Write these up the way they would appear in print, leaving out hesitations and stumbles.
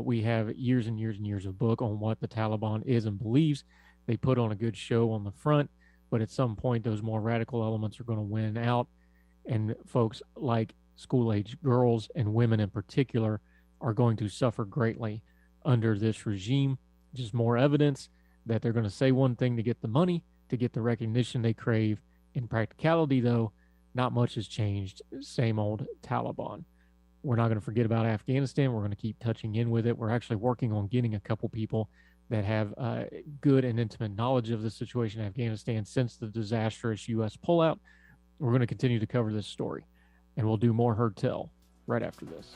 We have years and years and years of book on what the Taliban is and believes. They put on a good show on the front, but at some point, those more radical elements are going to win out. And folks like school age girls and women in particular are going to suffer greatly under this regime. Just more evidence that they're going to say one thing to get the money, to get the recognition they crave. In practicality, though, not much has changed. Same old Taliban. We're not going to forget about Afghanistan. We're going to keep touching in with it. We're actually working on getting a couple people that have good and intimate knowledge of the situation in Afghanistan since the disastrous U.S. pullout. We're going to continue to cover this story, and we'll do more Heard Tell right after this.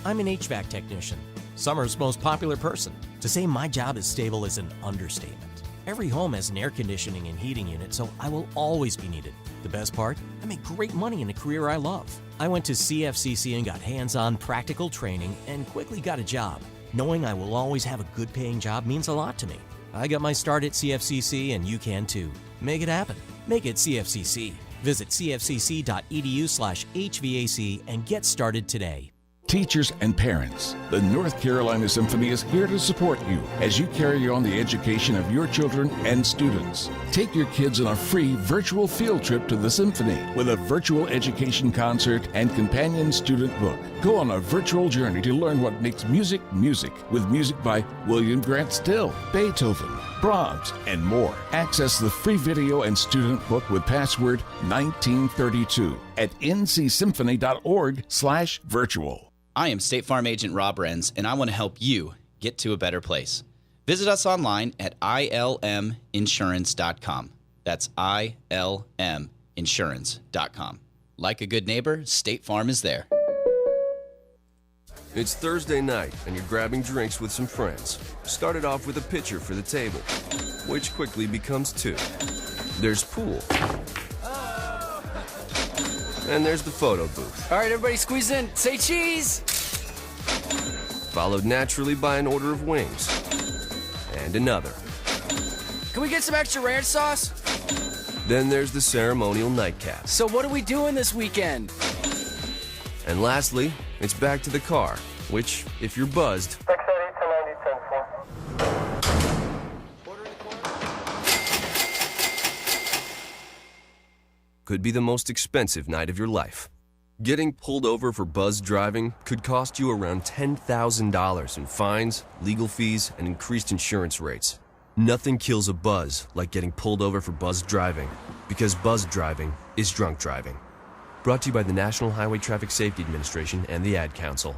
I'm an HVAC technician, summer's most popular person. To say my job is stable is an understatement. Every home has an air conditioning and heating unit, so I will always be needed. The best part? I make great money in a career I love. I went to CFCC and got hands-on practical training and quickly got a job. Knowing I will always have a good paying job means a lot to me. I got my start at CFCC and you can too. Make it happen. Make it CFCC. Visit cfcc.edu/HVAC and get started today. Teachers and parents, the North Carolina Symphony is here to support you as you carry on the education of your children and students. Take your kids on a free virtual field trip to the Symphony with a virtual education concert and companion student book. Go on a virtual journey to learn what makes music music with music by William Grant Still, Beethoven, Brahms, and more. Access the free video and student book with password 1932 at ncsymphony.org/virtual. I am State Farm Agent Rob Renz, and I want to help you get to a better place. Visit us online at ilminsurance.com. That's ilminsurance.com. Like a good neighbor, State Farm is there. It's Thursday night, and you're grabbing drinks with some friends. Started off with a pitcher for the table, which quickly becomes two. There's pool. And there's the photo booth. All right, everybody squeeze in. Say cheese! Followed naturally by an order of wings. And another. Can we get some extra ranch sauce? Then there's the ceremonial nightcap. So what are we doing this weekend? And lastly, it's back to the car, which, if you're buzzed, could be the most expensive night of your life. Getting pulled over for buzz driving could cost you around $10,000 in fines, legal fees, and increased insurance rates. Nothing kills a buzz like getting pulled over for buzz driving, because buzz driving is drunk driving. Brought to you by the National Highway Traffic Safety Administration and the Ad Council.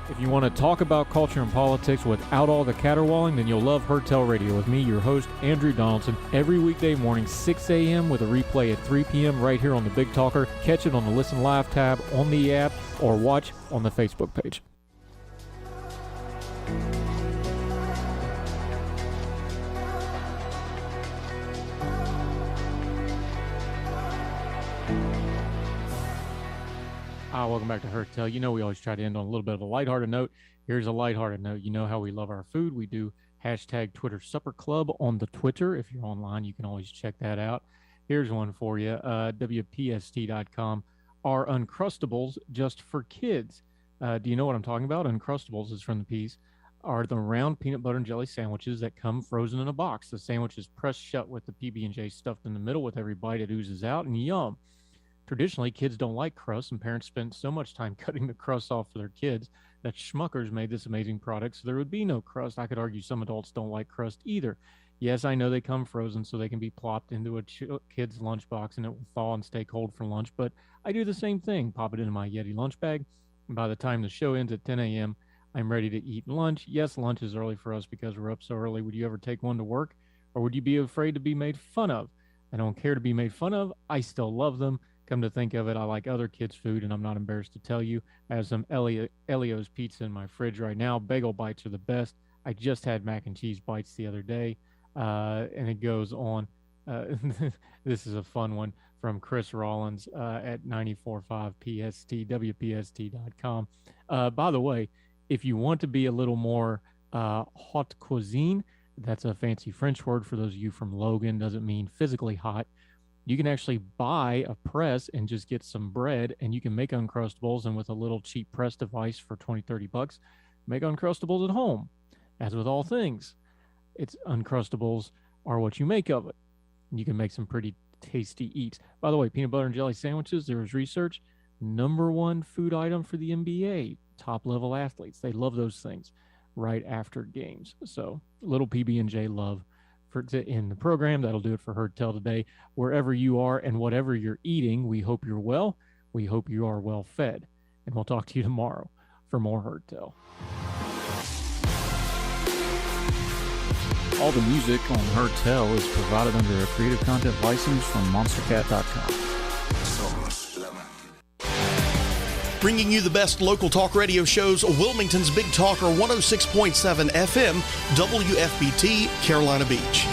If you want to talk about culture and politics without all the caterwauling, then you'll love Heard Tell Radio with me, your host, Andrew Donaldson, every weekday morning, 6 a.m. with a replay at 3 p.m. right here on the Big Talker. Catch it on the Listen Live tab on the app or watch on the Facebook page. Welcome back to Heard Tell. You know we always try to end on a little bit of a lighthearted note. Here's a lighthearted note. You know how we love our food. We do hashtag Twitter Supper Club on the Twitter. If you're online, you can always check that out. Here's one for you. WPST.com. Are Uncrustables just for kids? Do you know what I'm talking about? Uncrustables is from the piece. Are the round peanut butter and jelly sandwiches that come frozen in a box. The sandwich is pressed shut with the PB&J stuffed in the middle. With every bite, it oozes out, and yum. Traditionally, kids don't like crust, and parents spend so much time cutting the crust off for their kids that Schmuckers made this amazing product so there would be no crust. I could argue some adults don't like crust either. Yes, I know they come frozen so they can be plopped into a kid's lunchbox and it will thaw and stay cold for lunch, but I do the same thing. Pop it into my Yeti lunch bag, and by the time the show ends at 10 a.m., I'm ready to eat lunch. Yes, lunch is early for us because we're up so early. Would you ever take one to work, or would you be afraid to be made fun of? I don't care to be made fun of. I still love them. Come to think of it, I like other kids' food, and I'm not embarrassed to tell you. I have some Elio's pizza in my fridge right now. Bagel bites are the best. I just had mac and cheese bites the other day, and it goes on. This is a fun one from Chris Rollins at 94.5 PST, WPST.com. By the way, if you want to be a little more haute cuisine, that's a fancy French word for those of you from Logan, doesn't mean physically hot. You can actually buy a press and just get some bread, and you can make Uncrustables, and with a little cheap press device for 20-30 bucks, make Uncrustables at home. As with all things, it's Uncrustables are what you make of it. You can make some pretty tasty eats. By the way, peanut butter and jelly sandwiches, there was research, #1 food item for the NBA, top level athletes. They love those things right after games. So little PB&J love in the program. That'll do it for Heard Tell today. Wherever you are and whatever you're eating, we hope you're well. We hope you are well fed. And we'll talk to you tomorrow for more Heard Tell. All the music on Heard Tell is provided under a Creative Content license from monstercat.com. Bringing you the best local talk radio shows, Wilmington's Big Talker 106.7 FM, WFBT, Carolina Beach.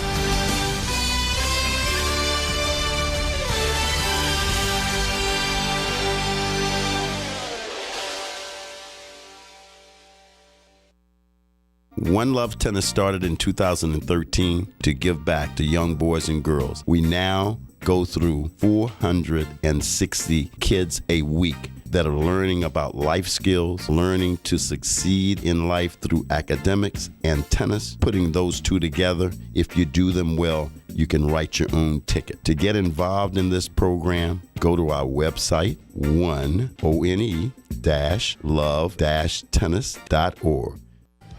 One Love Tennis started in 2013 to give back to young boys and girls. We now go through 460 kids a week that are learning about life skills, learning to succeed in life through academics and tennis. Putting those two together, if you do them well, you can write your own ticket. To get involved in this program, go to our website, one-love-tennis.org.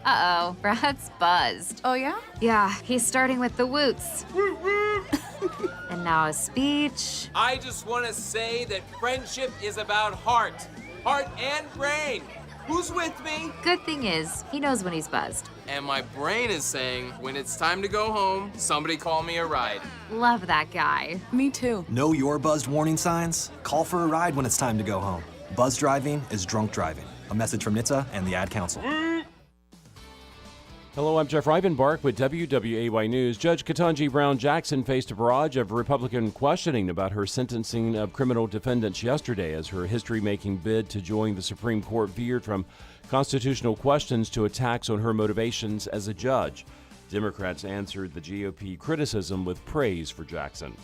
Uh-oh, Brad's buzzed. Oh, yeah? Yeah, he's starting with the woots. And now a speech. I just want to say that friendship is about heart and brain. Who's with me? Good thing is, he knows when he's buzzed. And my brain is saying, when it's time to go home, somebody call me a ride. Love that guy. Me too. Know your buzzed warning signs? Call for a ride when it's time to go home. Buzz driving is drunk driving. A message from NHTSA and the Ad Council. Hello, I'm Jeff Rivenbark with WWAY News. Judge Ketanji Brown Jackson faced a barrage of Republican questioning about her sentencing of criminal defendants yesterday as her history-making bid to join the Supreme Court veered from constitutional questions to attacks on her motivations as a judge. Democrats answered the GOP criticism with praise for Jackson.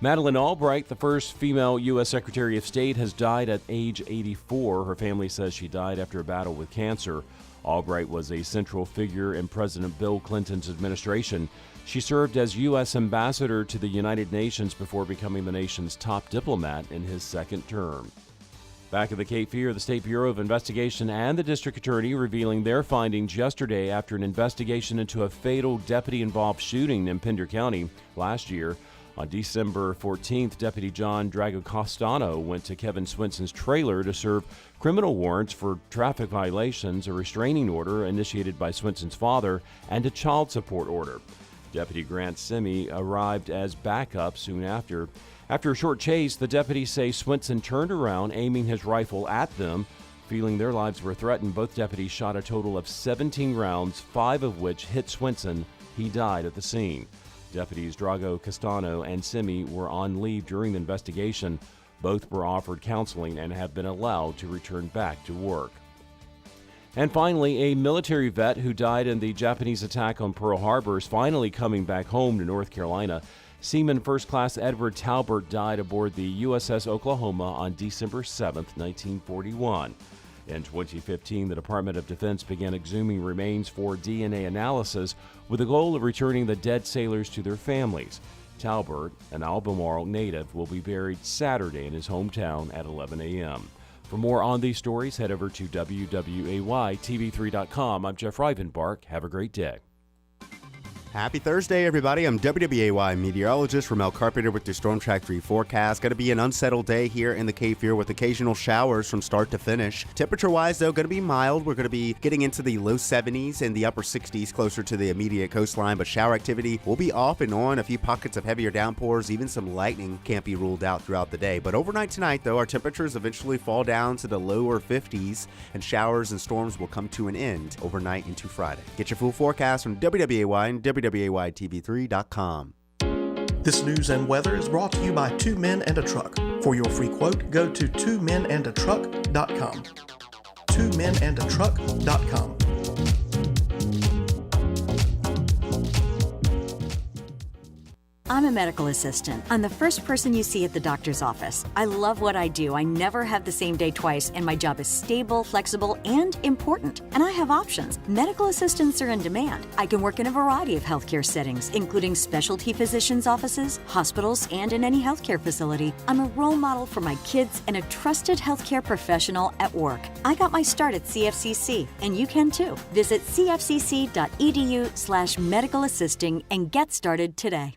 Madeleine Albright, the first female U.S. Secretary of State, has died at age 84. Her family says she died after a battle with cancer. Albright was a central figure in President Bill Clinton's administration. She served as U.S. ambassador to the United Nations before becoming the nation's top diplomat in his second term. Back at the Cape Fear, the State Bureau of Investigation and the district attorney revealing their findings yesterday after an investigation into a fatal deputy-involved shooting in Pender County last year. On December 14th, Deputy John Dragocastano went to Kevin Swenson's trailer to serve criminal warrants for traffic violations, a restraining order initiated by Swenson's father, and a child support order. Deputy Grant Simi arrived as backup soon after. After a short chase, the deputies say Swenson turned around, aiming his rifle at them. Feeling their lives were threatened, both deputies shot a total of 17 rounds, 5 of which hit Swenson. He died at the scene. Deputies Drago Castano and Simi were on leave during the investigation. Both were offered counseling and have been allowed to return back to work. And finally, a military vet who died in the Japanese attack on Pearl Harbor is finally coming back home to North Carolina. Seaman First Class Edward Talbert died aboard the USS Oklahoma on December 7, 1941. In 2015, the Department of Defense began exhuming remains for DNA analysis with the goal of returning the dead sailors to their families. Talbert, an Albemarle native, will be buried Saturday in his hometown at 11 a.m. For more on these stories, head over to WWAYTV3.com. I'm Jeff Rivenbark. Have a great day. Happy Thursday, everybody. I'm WWAY meteorologist Ramel Carpenter with your Storm Track 3 forecast. Going to be an unsettled day here in the Cape Fear with occasional showers from start to finish. Temperature-wise, though, going to be mild. We're going to be getting into the low 70s and the upper 60s closer to the immediate coastline, but shower activity will be off and on. A few pockets of heavier downpours, even some lightning can't be ruled out throughout the day. But overnight tonight, though, our temperatures eventually fall down to the lower 50s, and showers and storms will come to an end overnight into Friday. Get your full forecast from WWAY and WWAYTV3.com. This news and weather is brought to you by Two Men and a Truck. For your free quote, go to twomenandatruck.com. twomenandatruck.com. I'm a medical assistant. I'm the first person you see at the doctor's office. I love what I do. I never have the same day twice, and my job is stable, flexible, and important. And I have options. Medical assistants are in demand. I can work in a variety of healthcare settings, including specialty physicians' offices, hospitals, and in any healthcare facility. I'm a role model for my kids and a trusted healthcare professional at work. I got my start at CFCC, and you can too. Visit cfcc.edu/medical assisting and get started today.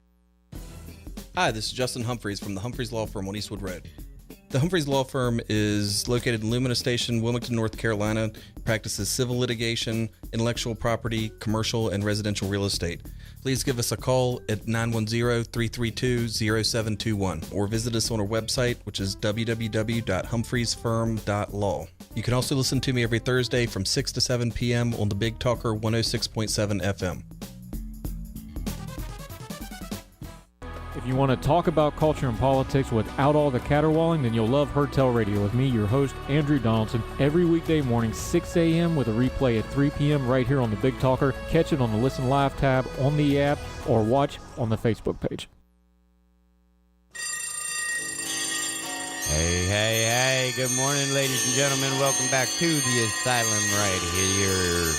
Hi, this is Justin Humphreys from the Humphreys Law Firm on Eastwood Road. The Humphreys Law Firm is located in Lumina Station, Wilmington, North Carolina, practices civil litigation, intellectual property, commercial, and residential real estate. Please give us a call at 910-332-0721 or visit us on our website, which is www.humphreysfirm.law. You can also listen to me every Thursday from 6 to 7 p.m. on the Big Talker 106.7 FM. If you want to talk about culture and politics without all the caterwauling, then you'll love Hertel Radio with me, your host, Andrew Donaldson, every weekday morning, 6 a.m. with a replay at 3 p.m. right here on the Big Talker. Catch it on the Listen Live tab on the app or watch on the Facebook page. Hey, good morning, ladies and gentlemen. Welcome back to the Asylum right here.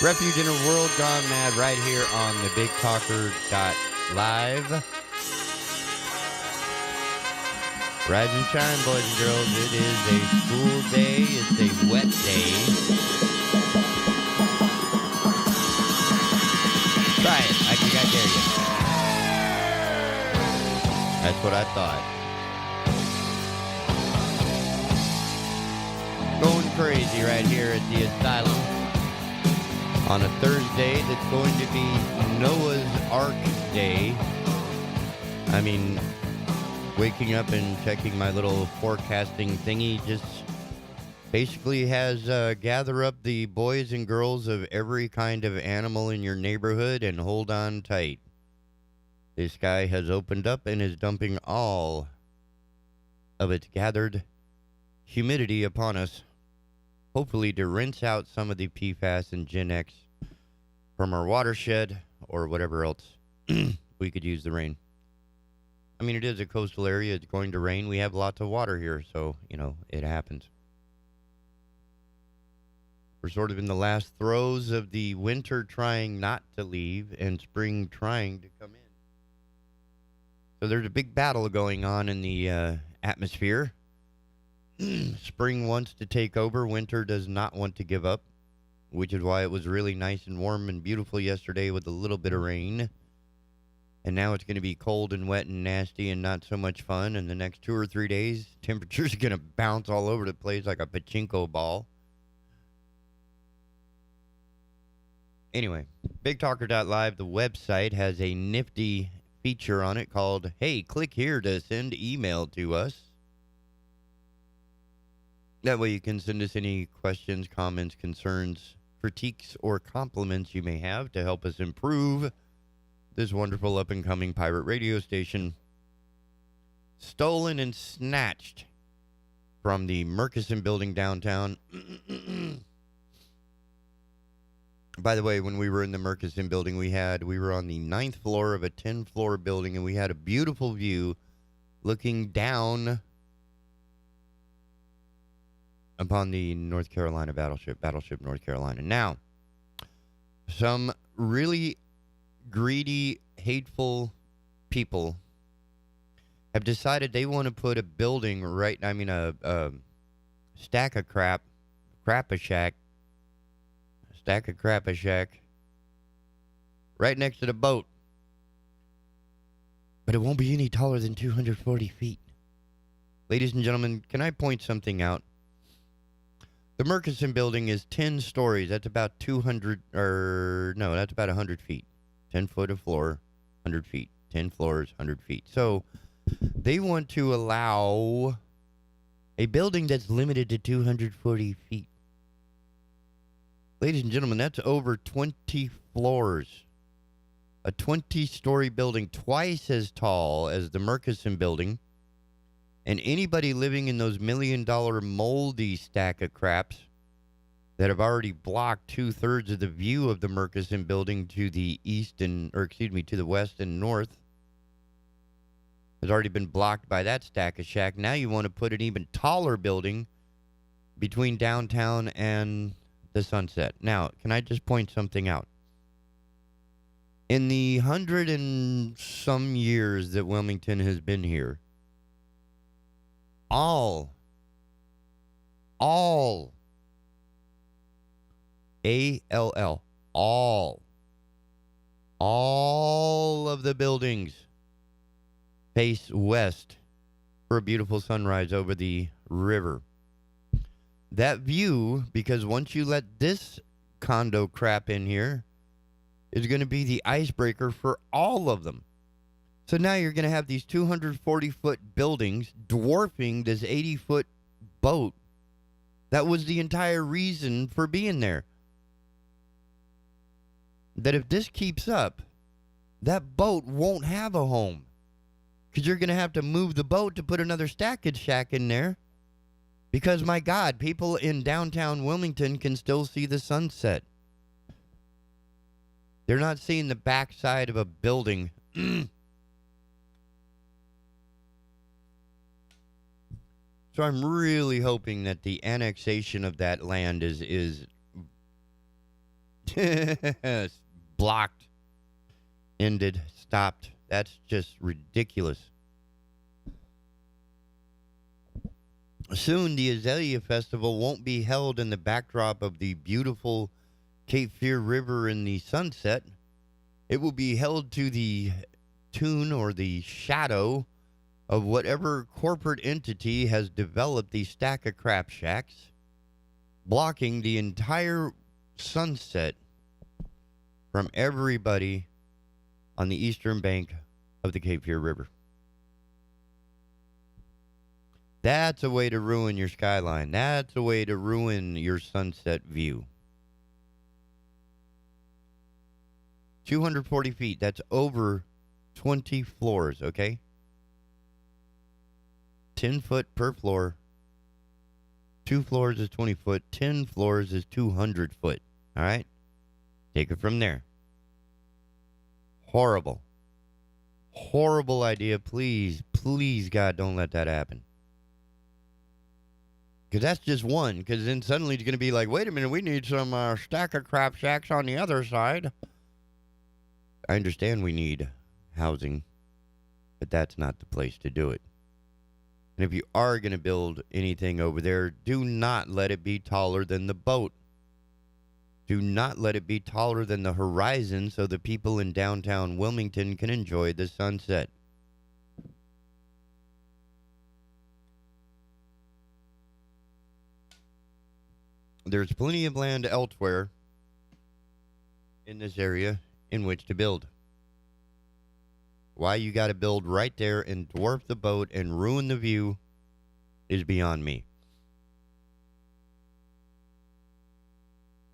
Refuge in a World Gone Mad right here on the Big Talker.live. Rise and shine, boys and girls. It is a school day. It's a wet day. Try it. I dare you. That's what I thought. Going crazy right here at the Asylum on a Thursday that's going to be Noah's Ark Day. I mean, waking up and checking my little forecasting thingy just basically has gather up the boys and girls of every kind of animal in your neighborhood and hold on tight. The sky has opened up and is dumping all of its gathered humidity upon us, hopefully to rinse out some of the PFAS and Gen X from our watershed or whatever else we could use the rain. I mean, it is a coastal area. It's going to rain. We have lots of water here, so, it happens. We're sort of in the last throes of the winter trying not to leave and spring trying to come in. So there's a big battle going on in the atmosphere. Spring wants to take over. Winter does not want to give up, which is why it was really nice and warm and beautiful yesterday with a little bit of rain. And now it's going to be cold and wet and nasty and not so much fun. And the next 2 or 3 days, temperatures are going to bounce all over the place like a pachinko ball. Anyway, BigTalker.live, the website, has a nifty feature on it called, hey, click here to send email to us. That way you can send us any questions, comments, concerns, critiques, or compliments you may have to help us improve this wonderful up-and-coming pirate radio station, stolen and snatched from the Murkison building downtown. By the way, when we were in the Murkison building, we were on the 9th floor of a 10-floor building, and we had a beautiful view looking down upon the North Carolina battleship North Carolina. Now, some really greedy, hateful people have decided they want to put a building a stack of crap-a-shack right next to the boat. But it won't be any taller than 240 feet. Ladies and gentlemen, can I point something out? The Murkison building is 10 stories. That's about 100 feet. 10 foot of floor, 100 feet. 10 floors, 100 feet. So they want to allow a building that's limited to 240 feet. Ladies and gentlemen, that's over 20 floors. a 20-story building twice as tall as the Murchison building. And anybody living in those $1 million moldy stack of craps that have already blocked 2/3 of the view of the Murchison building to the to the west and north has already been blocked by that stack of shack. Now you want to put an even taller building between downtown and the Sunset. Now, can I just point something out? In the 100 and some years that Wilmington has been here, all A-L-L, all of the buildings face west for a beautiful sunrise over the river. That view, because once you let this condo crap in here, is going to be the icebreaker for all of them. So now you're going to have these 240-foot buildings dwarfing this 80-foot boat. That was the entire reason for being there. That if this keeps up, that boat won't have a home. Because you're going to have to move the boat to put another stackage shack in there. Because, my God, people in downtown Wilmington can still see the sunset. They're not seeing the backside of a building. So I'm really hoping that the annexation of that land is blocked, ended, stopped. That's just ridiculous. Soon, the Azalea Festival won't be held in the backdrop of the beautiful Cape Fear River in the sunset. It will be held to the tune or the shadow of whatever corporate entity has developed the stack of crap shacks, blocking the entire sunset from everybody on the eastern bank of the Cape Fear River. That's a way to ruin your skyline. That's a way to ruin your sunset view. 240 feet. That's over 20 floors, okay? 10 foot per floor. 2 floors is 20 foot. 10 floors is 200 foot. All right? Take it from there. Horrible. Horrible idea. Please, please, God, don't let that happen. Because that's just one. Because then suddenly it's going to be like, wait a minute, we need some stack of crap shacks on the other side. I understand we need housing, but that's not the place to do it. And if you are going to build anything over there, do not let it be taller than the boat. Do not let it be taller than the horizon so the people in downtown Wilmington can enjoy the sunset. There's plenty of land elsewhere in this area in which to build. Why you got to build right there and dwarf the boat and ruin the view is beyond me.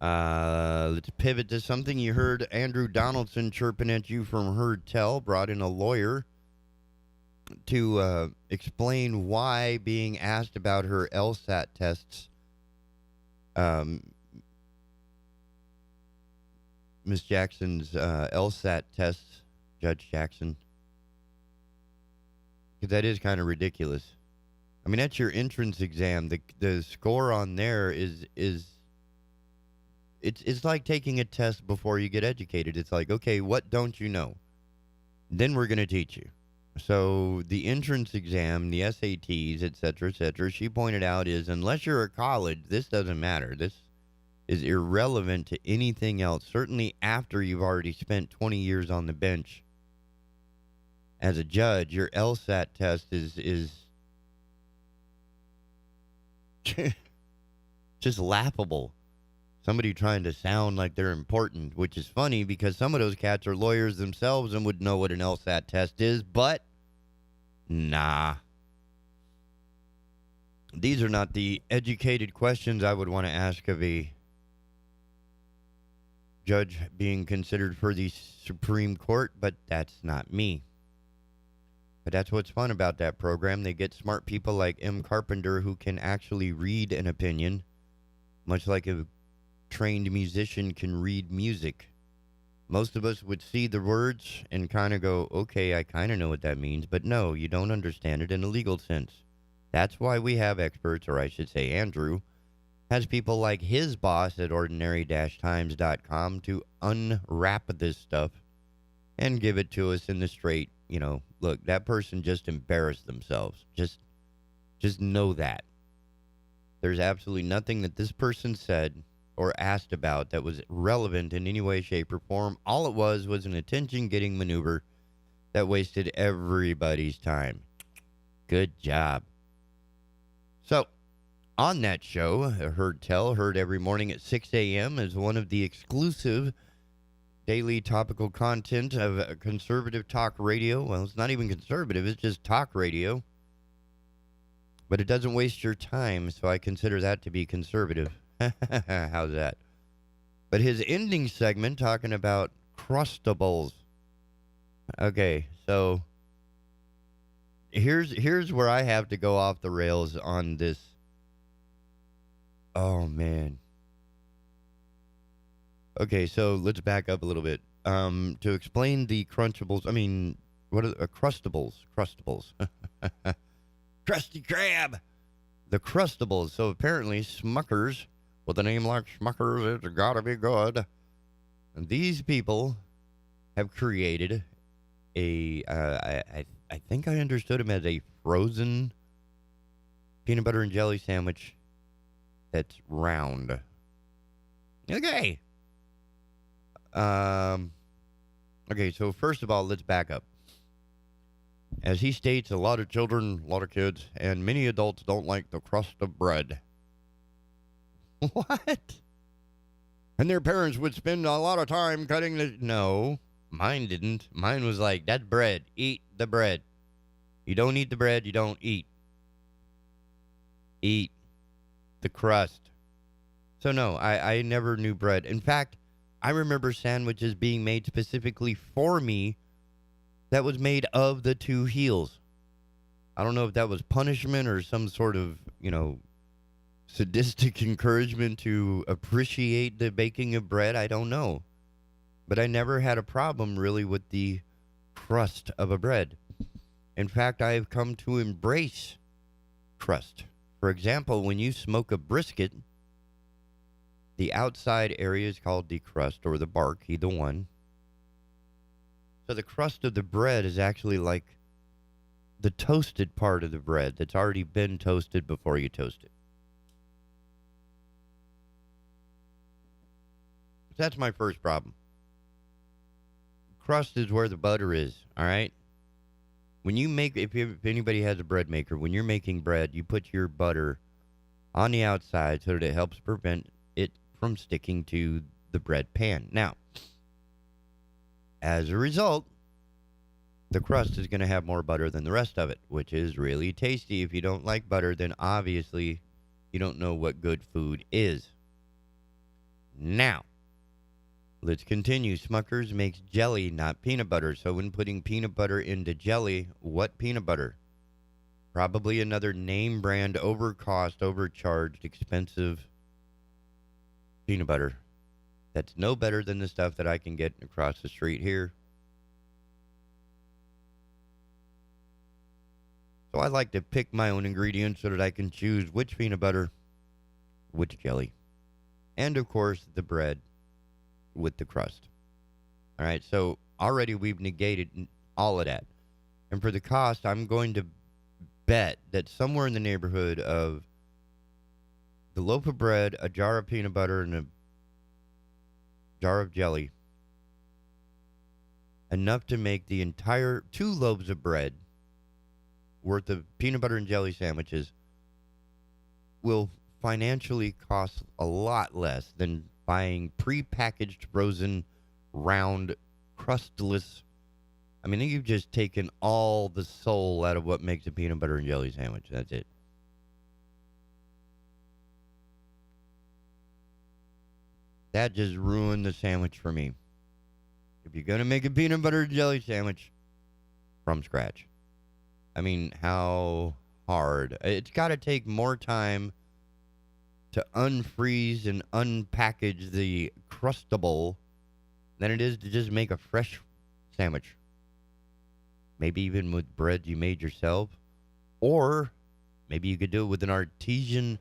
Let's pivot to something you heard Andrew Donaldson chirping at you from Heard Tell. Brought in a lawyer to explain why being asked about her LSAT tests, Miss Jackson's LSAT tests, Judge Jackson, because that is kind of ridiculous. I mean, that's your entrance exam. The score on there is it's like taking a test before you get educated. It's like, okay, what don't you know? Then we're going to teach you. So the entrance exam, the SATs, et cetera, she pointed out is unless you're a college, this doesn't matter. This is irrelevant to anything else, certainly after you've already spent 20 years on the bench. As a judge, your LSAT test is just laughable. Somebody trying to sound like they're important, which is funny because some of those cats are lawyers themselves and would know what an LSAT test is, but nah. These are not the educated questions I would want to ask of a judge being considered for the Supreme Court, but that's not me. But that's what's fun about that program. They get smart people like M. Carpenter who can actually read an opinion, much like a trained musician can read music. Most of us would see the words and kind of go, okay, I kind of know what that means, but no, you don't understand it in a legal sense. That's why we have experts, or I should say Andrew, has people like his boss at ordinary-times.com to unwrap this stuff and give it to us in the straight, look, that person just embarrassed themselves. Just know that. There's absolutely nothing that this person said or asked about that was relevant in any way, shape, or form. All it was an attention-getting maneuver that wasted everybody's time. Good job. So, on that show, heard every morning at 6 a.m. is one of the exclusive daily topical content of conservative talk radio. Well, it's not even conservative, it's just talk radio. But it doesn't waste your time, so I consider that to be conservative. How's that? But his ending segment talking about crustables. Okay, so here's where I have to go off the rails on this. Oh man. Okay, so let's back up a little bit. To explain the crunchables, what are crustables? Crustables. Krusty Krab. The crustables. So apparently Smuckers, with a name like Smuckers, it's gotta be good. And these people have created I think I understood them as a frozen peanut butter and jelly sandwich that's round. Okay. Okay, so first of all, let's back up. As he states, a lot of children, a lot of kids, and many adults don't like the crust of bread. What? And their parents would spend a lot of time cutting the... No, mine didn't. Mine was like, that's bread. Eat the bread. You don't eat the bread, you don't eat. Eat the crust. So no, I never knew bread. In fact, I remember sandwiches being made specifically for me that was made of the two heels. I don't know if that was punishment or some sort of, sadistic encouragement to appreciate the baking of bread. I don't know. But I never had a problem really with the crust of a bread. In fact, I have come to embrace crust. For example, when you smoke a brisket, the outside area is called the crust or the bark, either one. So the crust of the bread is actually like the toasted part of the bread that's already been toasted before you toast it. That's my first problem. Crust is where the butter is, all right? When you make, if anybody has a bread maker, when you're making bread, you put your butter on the outside so that it helps prevent it from sticking to the bread pan. Now, as a result, the crust is going to have more butter than the rest of it, which is really tasty. If you don't like butter, then obviously you don't know what good food is. Now, let's continue. Smuckers makes jelly, not peanut butter. So when putting peanut butter into jelly, what peanut butter? Probably another name brand, overcost, overcharged, expensive peanut butter. That's no better than the stuff that I can get across the street here. So I like to pick my own ingredients so that I can choose which peanut butter, which jelly, and of course the bread with the crust. All right, so already we've negated all of that. And for the cost, I'm going to bet that somewhere in the neighborhood of the loaf of bread, a jar of peanut butter, and a jar of jelly, enough to make the entire 2 loaves of bread worth of peanut butter and jelly sandwiches will financially cost a lot less than buying pre-packaged, frozen, round, crustless. I mean, you've just taken all the soul out of what makes a peanut butter and jelly sandwich. That's it. That just ruined the sandwich for me. If you're going to make a peanut butter and jelly sandwich from scratch, I mean, how hard? It's got to take more time to unfreeze and unpackage the Crustable than it is to just make a fresh sandwich. Maybe even with bread you made yourself. Or maybe you could do it with an artesian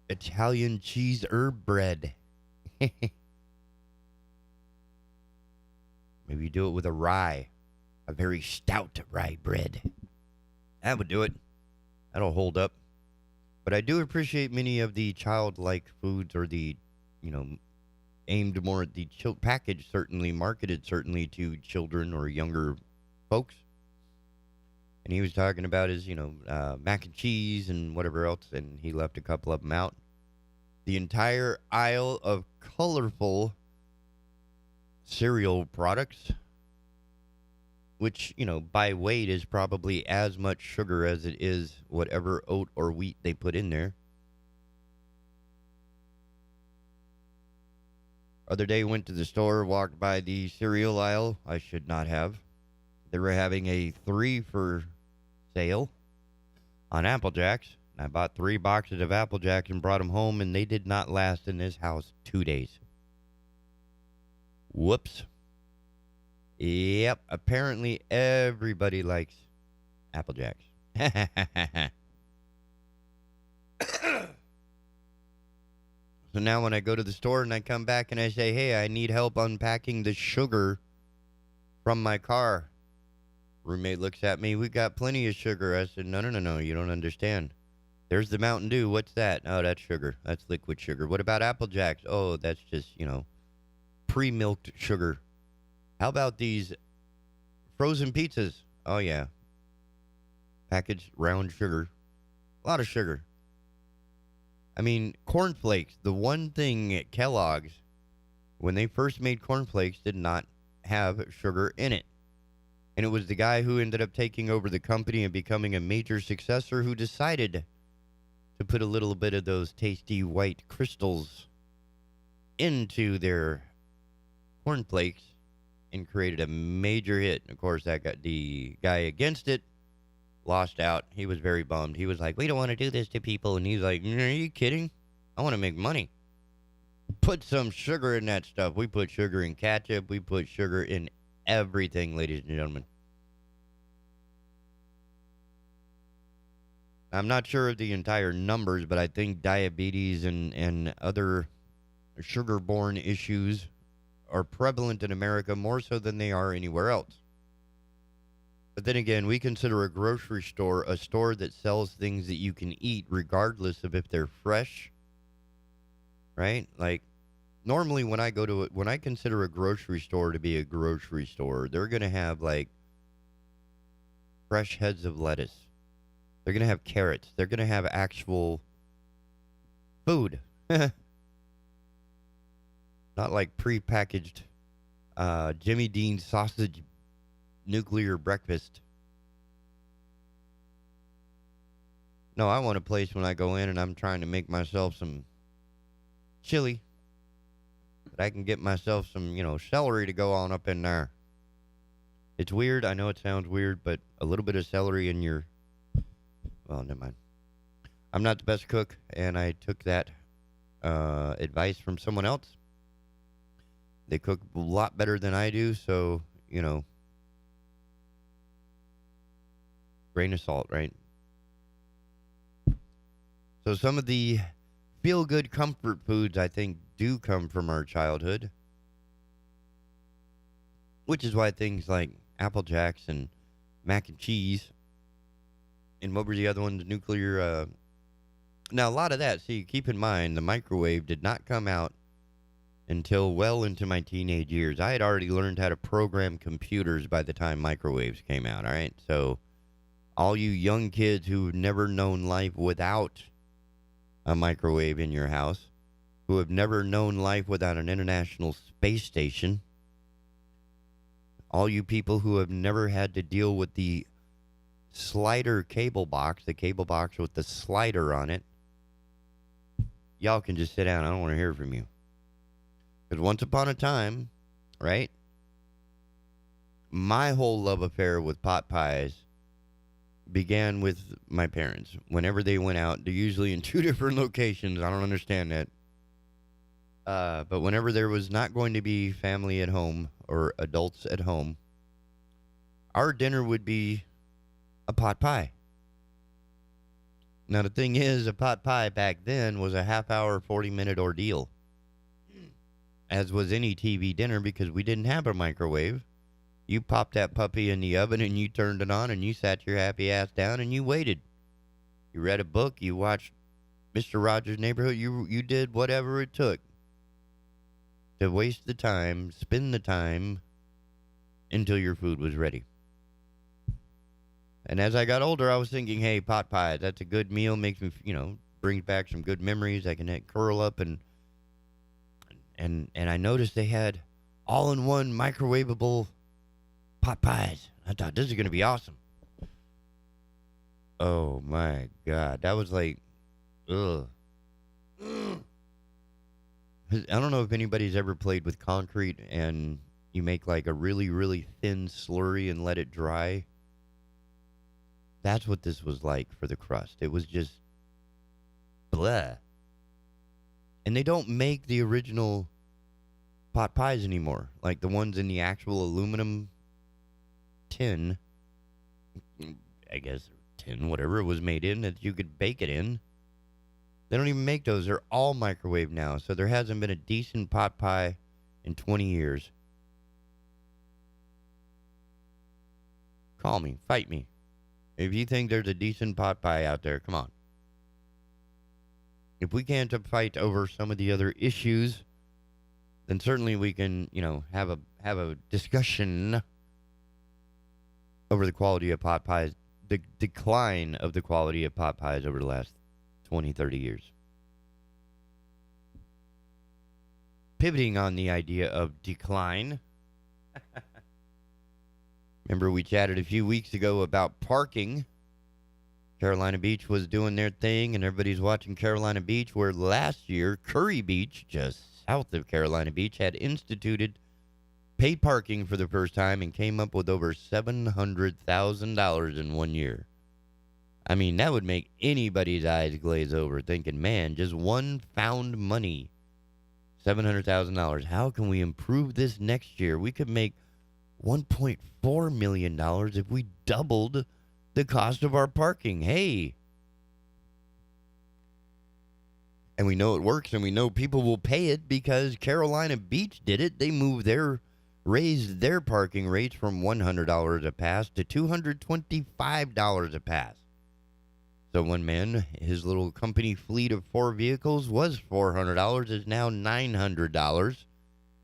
Italian cheese herb bread. Maybe you do it with a rye. A very stout rye bread. That would do it. That'll hold up. But I do appreciate many of the childlike foods, or the, aimed more at the package, certainly marketed certainly to children or younger folks. And he was talking about his, mac and cheese and whatever else, and he left a couple of them out. The entire aisle of colorful cereal products, which, by weight is probably as much sugar as it is whatever oat or wheat they put in there. Other day, went to the store, walked by the cereal aisle. I should not have. They were having a 3 for sale on Apple Jacks. I bought 3 boxes of Apple Jacks and brought them home, and they did not last in this house 2 days. Whoops. Yep, apparently everybody likes Apple Jacks. So now when I go to the store and I come back and I say, hey, I need help unpacking the sugar from my car. Roommate looks at me, we got plenty of sugar. I said, no, you don't understand. There's the Mountain Dew. What's that? Oh, that's sugar. That's liquid sugar. What about Apple Jacks? Oh, that's just, pre-milked sugar. How about these frozen pizzas? Oh, yeah. Packaged round sugar. A lot of sugar. I mean, cornflakes. The one thing at Kellogg's, when they first made cornflakes, did not have sugar in it. And it was the guy who ended up taking over the company and becoming a major successor who decided to put a little bit of those tasty white crystals into their cornflakes and created a major hit. And of course, that got the guy against it lost out. He was very bummed. He was like, we don't want to do this to people. And he's like, are you kidding? I want to make money. Put some sugar in that stuff. We put sugar in ketchup. We put sugar in everything, ladies and gentlemen. I'm not sure of the entire numbers, but I think diabetes and other sugar-borne issues are prevalent in America more so than they are anywhere else. But then again, we consider a grocery store a store that sells things that you can eat regardless of if they're fresh, right? Like, normally when I consider a grocery store to be a grocery store, they're going to have, like, fresh heads of lettuce. They're going to have carrots. They're going to have actual food. Not like prepackaged Jimmy Dean sausage nuclear breakfast. No, I want a place when I go in and I'm trying to make myself some chili, that I can get myself some, celery to go on up in there. It's weird. I know it sounds weird, but a little bit of celery in your... Well, never mind. I'm not the best cook, and I took that advice from someone else. They cook a lot better than I do, so, grain of salt, right? So some of the feel-good comfort foods, I think, do come from our childhood, which is why things like Apple Jacks and mac and cheese, and what were the other ones, nuclear... Now, a lot of that, see, keep in mind, the microwave did not come out until well into my teenage years. I had already learned how to program computers by the time microwaves came out, all right? So all you young kids who've never known life without a microwave in your house, who have never known life without an international space station, all you people who have never had to deal with the slider cable box, the cable box with the slider on it, y'all can just sit down. I don't want to hear from you. Because once upon a time, right, my whole love affair with pot pies began with my parents. Whenever they went out, they're usually in two different locations. I don't understand that. But whenever there was not going to be family at home or adults at home, our dinner would be a pot pie. Now, the thing is, a pot pie back then was a half-hour, 40-minute ordeal, as was any TV dinner, because we didn't have a microwave. You popped that puppy in the oven, and you turned it on, and you sat your happy ass down, and you waited. You read a book. You watched Mr. Rogers' Neighborhood. You did whatever it took to waste the time, spend the time, until your food was ready. And as I got older, I was thinking, hey, pot pie, that's a good meal, makes me, brings back some good memories. I can curl up and I noticed they had all-in-one microwavable pot pies. I thought, this is going to be awesome. Oh, my God. That was like, ugh. I don't know if anybody's ever played with concrete and you make like a really, really thin slurry and let it dry. That's what this was like for the crust. It was just blah. And they don't make the original pot pies anymore, like the ones in the actual aluminum tin, I guess, tin, whatever it was made in, that you could bake it in. They don't even make those. They're all microwave now, so there hasn't been a decent pot pie in 20 years. Call me. Fight me. If you think there's a decent pot pie out there, come on. If we can't fight over some of the other issues, then certainly we can, have a discussion over the quality of pot pies, the decline of the quality of pot pies over the last 20, 30 years. Pivoting on the idea of decline. Remember we chatted a few weeks ago about parking. Carolina Beach was doing their thing, and everybody's watching Carolina Beach, where last year, Curry Beach, just south of Carolina Beach, had instituted paid parking for the first time and came up with over $700,000 in 1 year. I mean, that would make anybody's eyes glaze over, thinking, man, just one found money, $700,000. How can we improve this next year? We could make $1.4 million if we doubled the cost of our parking. Hey. And we know it works, and we know people will pay it because Carolina Beach did it. They raised their parking rates from $100 a pass to $225 a pass. So one man, his little company fleet of 4 vehicles was $400, is now $900.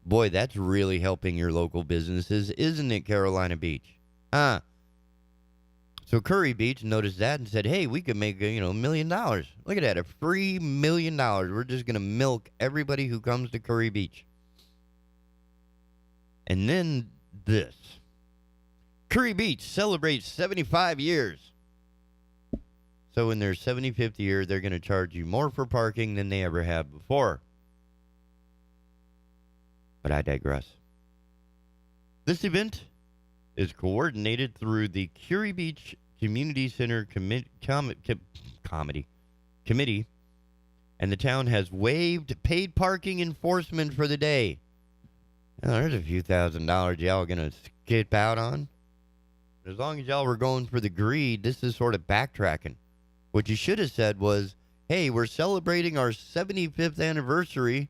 Boy, that's really helping your local businesses, isn't it, Carolina Beach? So Curry Beach noticed that and said, hey, we could make, $1 million. Look at that, a free $1 million. We're just going to milk everybody who comes to Curry Beach. And then this. Curry Beach celebrates 75 years. So in their 75th year, they're going to charge you more for parking than they ever have before. But I digress. This event is coordinated through the Curry Beach Community Center Committee, and the town has waived paid parking enforcement for the day. Now, there's a few $1,000s y'all are going to skip out on. As long as y'all were going for the greed, this is sort of backtracking. What you should have said was, hey, we're celebrating our 75th anniversary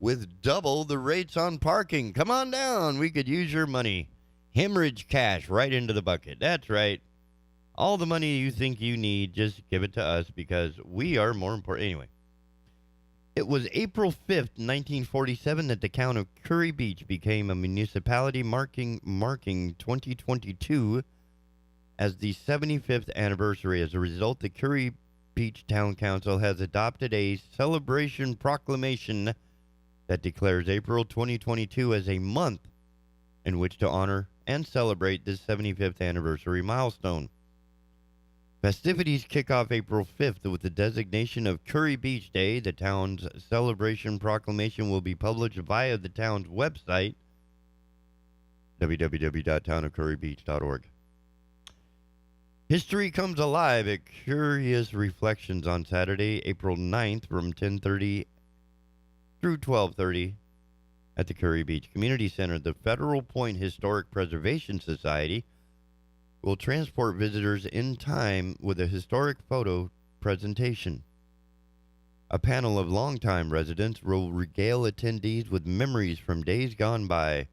with double the rates on parking. Come on down. We could use your money. Hemorrhage cash right into the bucket. That's right. All the money you think you need, just give it to us because we are more important. Anyway, it was April 5th, 1947 that the town of Curry Beach became a municipality, marking 2022 as the 75th anniversary. As a result, the Curry Beach Town Council has adopted a celebration proclamation that declares April 2022 as a month in which to honor and celebrate this 75th anniversary milestone. Festivities kick off April 5th with the designation of Curry Beach Day. The town's celebration proclamation will be published via the town's website, www.townofcurrybeach.org. History comes alive at Curious Reflections on Saturday, April 9th from 10:30 through 12:30 at the Curry Beach Community Center. The Federal Point Historic Preservation Society will transport visitors in time with a historic photo presentation. A panel of longtime residents will regale attendees with memories from days gone by.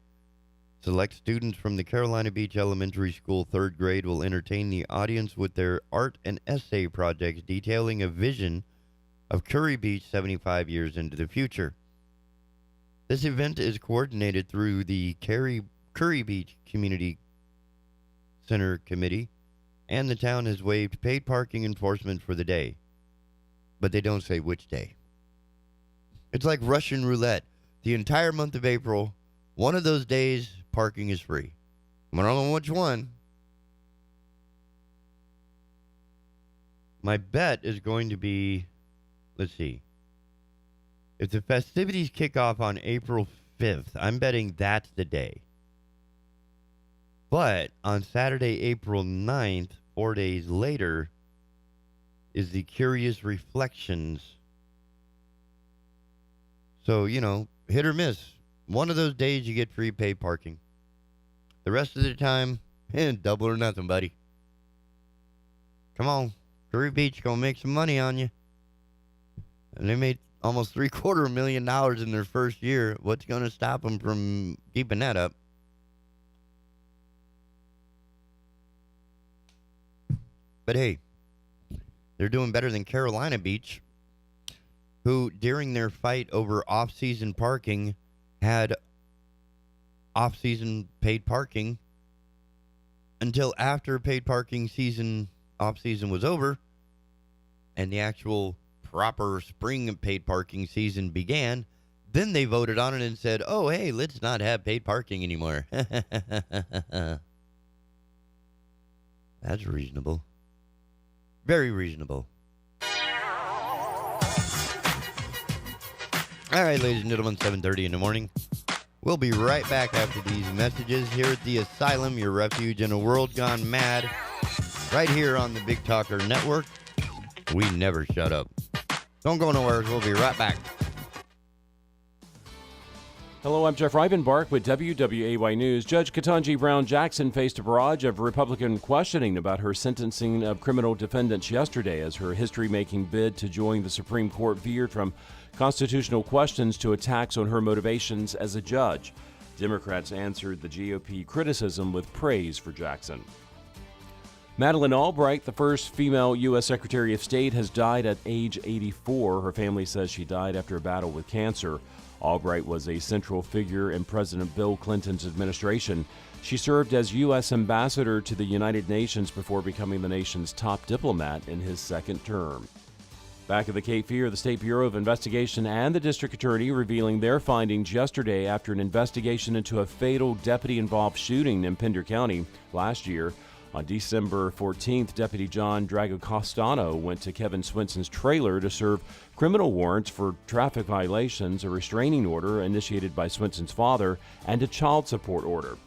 Select students from the Carolina Beach Elementary School 3rd grade will entertain the audience with their art and essay projects detailing a vision of Curry Beach 75 years into the future. This event is coordinated through the Curry Beach Community Center Committee, and the town has waived paid parking enforcement for the day. But they don't say which day. It's like Russian roulette. The entire month of April, one of those days, parking is free. I don't know which one. My bet is going to be, let's see. If the festivities kick off on April 5th, I'm betting that's the day. But on Saturday, April 9th, 4 days later, is the Curious Reflections. So, hit or miss. One of those days you get free paid parking. The rest of the time, double or nothing, buddy. Come on. Curry Beach gonna make some money on you. And they made almost $750,000 in their first year. What's gonna stop them from keeping that up? But hey, they're doing better than Carolina Beach, who, during their fight over off-season parking, had off-season paid parking until after paid parking season, off-season was over, and the actual proper spring paid parking season began. Then they voted on it and said, oh, hey, let's not have paid parking anymore. That's reasonable. Very reasonable. All right, ladies and gentlemen, 7:30 in the morning. We'll be right back after these messages here at the Asylum, your refuge in a world gone mad. Right here on the Big Talker Network. We never shut up. Don't go nowhere. We'll be right back. Hello, I'm Jeff Rivenbark with WWAY News. Judge Ketanji Brown Jackson faced a barrage of Republican questioning about her sentencing of criminal defendants yesterday as her history-making bid to join the Supreme Court veered from constitutional questions to attacks on her motivations as a judge. Democrats answered the GOP criticism with praise for Jackson. Madeleine Albright, the first female U.S. Secretary of State, has died at age 84. Her family says she died after a battle with cancer. Albright was a central figure in President Bill Clinton's administration. She served as U.S. ambassador to the United Nations before becoming the nation's top diplomat in his second term. Back at the Cape Fear, the State Bureau of Investigation and the district attorney revealing their findings yesterday after an investigation into a fatal deputy-involved shooting in Pender County last year. On December 14th, Deputy John Dragocastano went to Kevin Swenson's trailer to serve criminal warrants for traffic violations, a restraining order initiated by Swenson's father, and a child support order.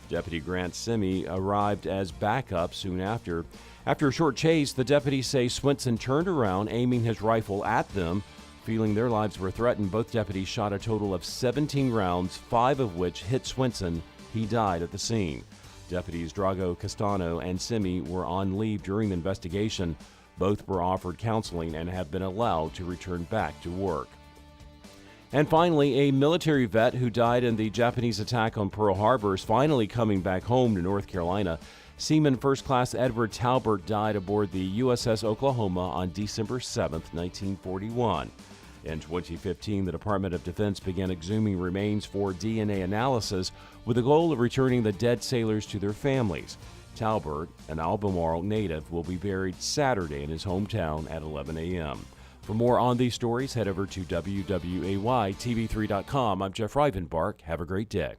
Deputy Grant Simi arrived as backup soon after. After a short chase, the deputies say Swenson turned around, aiming his rifle at them. Feeling their lives were threatened, both deputies shot a total of 17 rounds, 5 of which hit Swenson. He died at the scene. Deputies Drago Castano and Simi were on leave during the investigation. Both were offered counseling and have been allowed to return back to work. And finally, a military vet who died in the Japanese attack on Pearl Harbor is finally coming back home to North Carolina. Seaman First Class Edward Talbert died aboard the USS Oklahoma on December 7, 1941. In 2015, the Department of Defense began exhuming remains for DNA analysis with the goal of returning the dead sailors to their families. Talbert, an Albemarle native, will be buried Saturday in his hometown at 11 a.m. For more on these stories, head over to WWAYTV3.com. I'm Jeff Rivenbark. Have a great day.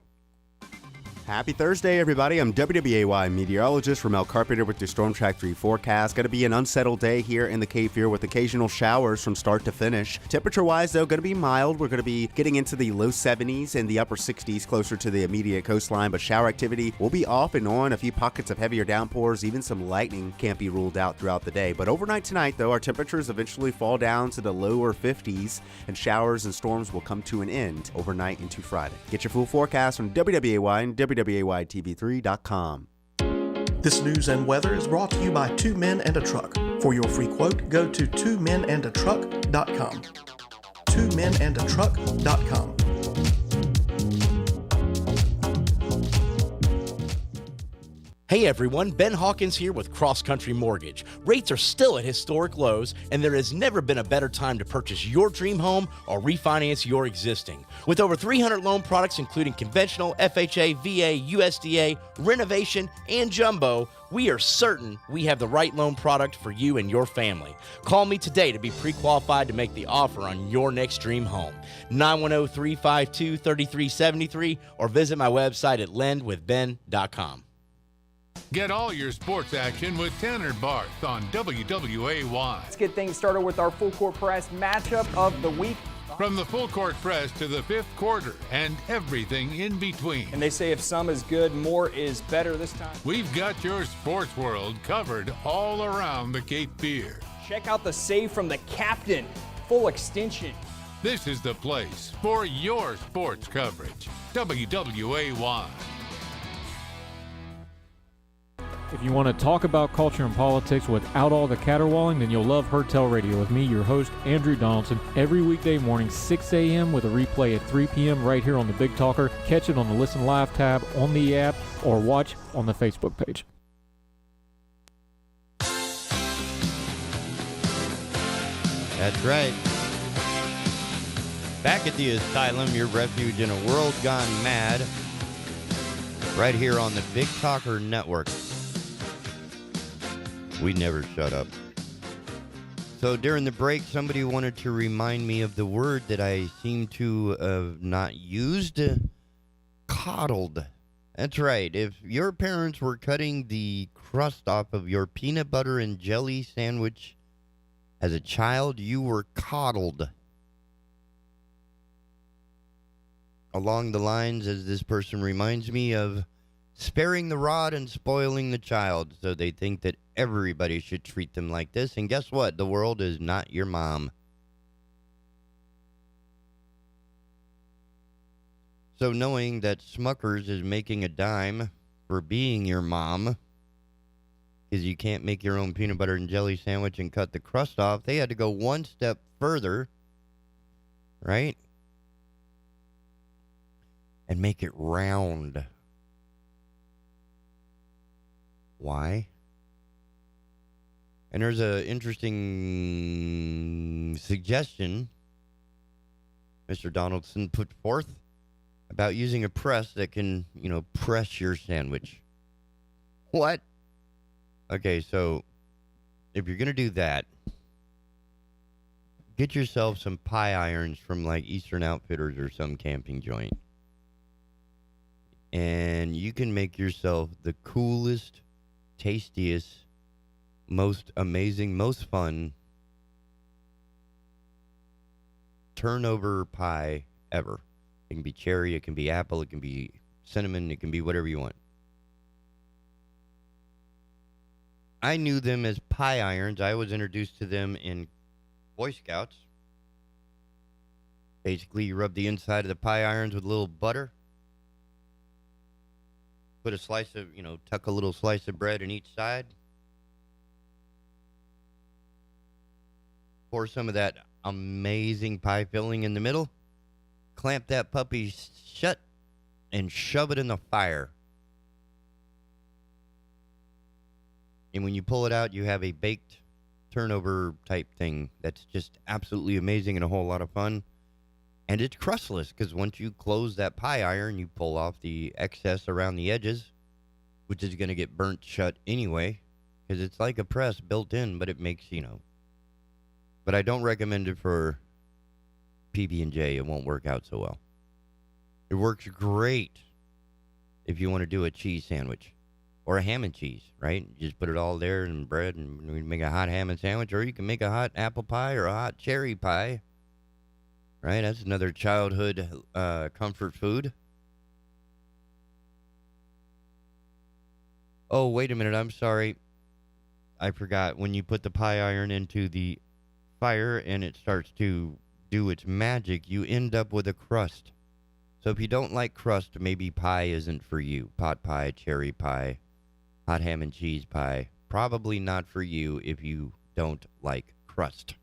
Happy Thursday, everybody. I'm WWAY meteorologist Ramel Carpenter with your Storm Track 3 forecast. Going to be an unsettled day here in the Cape Fear with occasional showers from start to finish. Temperature-wise, though, going to be mild. We're going to be getting into the low 70s and the upper 60s closer to the immediate coastline, but shower activity will be off and on. A few pockets of heavier downpours, even some lightning can't be ruled out throughout the day. But overnight tonight, though, our temperatures eventually fall down to the lower 50s, and showers and storms will come to an end overnight into Friday. Get your full forecast from WWAY and WWAYTV3.com. This news and weather is brought to you by Two Men and a Truck. For your free quote, go to twomenandatruck.com. twomenandatruck.com. Hey everyone, Ben Hawkins here with Cross Country Mortgage. Rates are still at historic lows, and there has never been a better time to purchase your dream home or refinance your existing. With over 300 loan products including conventional, FHA, VA, USDA, renovation, and jumbo, we are certain we have the right loan product for you and your family. Call me today to be pre-qualified to make the offer on your next dream home. 910-352-3373 or visit my website at lendwithben.com. Get all your sports action with Tanner Barth on WWAY. Let's get things started with our full court press matchup of the week. From the full court press to the fifth quarter and everything in between. And they say if some is good, more is better this time. We've got your sports world covered all around the Cape Fear. Check out the save from the captain, full extension. This is the place for your sports coverage. WWAY. If you want to talk about culture and politics without all the caterwauling, then you'll love Hertel Radio with me, your host, Andrew Donaldson, every weekday morning, 6 a.m. with a replay at 3 p.m. right here on the Big Talker. Catch it on the Listen Live tab on the app or watch on the Facebook page. That's right. Back at the Asylum, your refuge in a world gone mad, right here on the Big Talker Network. We never shut up. So during the break, somebody wanted to remind me of the word that I seem to have not used. Coddled. That's right. If your parents were cutting the crust off of your peanut butter and jelly sandwich as a child, you were coddled. Along the lines, as this person reminds me of, sparing the rod and spoiling the child. So they think that everybody should treat them like this. And guess what? The world is not your mom. So knowing that Smucker's is making a dime for being your mom, because you can't make your own peanut butter and jelly sandwich and cut the crust off, they had to go one step further, right? And make it round. Why? And there's an interesting suggestion Mr. Donaldson put forth about using a press that can, press your sandwich. What? Okay, so if you're going to do that, get yourself some pie irons from like Eastern Outfitters or some camping joint. And you can make yourself the coolest, tastiest, most amazing, most fun turnover pie ever. It can be cherry, it can be apple, it can be cinnamon, it can be whatever you want. I knew them as pie irons. I was introduced to them in Boy Scouts. Basically, you rub the inside of the pie irons with a little butter. Put a slice of, tuck a little slice of bread in each side. Pour some of that amazing pie filling in the middle. Clamp that puppy shut and shove it in the fire. And when you pull it out, you have a baked turnover type thing that's just absolutely amazing and a whole lot of fun. And it's crustless, because once you close that pie iron, you pull off the excess around the edges, which is going to get burnt shut anyway, because it's like a press built in, but it makes, But I don't recommend it for PB&J. It won't work out so well. It works great if you want to do a cheese sandwich or a ham and cheese, right? You just put it all there and bread and we make a hot ham and sandwich, or you can make a hot apple pie or a hot cherry pie, right? That's another childhood comfort food. Oh, wait a minute. I'm sorry. I forgot. When you put the pie iron into the fire and it starts to do its magic, you end up with a crust. So if you don't like crust, maybe pie isn't for you. Pot pie, cherry pie, hot ham and cheese pie. Probably not for you if you don't like crust.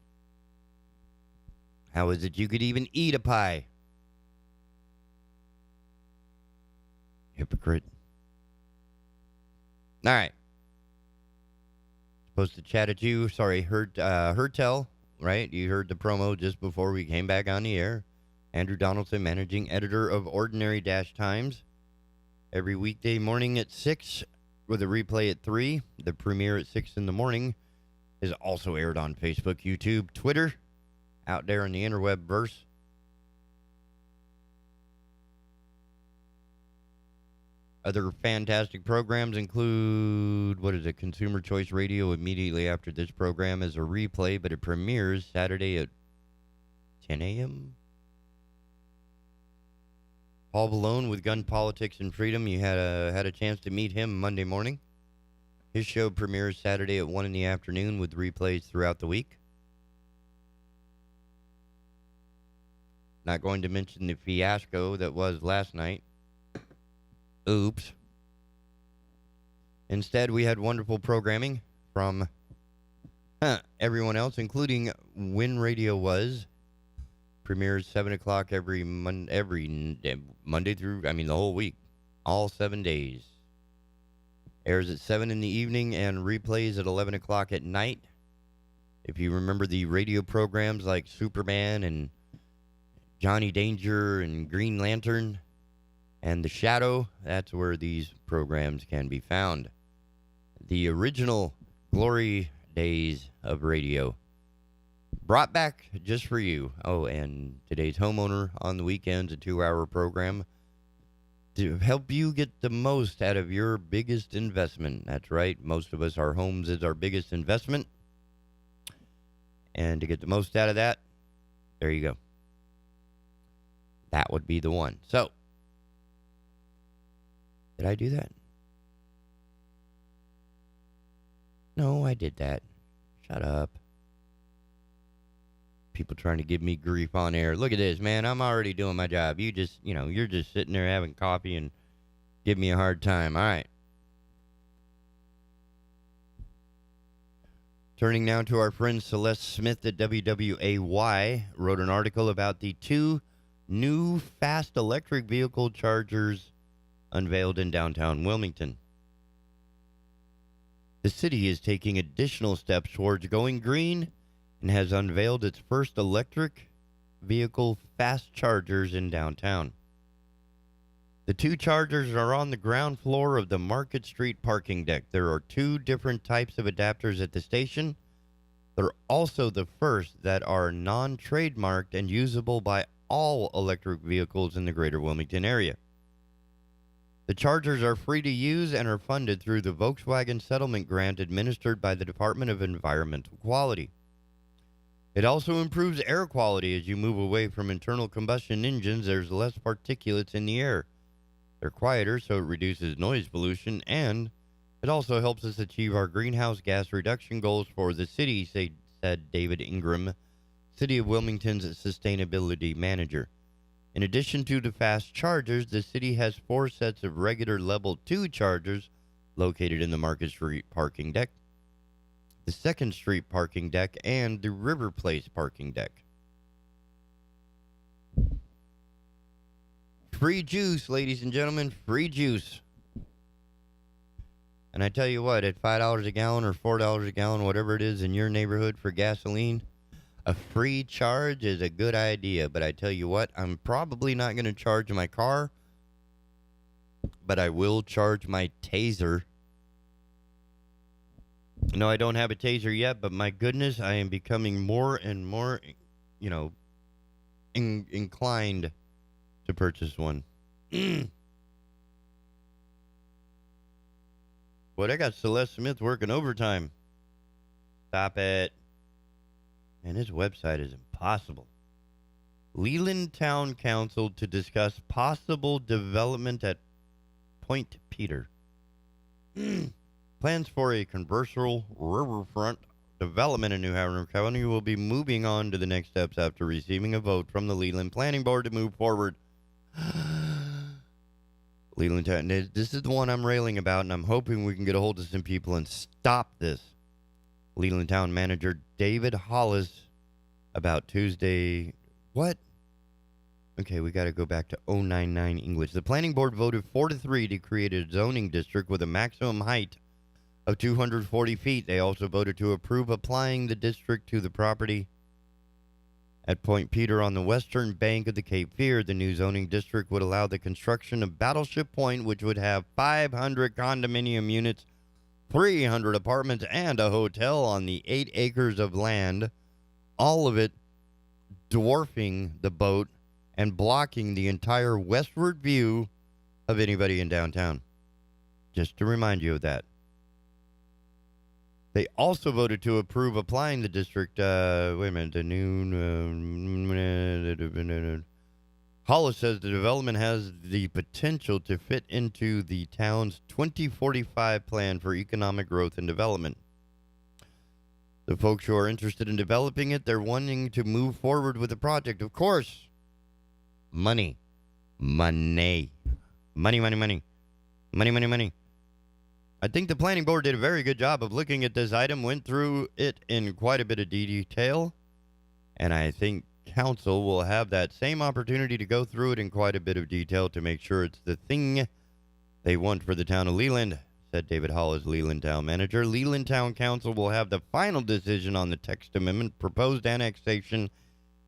How is it you could even eat a pie? Hypocrite. All right. Supposed to chat at you. Sorry, Hertel, right? You heard the promo just before we came back on the air. Andrew Donaldson, managing editor of Ordinary Times. Every weekday morning at 6 with a replay at 3. The premiere at 6 in the morning is also aired on Facebook, YouTube, Twitter, out there in the interweb verse. Other fantastic programs include, Consumer Choice Radio immediately after this program is a replay, but it premieres Saturday at 10 a.m. Paul Ballone with Gun Politics and Freedom. You had a chance to meet him Monday morning. His show premieres Saturday at 1 in the afternoon with replays throughout the week. Not going to mention the fiasco that was last night. Oops. Instead, we had wonderful programming from everyone else, including When Radio Was. Premieres 7 o'clock every Monday through, the whole week. All 7 days. Airs at 7 in the evening and replays at 11 o'clock at night. If you remember the radio programs like Superman and Johnny Danger and Green Lantern and The Shadow, that's where these programs can be found. The original glory days of radio. Brought back just for you. Oh, and today's Homeowner on the Weekends, a 2-hour program to help you get the most out of your biggest investment. That's right. Most of us, our homes is our biggest investment. And to get the most out of that, there you go. That would be the one. So, did I do that? No, I did that. Shut up. People trying to give me grief on air. Look at this, man. I'm already doing my job. You just, you're just sitting there having coffee and give me a hard time. All right. Turning now to our friend Celeste Smith at WWAY, wrote an article about the 2 new fast electric vehicle chargers unveiled in downtown Wilmington. The city is taking additional steps towards going green and has unveiled its first electric vehicle fast chargers in downtown. The 2 chargers are on the ground floor of the Market Street parking deck. There are 2 different types of adapters at the station. They're also the first that are non-trademarked and usable by all electric vehicles in the greater Wilmington area. The chargers are free to use and are funded through the Volkswagen Settlement Grant administered by the Department of Environmental Quality. It also improves air quality as you move away from internal combustion engines. There's less particulates in the air. They're quieter, so it reduces noise pollution, and it also helps us achieve our greenhouse gas reduction goals for the city, said David Ingram, City of Wilmington's sustainability manager. In addition to the fast chargers, the city has 4 sets of regular level 2 chargers located in the Market Street parking deck, the 2nd Street parking deck, and the River Place parking deck. Free juice, ladies and gentlemen, free juice. And I tell you what, at $5 a gallon or $4 a gallon, whatever it is in your neighborhood for gasoline, a free charge is a good idea. But I tell you what, I'm probably not going to charge my car, but I will charge my taser. No, I don't have a taser yet, but my goodness, I am becoming more and more, inclined to purchase one. Boy, I got Celeste Smith working overtime. Stop it. And his website is impossible. Leland Town Council to discuss possible development at Point Peter. Plans for a controversial riverfront development in New Haven County will be moving on to the next steps after receiving a vote from the Leland Planning Board to move forward. Leland Town, this is the one I'm railing about, and I'm hoping we can get a hold of some people and stop this. Leland Town Manager David Hollis about Tuesday. What? Okay, we got to go back to 099 English. The Planning Board voted 4-3 to create a zoning district with a maximum height of 240 feet. They also voted to approve applying the district to the property at Point Peter on the western bank of the Cape Fear. The new zoning district would allow the construction of Battleship Point, which would have 500 condominium units, 300 apartments, and a hotel on the 8 acres of land, all of it dwarfing the boat and blocking the entire westward view of anybody in downtown. Just to remind you of that. They also voted to approve applying the district, Hollis says the development has the potential to fit into the town's 2045 plan for economic growth and development. The folks who are interested in developing it, they're wanting to move forward with the project. Of course, money. I think the planning board did a very good job of looking at this item, went through it in quite a bit of detail, and I think council will have that same opportunity to go through it in quite a bit of detail to make sure it's the thing they want for the town of Leland, said David Hollis, Leland Town Manager. Leland Town Council will have the final decision on the text amendment, proposed annexation,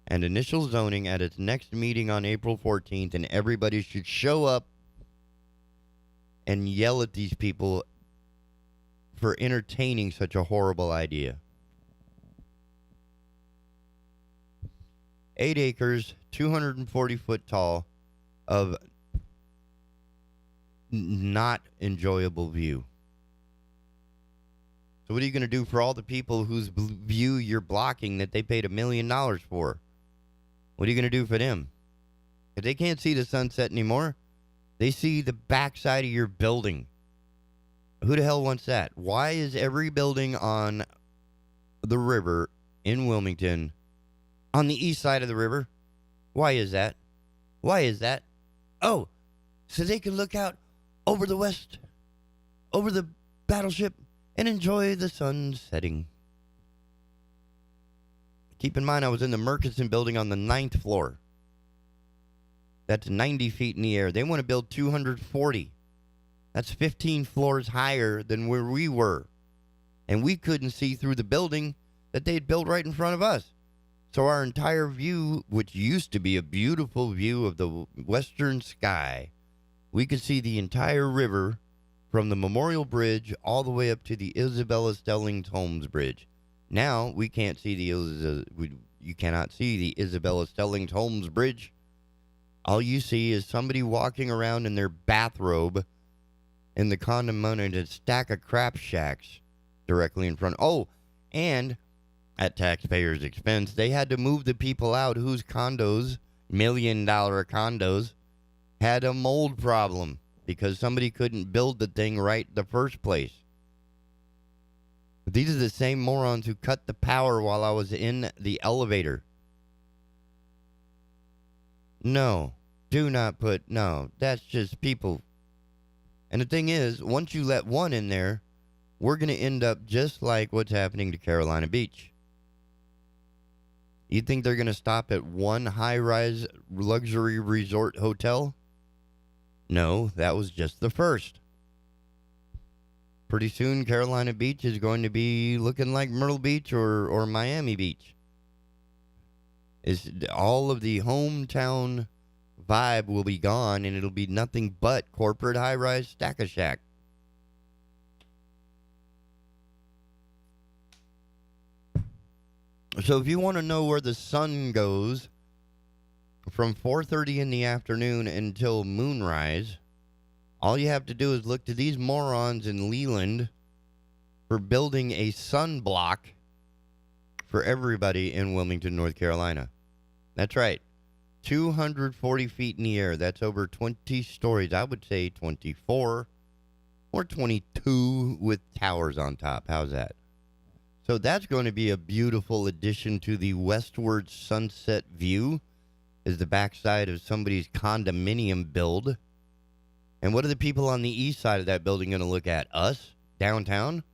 and initial zoning at its next meeting on April 14th, and everybody should show up and yell at these people for entertaining such a horrible idea. 8 acres, 240 foot tall, of not enjoyable view. So what are you going to do for all the people whose view you're blocking that they paid $1 million for? What are you going to do for them? If they can't see the sunset anymore, they see the backside of your building. Who the hell wants that? Why is every building on the river in Wilmington on the east side of the river? Why is that? Why is that? Oh, so they can look out over the west, over the battleship, and enjoy the sun setting. Keep in mind, I was in the Murchison building on the 9th floor. That's 90 feet in the air. They want to build 240. That's 15 floors higher than where we were. And we couldn't see through the building that they'd built right in front of us. So our entire view, which used to be a beautiful view of the western sky, we could see the entire river from the Memorial Bridge all the way up to the Isabella Stellings Holmes Bridge. Now we can't see you cannot see the Isabella Stellings Holmes Bridge. All you see is somebody walking around in their bathrobe in the condominium and a stack of crap shacks directly in front. Oh, and at taxpayers' expense, they had to move the people out whose condos, $1 million condos, had a mold problem because somebody couldn't build the thing right the first place. These are the same morons who cut the power while I was in the elevator. No, do not put, no, that's just people. And the thing is, once you let one in there, we're going to end up just like what's happening to Carolina Beach. You think they're going to stop at one high-rise luxury resort hotel? No, that was just the first. Pretty soon, Carolina Beach is going to be looking like Myrtle Beach or Miami Beach. All of the hometown vibe will be gone, and it'll be nothing but corporate high-rise stack-a-shack. So if you want to know where the sun goes from 4:30 in the afternoon until moonrise All you have to do is look to these morons in Leland for building a sunblock for everybody in Wilmington, North Carolina. That's right. 240 feet in the air. That's over 20 stories. I would say 24 or 22 with towers on top. How's that? So that's going to be a beautiful addition to the westward sunset view, is the backside of somebody's condominium build. And what are the people on the east side of that building going to look at? Us? Downtown?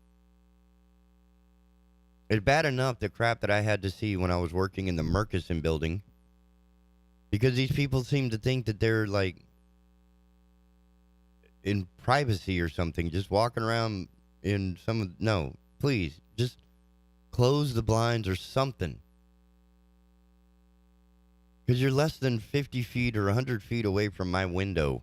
It's bad enough the crap that I had to see when I was working in the Murchison building, because these people seem to think that they're like in privacy or something, just walking around in some. No, please, just close the blinds or something. Because you're less than 50 feet or 100 feet away from my window.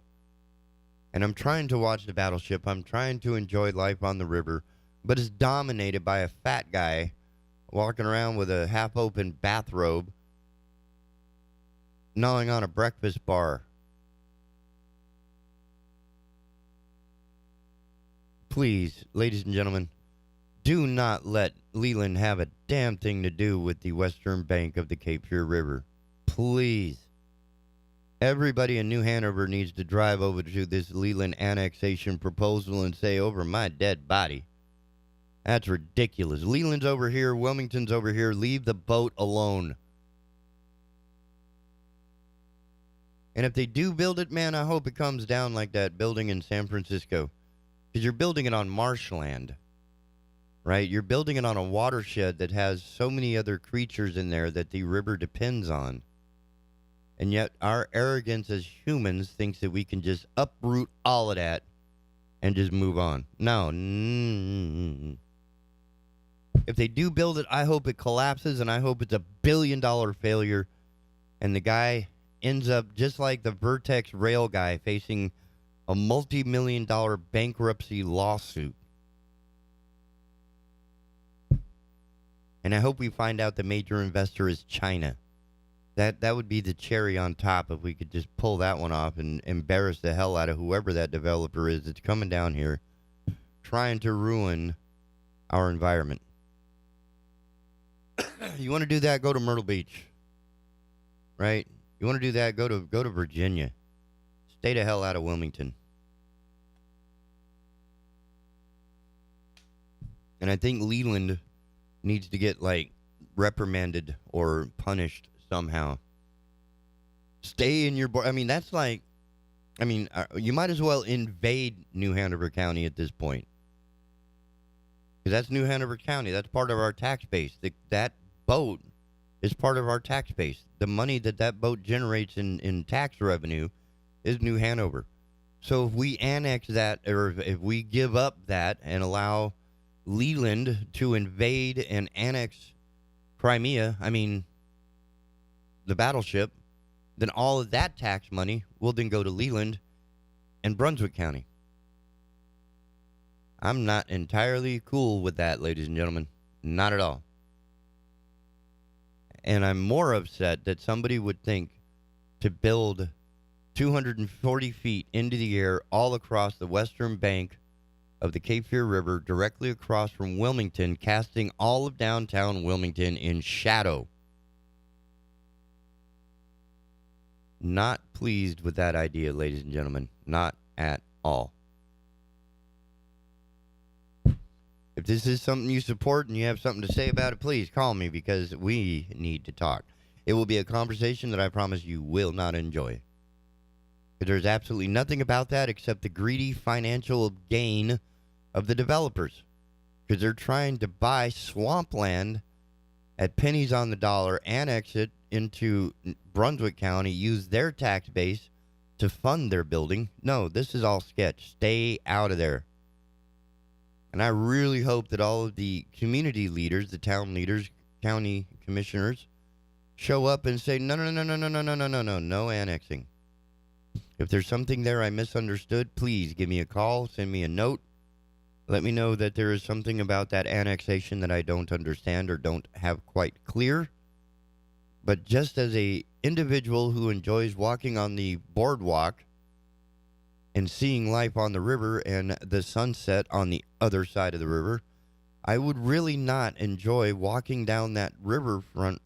And I'm trying to watch the battleship. I'm trying to enjoy life on the river. But it's dominated by a fat guy walking around with a half-open bathrobe, gnawing on a breakfast bar. Please, ladies and gentlemen, do not let Leland have a damn thing to do with the western bank of the Cape Fear River. Please. Everybody in New Hanover needs to drive over to this Leland annexation proposal and say, over my dead body. That's ridiculous. Leland's over here. Wilmington's over here. Leave the boat alone. And if they do build it, man, I hope it comes down like that building in San Francisco. Because you're building it on marshland, right? You're building it on a watershed that has so many other creatures in there that the river depends on. And yet our arrogance as humans thinks that we can just uproot all of that and just move on. No. If they do build it, I hope it collapses, and I hope it's $1 billion failure, and the guy ends up just like the Vertex rail guy, facing a multi-million-dollar bankruptcy lawsuit. And I hope we find out the major investor is China. That would be the cherry on top if we could just pull that one off and embarrass the hell out of whoever that developer is that's coming down here trying to ruin our environment. You want to do that, go to Myrtle Beach. Right? You want to do that, go to Virginia. Stay the hell out of Wilmington. And I think Leland needs to get, like, reprimanded or punished somehow. Stay in your... I mean, that's like... I mean, you might as well invade New Hanover County at this point. Because that's New Hanover County. That's part of our tax base. That boat is part of our tax base. The money that boat generates in tax revenue is New Hanover. So if we annex that, or if we give up that and allow Leland to invade and annex Crimea, I mean, the battleship, then all of that tax money will then go to Leland and Brunswick County. I'm not entirely cool with that, ladies and gentlemen. Not at all. And I'm more upset that somebody would think to build 240 feet into the air all across the western bank of the Cape Fear River, directly across from Wilmington, casting all of downtown Wilmington in shadow. Not pleased with that idea, ladies and gentlemen. Not at all. If this is something you support and you have something to say about it, please call me, because we need to talk. It will be a conversation that I promise you will not enjoy. There's absolutely nothing about that except the greedy financial gain of the developers. Because they're trying to buy swampland at pennies on the dollar, annex it into Brunswick County, use their tax base to fund their building. No, this is all sketch. Stay out of there. And I really hope that all of the community leaders, the town leaders, county commissioners, show up and say, no annexing. If there's something there I misunderstood, please give me a call, send me a note. Let me know that there is something about that annexation that I don't understand or don't have quite clear. But just as a individual who enjoys walking on the boardwalk and seeing life on the river and the sunset on the other side of the river, I would really not enjoy walking down that riverfront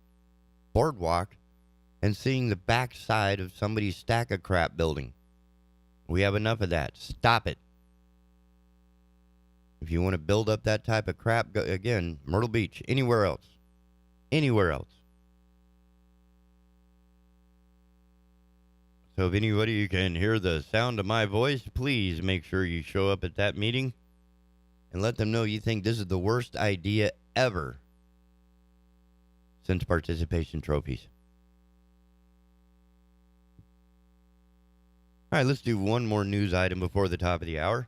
boardwalk and seeing the backside of somebody's stack of crap building. We have enough of that. Stop it. If you want to build up that type of crap, go, again, Myrtle Beach, anywhere else. Anywhere else. So if anybody can hear the sound of my voice, please make sure you show up at that meeting and let them know you think this is the worst idea ever since participation trophies. All right, let's do one more news item before the top of the hour.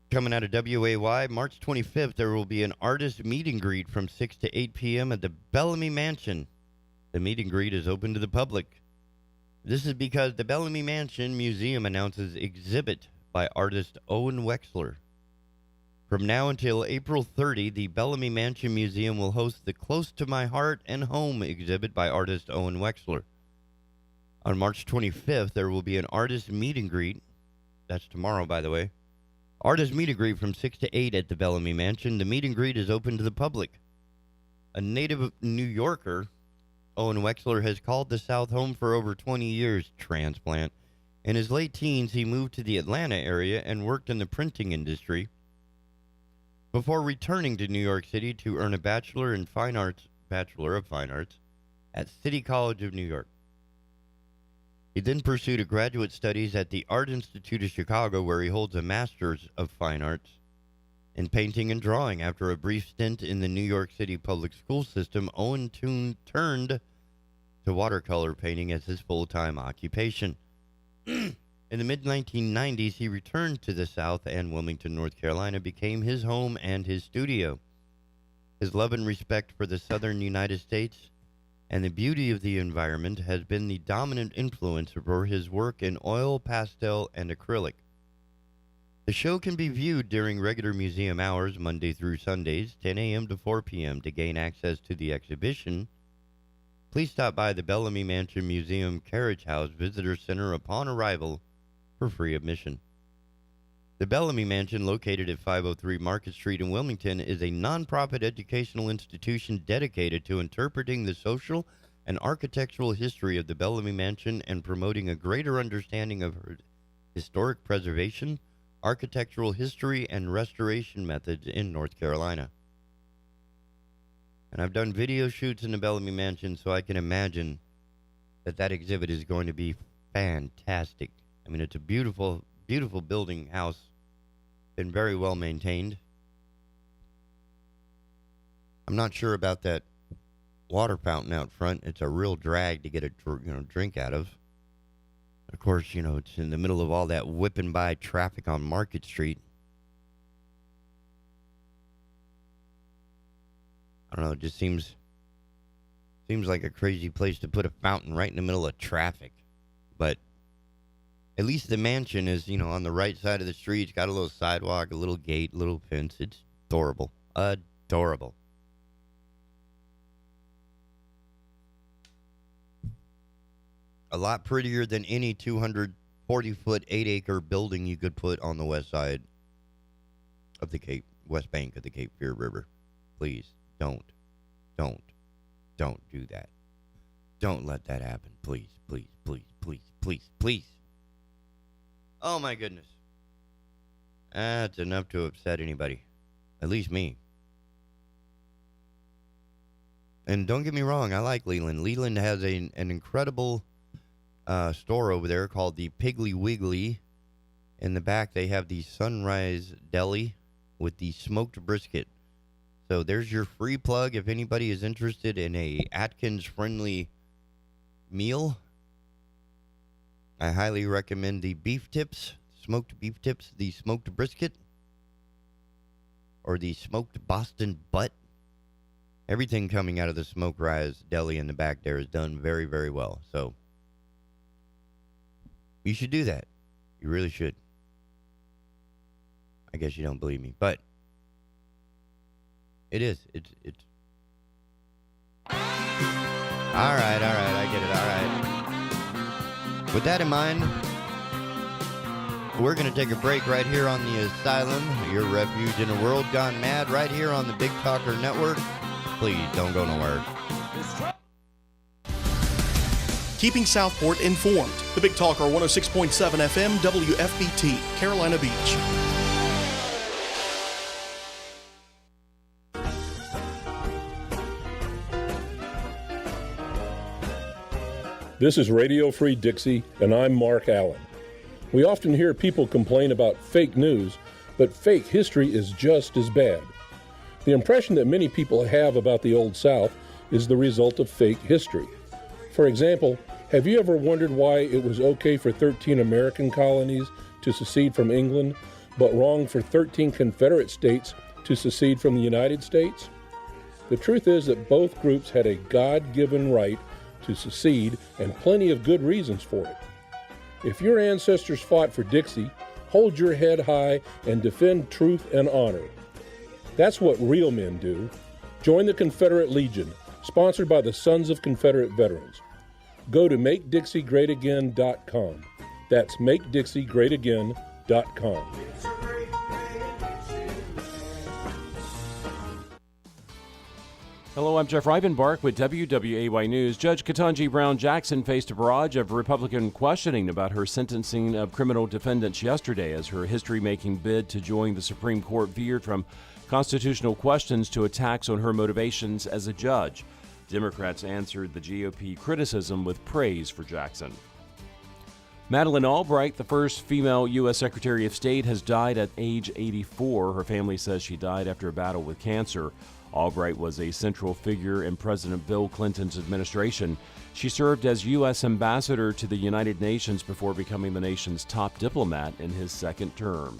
Coming out of WAY, March 25th, there will be an artist meet and greet from 6 to 8 p.m. at the Bellamy Mansion. The meet and greet is open to the public. This is because the Bellamy Mansion Museum announces exhibit by artist Owen Wexler. From now until April 30, the Bellamy Mansion Museum will host the Close to My Heart and Home exhibit by artist Owen Wexler. On March 25th, there will be an artist meet and greet. That's tomorrow, by the way. Artist meet and greet from 6 to 8 at the Bellamy Mansion. The meet and greet is open to the public. A native New Yorker, Owen Wexler has called the South home for over 20 years, transplant. In his late teens, he moved to the Atlanta area and worked in the printing industry before returning to New York City to earn a Bachelor of Fine Arts at City College of New York. He then pursued a graduate studies at the Art Institute of Chicago, where he holds a Master's of Fine Arts in painting and drawing. After a brief stint in the New York City public school system, Owen turned to watercolor painting as his full-time occupation. In the mid-1990s, he returned to the South, and Wilmington, North Carolina became his home and his studio. His love and respect for the southern United States and the beauty of the environment has been the dominant influence for his work in oil, pastel, and acrylic. The show can be viewed during regular museum hours, Monday through Sundays, 10 a.m. to 4 p.m. To gain access to the exhibition, please stop by the Bellamy Mansion Museum Carriage House Visitor Center upon arrival for free admission. The Bellamy Mansion, located at 503 Market Street in Wilmington, is a nonprofit educational institution dedicated to interpreting the social and architectural history of the Bellamy Mansion and promoting a greater understanding of her historic preservation, architectural history, and restoration methods in North Carolina. And I've done video shoots in the Bellamy Mansion, so I can imagine that exhibit is going to be fantastic. I mean, it's a beautiful, beautiful building house. Been very well maintained. I'm not sure about that water fountain out front. It's a real drag to get a drink out of. Of course, it's in the middle of all that whipping by traffic on Market Street. I don't know, it just seems like a crazy place to put a fountain right in the middle of traffic. But at least the mansion is, on the right side of the street. It's got a little sidewalk, a little gate, a little fence. It's adorable. Adorable. A lot prettier than any 240-foot, 8-acre building you could put on the west side of the west bank of the Cape Fear River. Please, don't do that. Don't let that happen. Please, please, please, please, please, please. Oh, my goodness. That's enough to upset anybody. At least me. And don't get me wrong, I like Leland. Leland has an incredible store over there called the Piggly Wiggly. In the back, they have the Sunrise Deli with the smoked brisket. So there's your free plug if anybody is interested in a Atkins-friendly meal. I highly recommend the beef tips, smoked beef tips, the smoked brisket, or the smoked Boston butt. Everything coming out of the Smoke Rise Deli in the back there is done very, very well. So you should do that. You really should. I guess you don't believe me, but it is. It's. All right. I get it. All right. With that in mind, we're going to take a break right here on the Asylum, your refuge in a world gone mad, right here on the Big Talker Network. Please don't go nowhere. Keeping Southport informed. The Big Talker 106.7 FM WFBT, Carolina Beach. This is Radio Free Dixie, and I'm Mark Allen. We often hear people complain about fake news, but fake history is just as bad. The impression that many people have about the Old South is the result of fake history. For example, have you ever wondered why it was okay for 13 American colonies to secede from England, but wrong for 13 Confederate states to secede from the United States? The truth is that both groups had a God-given right to secede and plenty of good reasons for it. If your ancestors fought for Dixie, hold your head high and defend truth and honor. That's what real men do. Join the Confederate Legion, sponsored by the Sons of Confederate Veterans. Go to MakeDixieGreatAgain.com. That's MakeDixieGreatAgain.com. Hello, I'm Jeff Rivenbark with WWAY News. Judge Ketanji Brown Jackson faced a barrage of Republican questioning about her sentencing of criminal defendants yesterday as her history-making bid to join the Supreme Court veered from constitutional questions to attacks on her motivations as a judge. Democrats answered the GOP criticism with praise for Jackson. Madeleine Albright, the first female U.S. Secretary of State, has died at age 84. Her family says she died after a battle with cancer. Albright was a central figure in President Bill Clinton's administration. She served as U.S. ambassador to the United Nations before becoming the nation's top diplomat in his second term.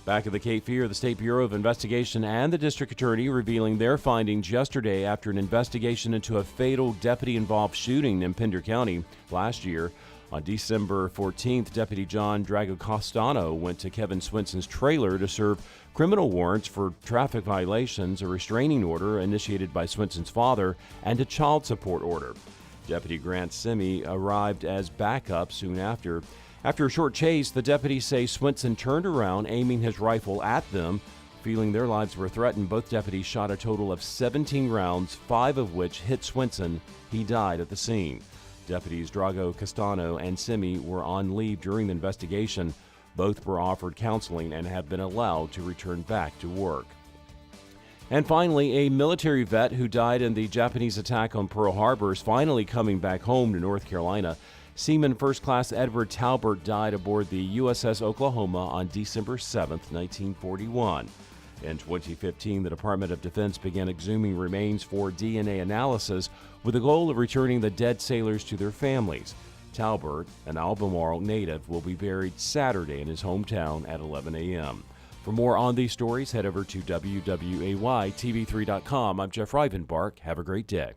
Back at the Cape Fear, the State Bureau of Investigation and the District Attorney revealing their findings yesterday after an investigation into a fatal deputy-involved shooting in Pender County last year. On December 14th, Deputy John Dragocastano went to Kevin Swenson's trailer to serve criminal warrants for traffic violations, a restraining order initiated by Swenson's father, and a child support order. Deputy Grant Simi arrived as backup soon after. After a short chase, the deputies say Swenson turned around, aiming his rifle at them. Feeling their lives were threatened, both deputies shot a total of 17 rounds, 5 of which hit Swenson. He died at the scene. Deputies Drago Castano and Simi were on leave during the investigation. Both were offered counseling and have been allowed to return back to work. And finally, a military vet who died in the Japanese attack on Pearl Harbor is finally coming back home to North Carolina. Seaman First Class Edward Talbert died aboard the USS Oklahoma on December 7, 1941. In 2015, the Department of Defense began exhuming remains for DNA analysis with the goal of returning the dead sailors to their families. Talbert, an Albemarle native, will be buried Saturday in his hometown at 11 a.m. For more on these stories, head over to WWAYTV3.com. I'm Jeff Rivenbark. Have a great day.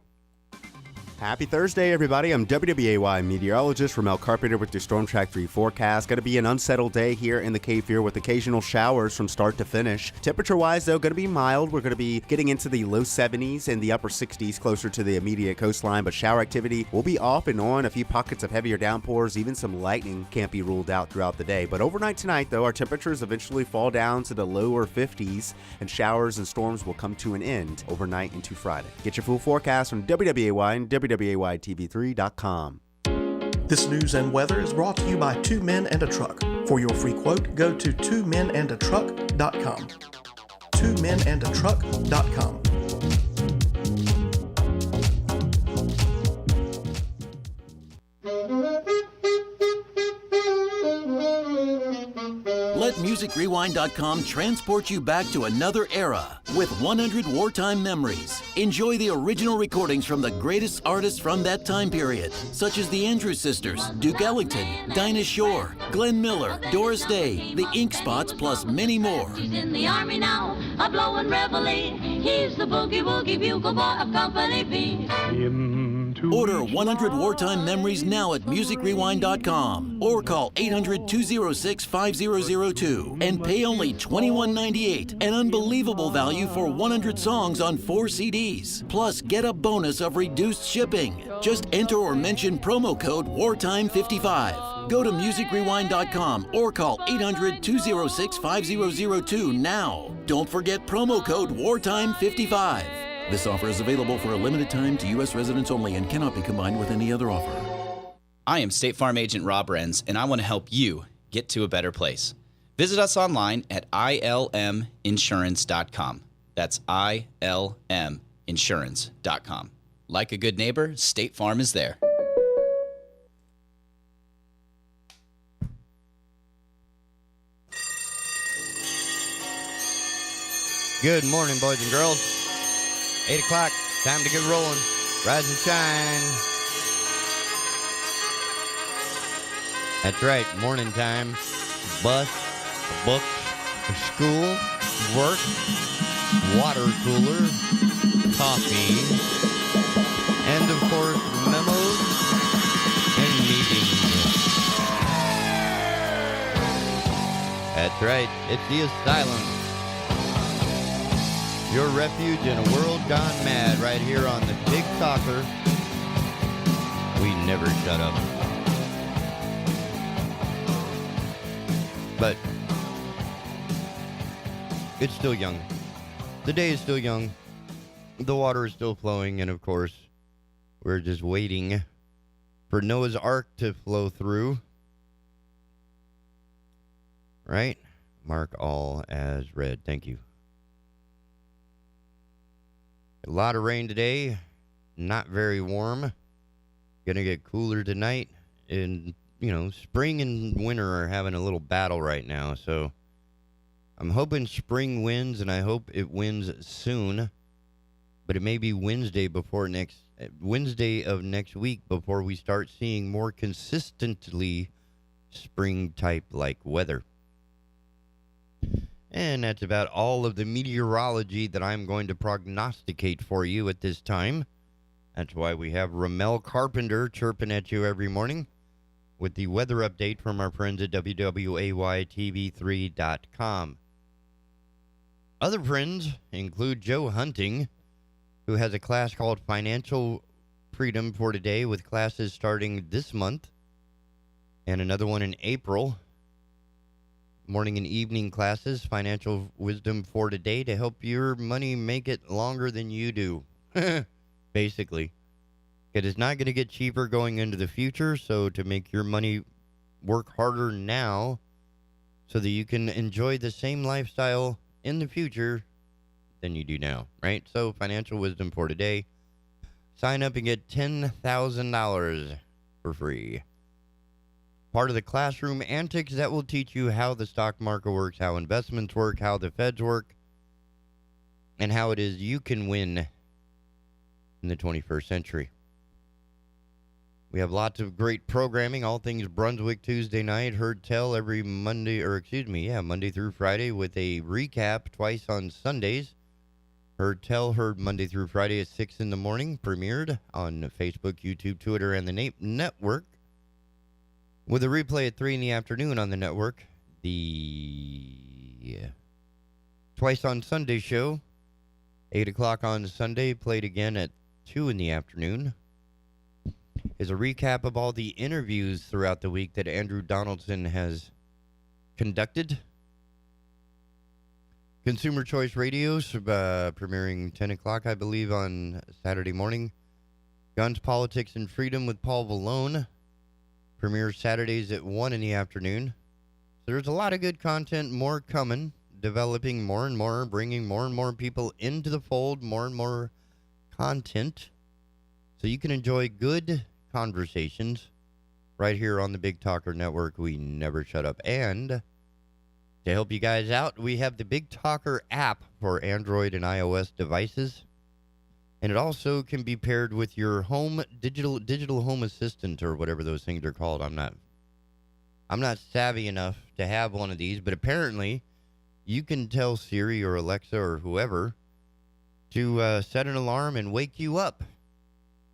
Happy Thursday, everybody. I'm WWAY meteorologist Ramel Carpenter with your Storm Track 3 forecast. Going to be an unsettled day here in the Cape Fear with occasional showers from start to finish. Temperature-wise, though, going to be mild. We're going to be getting into the low 70s and the upper 60s closer to the immediate coastline, but shower activity will be off and on. A few pockets of heavier downpours, even some lightning can't be ruled out throughout the day. But overnight tonight, though, our temperatures eventually fall down to the lower 50s, and showers and storms will come to an end overnight into Friday. Get your full forecast from WWAY and WWAYTV3.com. This news and weather is brought to you by Two Men and a Truck. For your free quote, go to twomenandatruck.com. twomenandatruck.com. Let MusicRewind.com transport you back to another era with 100 wartime memories. Enjoy the original recordings from the greatest artists from that time period, such as the Andrews Sisters, Duke Ellington, Dinah Shore, Glenn Miller, Doris Day, the Ink Spots, plus many more. He's in the army now, a blowin' reveille. He's the boogie woogie bugle boy of Company B. Him Order 100 Wartime Memories now at musicrewind.com or call 800-206-5002 and pay only $21.98, an unbelievable value for 100 songs on 4 CDs. Plus, get a bonus of reduced shipping. Just enter or mention promo code WARTIME55. Go to musicrewind.com or call 800-206-5002 now. Don't forget promo code WARTIME55. This offer is available for a limited time to U.S. residents only and cannot be combined with any other offer. I am State Farm Agent Rob Renz, and I want to help you get to a better place. Visit us online at ilminsurance.com. That's ilminsurance.com. Like a good neighbor, State Farm is there. Good morning, boys and girls. 8 o'clock, time to get rolling. Rise and shine. That's right, morning time. Bus, books, school, work, water cooler, coffee, and of course, memos and meetings. That's right, it's the Asylum. Your refuge in a world gone mad, right here on the Big Talker. We never shut up. But it's still young. The day is still young. The water is still flowing, and of course, we're just waiting for Noah's Ark to flow through. Right? Mark all as read. Thank you. A lot of rain today, not very warm. Gonna get cooler tonight. And, spring and winter are having a little battle right now. So I'm hoping spring wins, and I hope it wins soon. But it may be Wednesday of next week before we start seeing more consistently spring-type like weather. And that's about all of the meteorology that I'm going to prognosticate for you at this time. That's why we have Ramel Carpenter chirping at you every morning with the weather update from our friends at WWAYTV3.com. Other friends include Joe Hunting, who has a class called Financial Freedom for Today with classes starting this month, and another one in April. Morning and evening classes, Financial Wisdom for Today, to help your money make it longer than you do. Basically. It is not going to get cheaper going into the future, so to make your money work harder now so that you can enjoy the same lifestyle in the future than you do now, right? So, Financial Wisdom for Today. Sign up and get $10,000 for free. Part of the classroom antics that will teach you how the stock market works, how investments work, how the feds work, and how it is you can win in the 21st century. We have lots of great programming, all things Brunswick Tuesday night, Heard Tell every Monday through Friday with a recap twice on Sundays. Heard Tell, heard Monday through Friday at 6 in the morning, premiered on Facebook, YouTube, Twitter, and the NAPE network. With a replay at 3 in the afternoon on the network, the Twice on Sunday show, 8 o'clock on Sunday, played again at 2 in the afternoon, is a recap of all the interviews throughout the week that Andrew Donaldson has conducted. Consumer Choice Radio, premiering 10 o'clock, I believe, on Saturday morning. Guns, Politics, and Freedom with Paul Vallone premieres Saturdays at 1 in the afternoon. So there's a lot of good content, more coming, developing more and more, bringing more and more people into the fold, more and more content, so you can enjoy good conversations right here on the Big Talker Network. We never shut up. And to help you guys out, we have the Big Talker app for Android and iOS devices. And it also can be paired with your home digital home assistant, or whatever those things are called. I'm not savvy enough to have one of these, but apparently you can tell Siri or Alexa or whoever to set an alarm and wake you up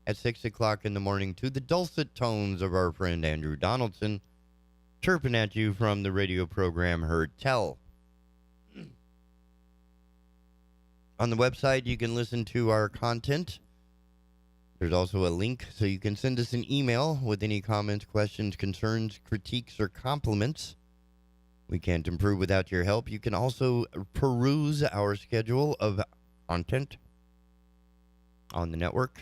at 6 o'clock in the morning to the dulcet tones of our friend Andrew Donaldson, chirping at you from the radio program Heard Tell. On the website, you can listen to our content. There's also a link so you can send us an email with any comments, questions, concerns, critiques, or compliments. We can't improve without your help. You can also peruse our schedule of content on the network.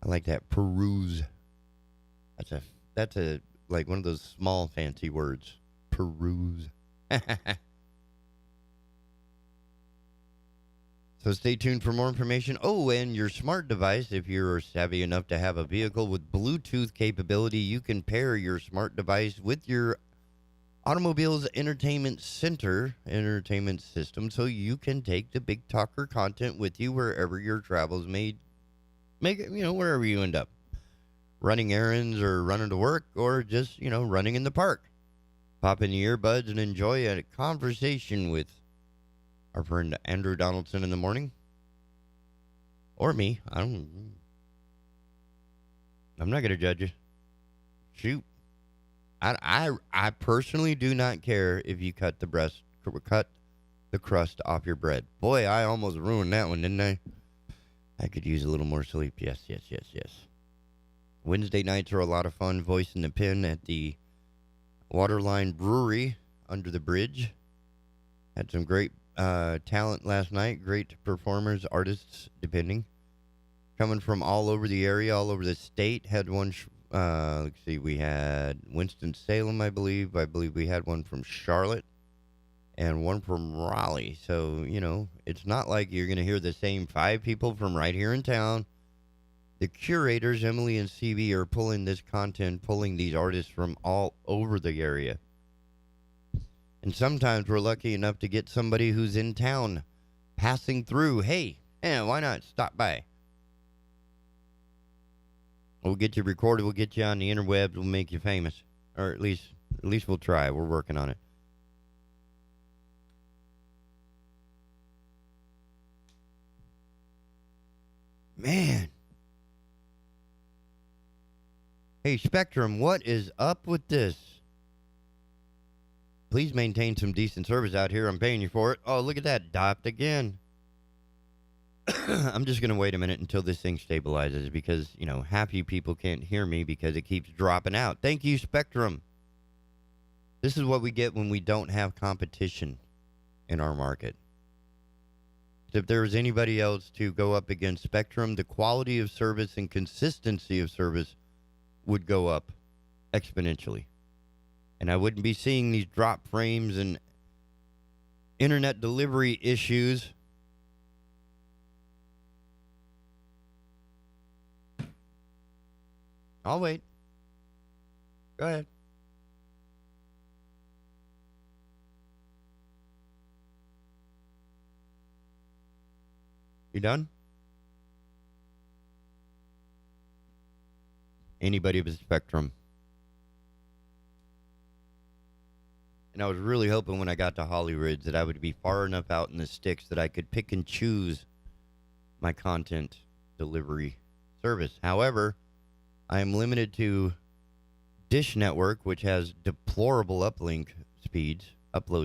I like that, peruse. That's a like one of those small fancy words. Peruse. So stay tuned for more information. Oh, and your smart device, if you're savvy enough to have a vehicle with Bluetooth capability, you can pair your smart device with your automobile's entertainment system, so you can take the Big Talker content with you wherever your travels may make it, wherever you end up. Running errands or running to work or just, running in the park. Pop in the earbuds and enjoy a conversation with our friend Andrew Donaldson in the morning. Or me. I'm not going to judge you. Shoot. I personally do not care if you cut the crust off your bread. Boy, I almost ruined that one, didn't I? I could use a little more sleep. Yes. Wednesday nights are a lot of fun. Voicing the Pen at the Waterline Brewery under the bridge. Had some great talent last night. Great performers, artists, depending. Coming from all over the area, all over the state. Had one, let's see, we had Winston-Salem, I believe. I believe we had one from Charlotte. And one from Raleigh. So, it's not like you're going to hear the same 5 people from right here in town. The curators, Emily and CB, are pulling this content, pulling these artists from all over the area. And sometimes we're lucky enough to get somebody who's in town passing through. Hey, why not stop by? We'll get you recorded. We'll get you on the interwebs. We'll make you famous. Or at least we'll try. We're working on it. Man. Hey, Spectrum, what is up with this? Please maintain some decent service out here. I'm paying you for it. Oh, look at that. Dopped again. I'm just going to wait a minute until this thing stabilizes because, half you people can't hear me because it keeps dropping out. Thank you, Spectrum. This is what we get when we don't have competition in our market. If there was anybody else to go up against Spectrum, the quality of service and consistency of service would go up exponentially. And I wouldn't be seeing these drop frames and internet delivery issues. I'll wait. Go ahead. You done? Anybody with a Spectrum. And I was really hoping when I got to Holly Ridge that I would be far enough out in the sticks that I could pick and choose my content delivery service. However, I am limited to Dish Network, which has deplorable upload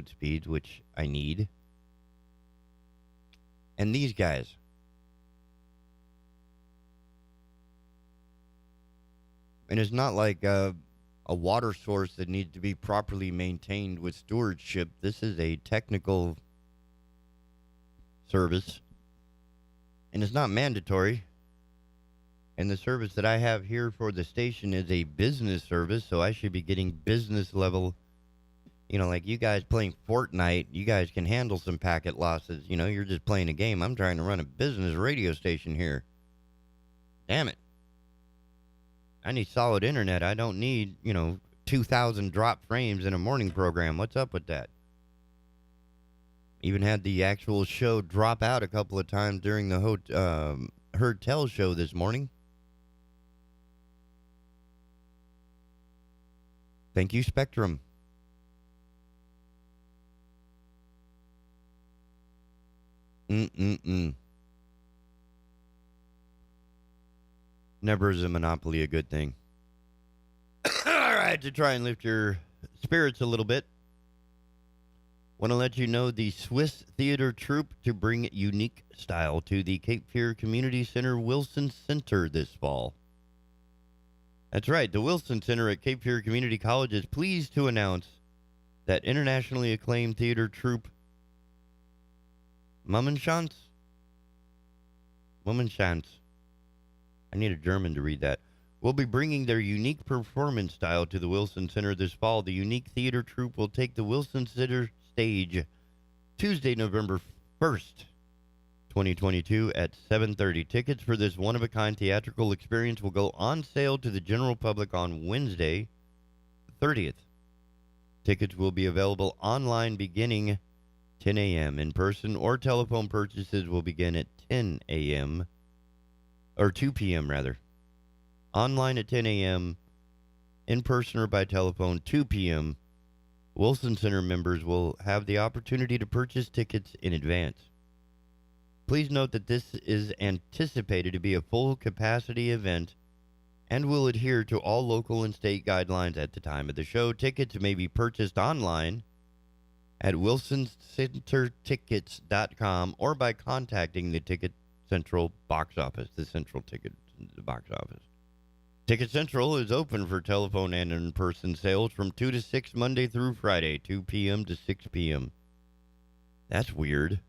speeds, which I need. And these guys. And it's not like a water source that needs to be properly maintained with stewardship. This is a technical service. And it's not mandatory. And the service that I have here for the station is a business service, so I should be getting business level. Like you guys playing Fortnite, you guys can handle some packet losses. You're just playing a game. I'm trying to run a business radio station here. Damn it. I need solid internet. I don't need, 2,000 drop frames in a morning program. What's up with that? Even had the actual show drop out a couple of times during the Heard Tell show this morning. Thank you, Spectrum. Never is a monopoly a good thing. All right, to try and lift your spirits a little bit, want to let you know the Swiss Theater Troupe to bring unique style to the Cape Fear Community Center Wilson Center this fall. That's right, the Wilson Center at Cape Fear Community College is pleased to announce that internationally acclaimed theater troupe Mummenschanz. I need a German to read that. Will be bringing their unique performance style to the Wilson Center this fall. The unique theater troupe will take the Wilson Center stage Tuesday, November 1st, 2022 at 7:30. Tickets for this one-of-a-kind theatrical experience will go on sale to the general public on Wednesday, the 30th. Tickets will be available online beginning 10 a.m. In person or telephone purchases will begin at 10 a.m. or 2 p.m. rather. Online at 10 a.m., in person or by telephone, 2 p.m. Wilson Center members will have the opportunity to purchase tickets in advance. Please note that this is anticipated to be a full capacity event and will adhere to all local and state guidelines at the time of the show. Tickets may be purchased online at wilsoncentertickets.com or by contacting the Ticket Central box office, the Central Ticket box office. Ticket Central is open for telephone and in-person sales from 2 to 6 Monday through Friday, 2 p.m. to 6 p.m. That's weird.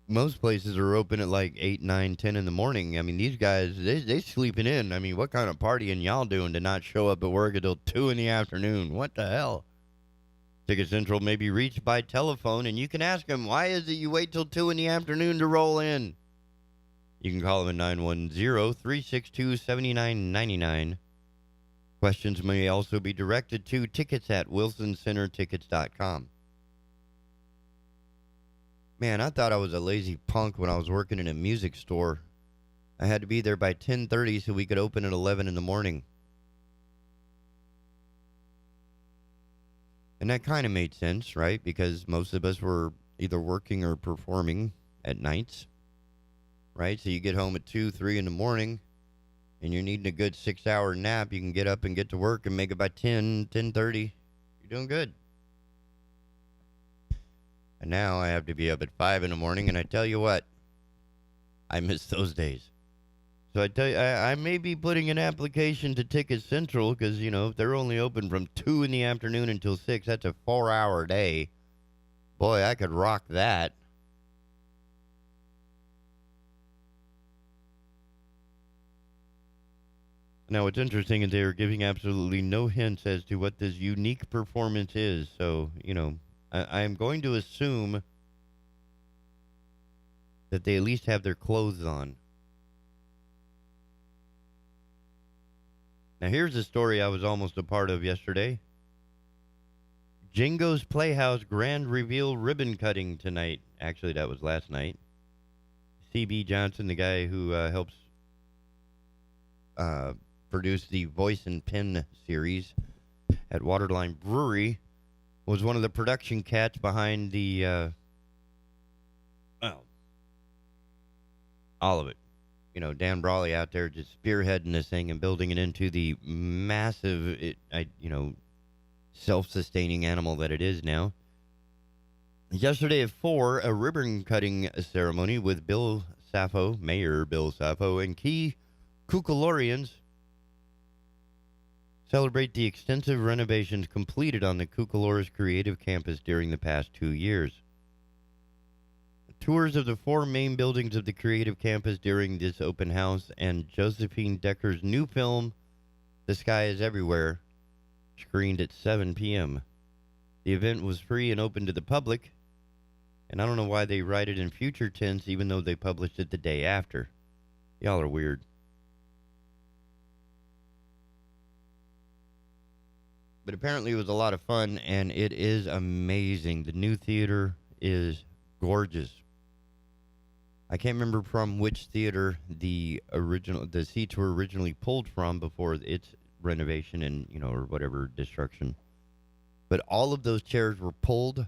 Most places are open at like 8, 9, 10 in the morning. I mean, these guys, they sleeping in. I mean, what kind of partying y'all doing to not show up at work until 2 in the afternoon? What the hell? Ticket Central may be reached by telephone, and you can ask them, why is it you wait till 2 in the afternoon to roll in? You can call them at 910-362-7999. Questions may also be directed to tickets@wilsoncentertickets.com. Man, I thought I was a lazy punk when I was working in a music store. I had to be there by 10:30 so we could open at 11 in the morning. And that kind of made sense, right? Because most of us were either working or performing at nights, right? So you get home at 2, 3 in the morning, and you're needing a good 6-hour nap. You can get up and get to work and make it by 10, 10:30. You're doing good. And now I have to be up at 5 in the morning, and I tell you what, I miss those days. So I tell you, I may be putting an application to Ticket Central because, you know, if they're only open from 2 in the afternoon until 6, that's a 4-hour day. Boy, I could rock that. Now, what's interesting is they are giving absolutely no hints as to what this unique performance is. So, you know, I am going to assume that they at least have their clothes on. Now, here's a story I was almost a part of yesterday. Jingo's Playhouse grand reveal ribbon cutting tonight. Actually, that was last night. C.B. Johnson, the guy who helps produce the Voice and Pen series at Waterline Brewery, was one of the production cats behind the, all of it. You know, Dan Brawley out there just spearheading this thing and building it into the massive, self-sustaining animal that it is now. Yesterday at 4, a ribbon-cutting ceremony with Bill Sappho, Mayor Bill Sappho, and key Cucalorians celebrate the extensive renovations completed on the Cucaloris Creative Campus during the past 2 years. Tours of the 4 main buildings of the Creative Campus during this open house and Josephine Decker's new film, The Sky is Everywhere, screened at 7 p.m. The event was free and open to the public, and I don't know why they write it in future tense even though they published it the day after. Y'all are weird. But apparently it was a lot of fun, and it is amazing. The new theater is gorgeous. I can't remember from which theater the seats were originally pulled from before its renovation and, or whatever destruction. But all of those chairs were pulled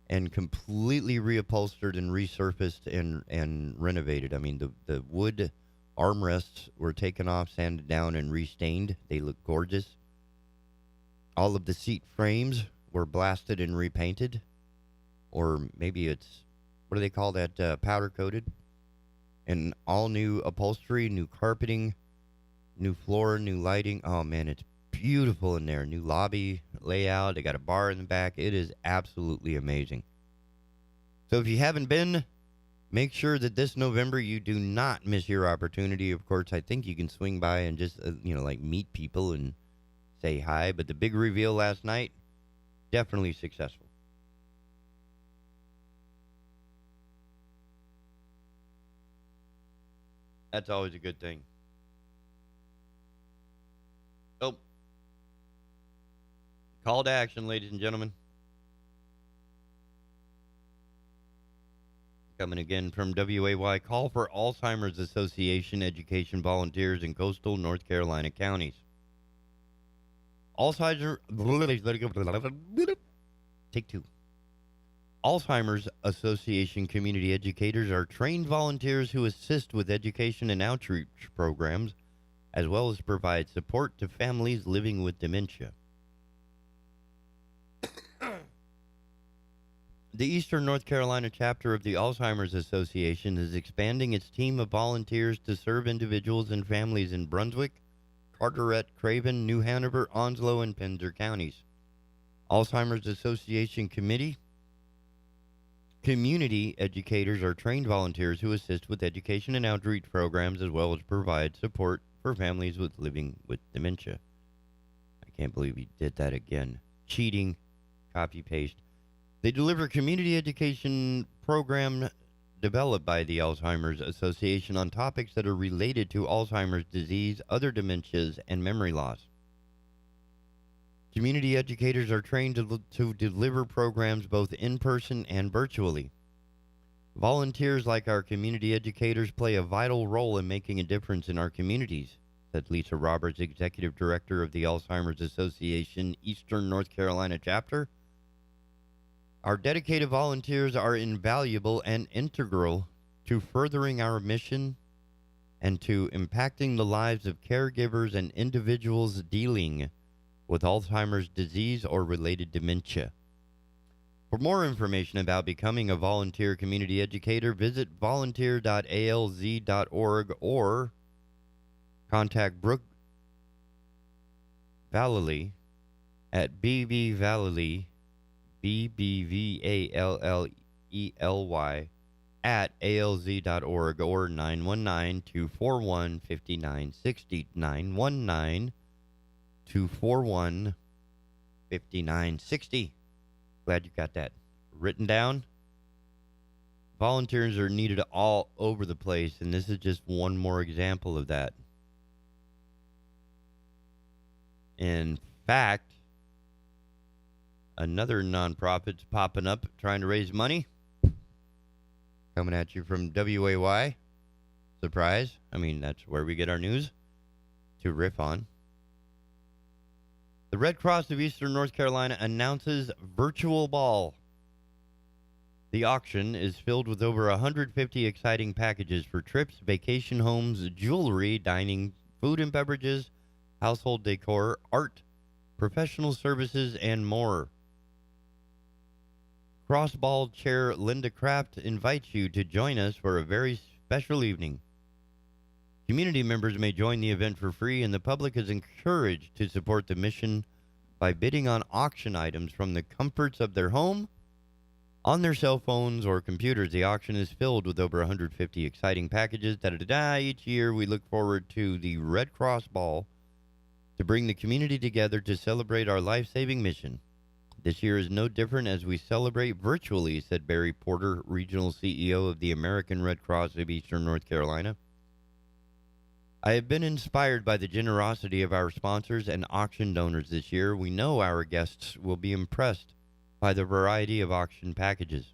and completely reupholstered and resurfaced and renovated. I mean, the wood armrests were taken off, sanded down, and restained. They look gorgeous. All of the seat frames were blasted and repainted. Or maybe it's, what do they call that, powder coated? And all new upholstery, new carpeting, new floor, new lighting. Oh, man, it's beautiful in there. New lobby layout. They got a bar in the back. It is absolutely amazing. So if you haven't been, make sure that this November you do not miss your opportunity. Of course, I think you can swing by and just, like meet people and say hi. But the big reveal last night, definitely successful. That's always a good thing. Oh. Call to action, ladies and gentlemen. Coming again from WAY. Call for Alzheimer's Association education volunteers in coastal North Carolina counties. Take two. Alzheimer's Association community educators are trained volunteers who assist with education and outreach programs, as well as provide support to families living with dementia. The Eastern North Carolina chapter of the Alzheimer's Association is expanding its team of volunteers to serve individuals and families in Brunswick, Carteret, Craven, New Hanover, Onslow, and Pender counties. Alzheimer's Association community educators are trained volunteers who assist with education and outreach programs, as well as provide support for families living with dementia. I can't believe he did that again. Cheating. Copy paste. They deliver community education program developed by the Alzheimer's Association on topics that are related to Alzheimer's disease, other dementias, and memory loss. Community educators are trained to deliver programs both in person and virtually. Volunteers like our community educators play a vital role in making a difference in our communities, said Lisa Roberts, Executive Director of the Alzheimer's Association Eastern North Carolina chapter. Our dedicated volunteers are invaluable and integral to furthering our mission and to impacting the lives of caregivers and individuals dealing with Alzheimer's disease or related dementia. For more information about becoming a volunteer community educator, visit volunteer.alz.org or contact Brooke Vallely at BBVallely, BBVALLELY at alz.org or 919-241-5960, 919-241-5960. Glad you got that written down. Volunteers are needed all over the place, and this is just one more example of that. In fact, another nonprofit's popping up trying to raise money. Coming at you from WAY. Surprise. I mean, that's where we get our news to riff on. The Red Cross of Eastern North Carolina announces virtual ball. The auction is filled with over 150 exciting packages for trips, vacation homes, jewelry, dining, food and beverages, household decor, art, professional services, and more. Crossball chair Linda Kraft invites you to join us for a very special evening. Community members may join the event for free, and the public is encouraged to support the mission by bidding on auction items from the comforts of their home, on their cell phones, or computers. The auction is filled with over 150 exciting packages. Each year, we look forward to the Red Cross Ball to bring the community together to celebrate our life-saving mission. This year is no different as we celebrate virtually, said Barry Porter, Regional CEO of the American Red Cross of Eastern North Carolina. I have been inspired by the generosity of our sponsors and auction donors this year. We know our guests will be impressed by the variety of auction packages.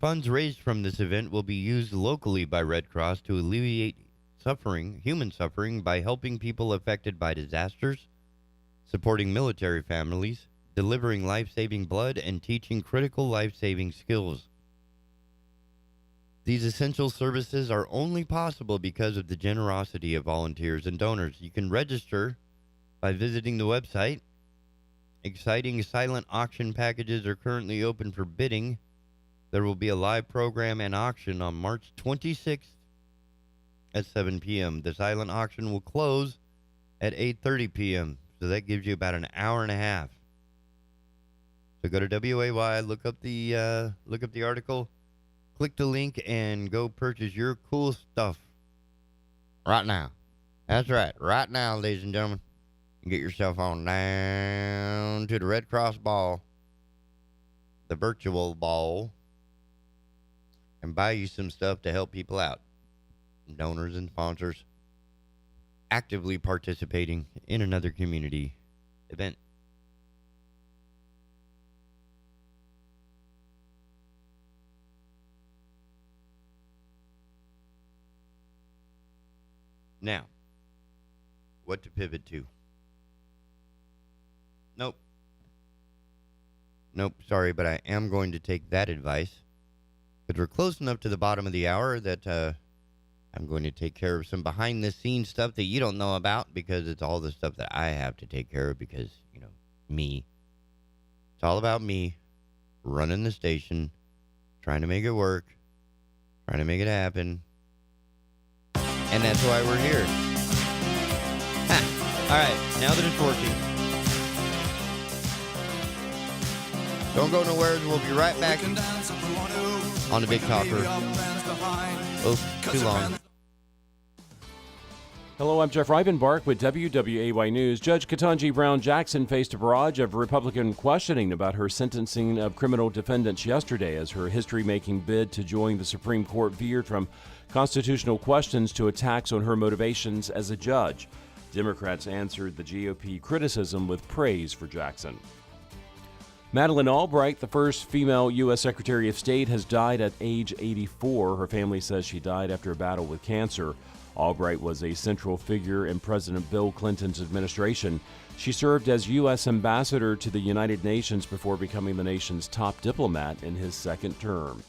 Funds raised from this event will be used locally by Red Cross to alleviate human suffering by helping people affected by disasters, supporting military families, delivering life-saving blood and teaching critical life-saving skills. These essential services are only possible because of the generosity of volunteers and donors. You can register by visiting the website. Exciting silent auction packages are currently open for bidding. There will be a live program and auction on March 26th at 7 p.m. The silent auction will close at 8:30 p.m., so that gives you about an hour and a half. So go to WAY, look up the article, click the link, and go purchase your cool stuff right now. That's right, right now, ladies and gentlemen. Get yourself on down to the Red Cross Ball, the virtual ball, and buy you some stuff to help people out. Donors and sponsors actively participating in another community event. Now, what to pivot to? Nope, sorry, but I am going to take that advice. But we're close enough to the bottom of the hour that I'm going to take care of some behind-the-scenes stuff that you don't know about, because it's all the stuff that I have to take care of because, me. It's all about me running the station, trying to make it work, trying to make it happen. And that's why we're here. All right, now that it's working. Don't go nowhere. We'll be right back on the Big Talker. Oh, too long. Hello, I'm Jeff Reibenbark with WWAY News. Judge Ketanji Brown Jackson faced a barrage of Republican questioning about her sentencing of criminal defendants yesterday as her history-making bid to join the Supreme Court veered from constitutional questions to attacks on her motivations as a judge. Democrats answered the GOP criticism with praise for Jackson. Madeleine Albright, the first female U.S. Secretary of State, has died at age 84. Her family says she died after a battle with cancer. Albright was a central figure in President Bill Clinton's administration. She served as U.S. ambassador to the United Nations before becoming the nation's top diplomat in his second term.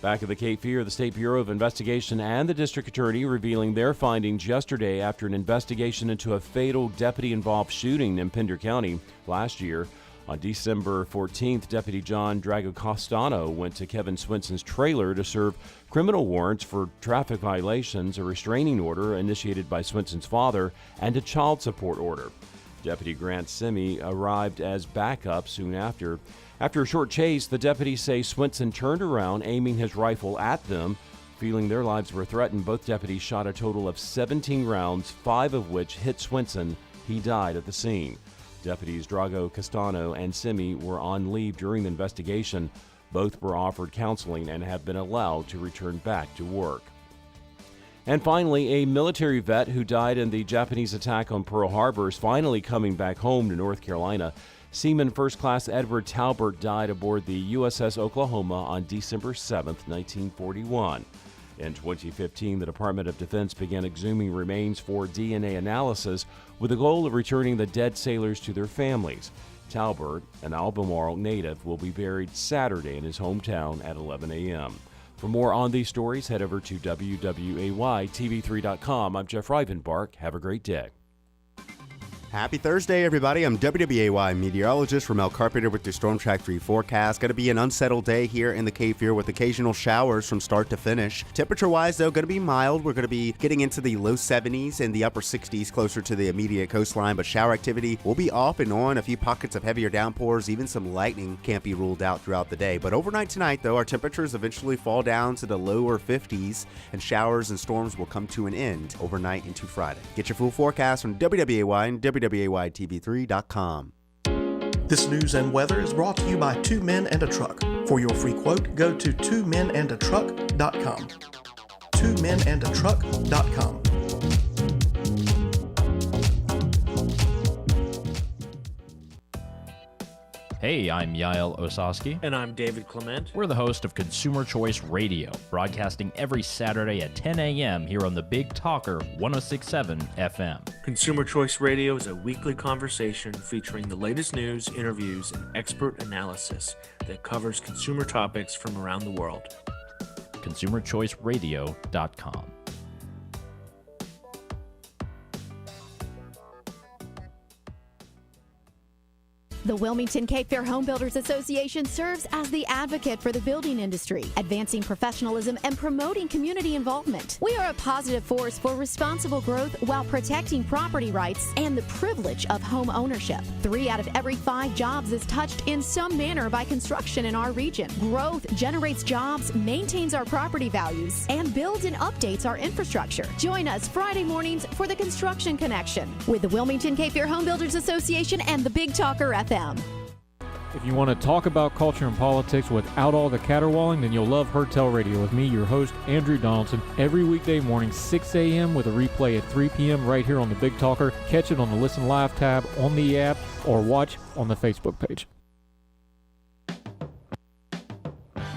Back at the Cape Fear, the State Bureau of Investigation and the district attorney revealing their findings yesterday after an investigation into a fatal deputy-involved shooting in Pender County last year. On December 14th, Deputy John Dragocastano went to Kevin Swenson's trailer to serve criminal warrants for traffic violations, a restraining order initiated by Swenson's father, and a child support order. Deputy Grant Simi arrived as backup soon after. After a short chase, the deputies say Swenson turned around, aiming his rifle at them. Feeling their lives were threatened, both deputies shot a total of 17 rounds, 5 of which hit Swenson. He died at the scene. Deputies Drago Castano and Simi were on leave during the investigation. Both were offered counseling and have been allowed to return back to work. And finally, a military vet who died in the Japanese attack on Pearl Harbor is finally coming back home to North Carolina. Seaman First Class Edward Talbert died aboard the USS Oklahoma on December 7, 1941. In 2015, the Department of Defense began exhuming remains for DNA analysis with the goal of returning the dead sailors to their families. Talbert, an Albemarle native, will be buried Saturday in his hometown at 11 a.m. For more on these stories, head over to WWAYTV3.com. I'm Jeff Reibenbark. Have a great day. Happy Thursday, everybody. I'm WWAY meteorologist Ramel Carpenter with the Storm Track 3 forecast. Going to be an unsettled day here in the Cape Fear with occasional showers from start to finish. Temperature-wise, though, going to be mild. We're going to be getting into the low 70s and the upper 60s closer to the immediate coastline, but shower activity will be off and on. A few pockets of heavier downpours, even some lightning can't be ruled out throughout the day. But overnight tonight, though, our temperatures eventually fall down to the lower 50s, and showers and storms will come to an end overnight into Friday. Get your full forecast from WWAY and WWAYTV3.com. This news and weather is brought to you by Two Men and a Truck. For your free quote, go to twomenandatruck.com. twomenandatruck.com. Hey, I'm Yael Osowski. And I'm David Clement. We're the host of Consumer Choice Radio, broadcasting every Saturday at 10 a.m. here on the Big Talker 106.7 FM. Consumer Choice Radio is a weekly conversation featuring the latest news, interviews, and expert analysis that covers consumer topics from around the world. ConsumerChoiceRadio.com. The Wilmington Cape Fear Home Builders Association serves as the advocate for the building industry, advancing professionalism and promoting community involvement. We are a positive force for responsible growth while protecting property rights and the privilege of home ownership. 3 out of every 5 jobs is touched in some manner by construction in our region. Growth generates jobs, maintains our property values, and builds and updates our infrastructure. Join us Friday mornings for the Construction Connection with the Wilmington Cape Fear Home Builders Association and the Big Talker FM. If you want to talk about culture and politics without all the caterwauling, then you'll love Hertel Radio with me, your host, Andrew Donaldson, every weekday morning, 6 a.m. with a replay at 3 p.m. right here on the Big Talker. Catch it on the Listen Live tab on the app or watch on the Facebook page.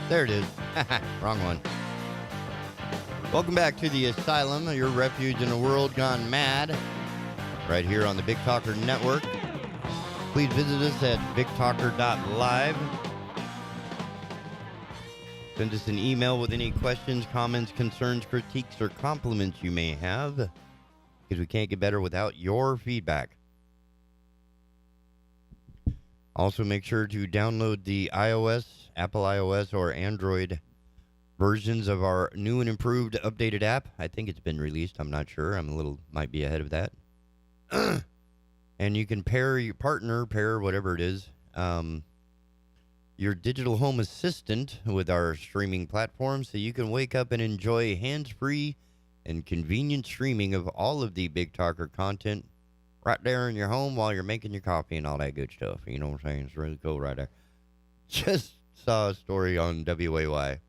There it is. Wrong one. Welcome back to the Asylum, your refuge in a world gone mad, right here on the Big Talker Network. Please visit us at bigtalker.live. Send us an email with any questions, comments, concerns, critiques, or compliments you may have, because we can't get better without your feedback. Also, make sure to download the iOS, Apple iOS, or Android versions of our new and improved updated app. I think it's been released. I'm not sure. Might be ahead of that. And you can pair whatever it is, your digital home assistant with our streaming platform so you can wake up and enjoy hands-free and convenient streaming of all of the Big Talker content right there in your home while you're making your coffee and all that good stuff. You know what I'm saying? It's really cool right there. Just saw a story on WAY.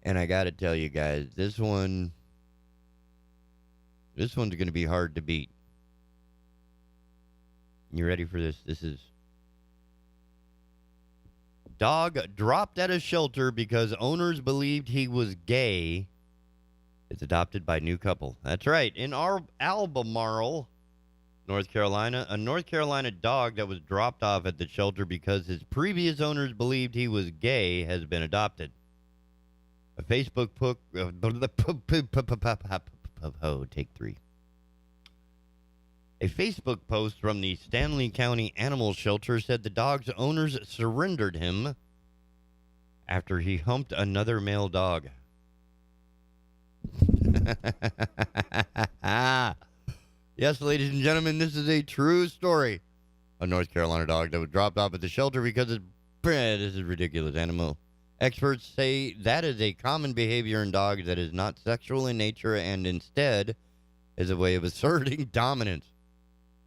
And I got to tell you guys, this one's going to be hard to beat. You ready for this? This is dog dropped at a shelter because owners believed he was gay. It's adopted by new couple. That's right. In Albemarle, North Carolina, a North Carolina dog that was dropped off at the shelter because his previous owners believed he was gay has been adopted. A Facebook take 3. A Facebook post from the Stanley County Animal Shelter said the dog's owners surrendered him after he humped another male dog. Yes, ladies and gentlemen, this is a true story. A North Carolina dog that was dropped off at the shelter because this is ridiculous. Animal experts say that is a common behavior in dogs that is not sexual in nature and instead is a way of asserting dominance.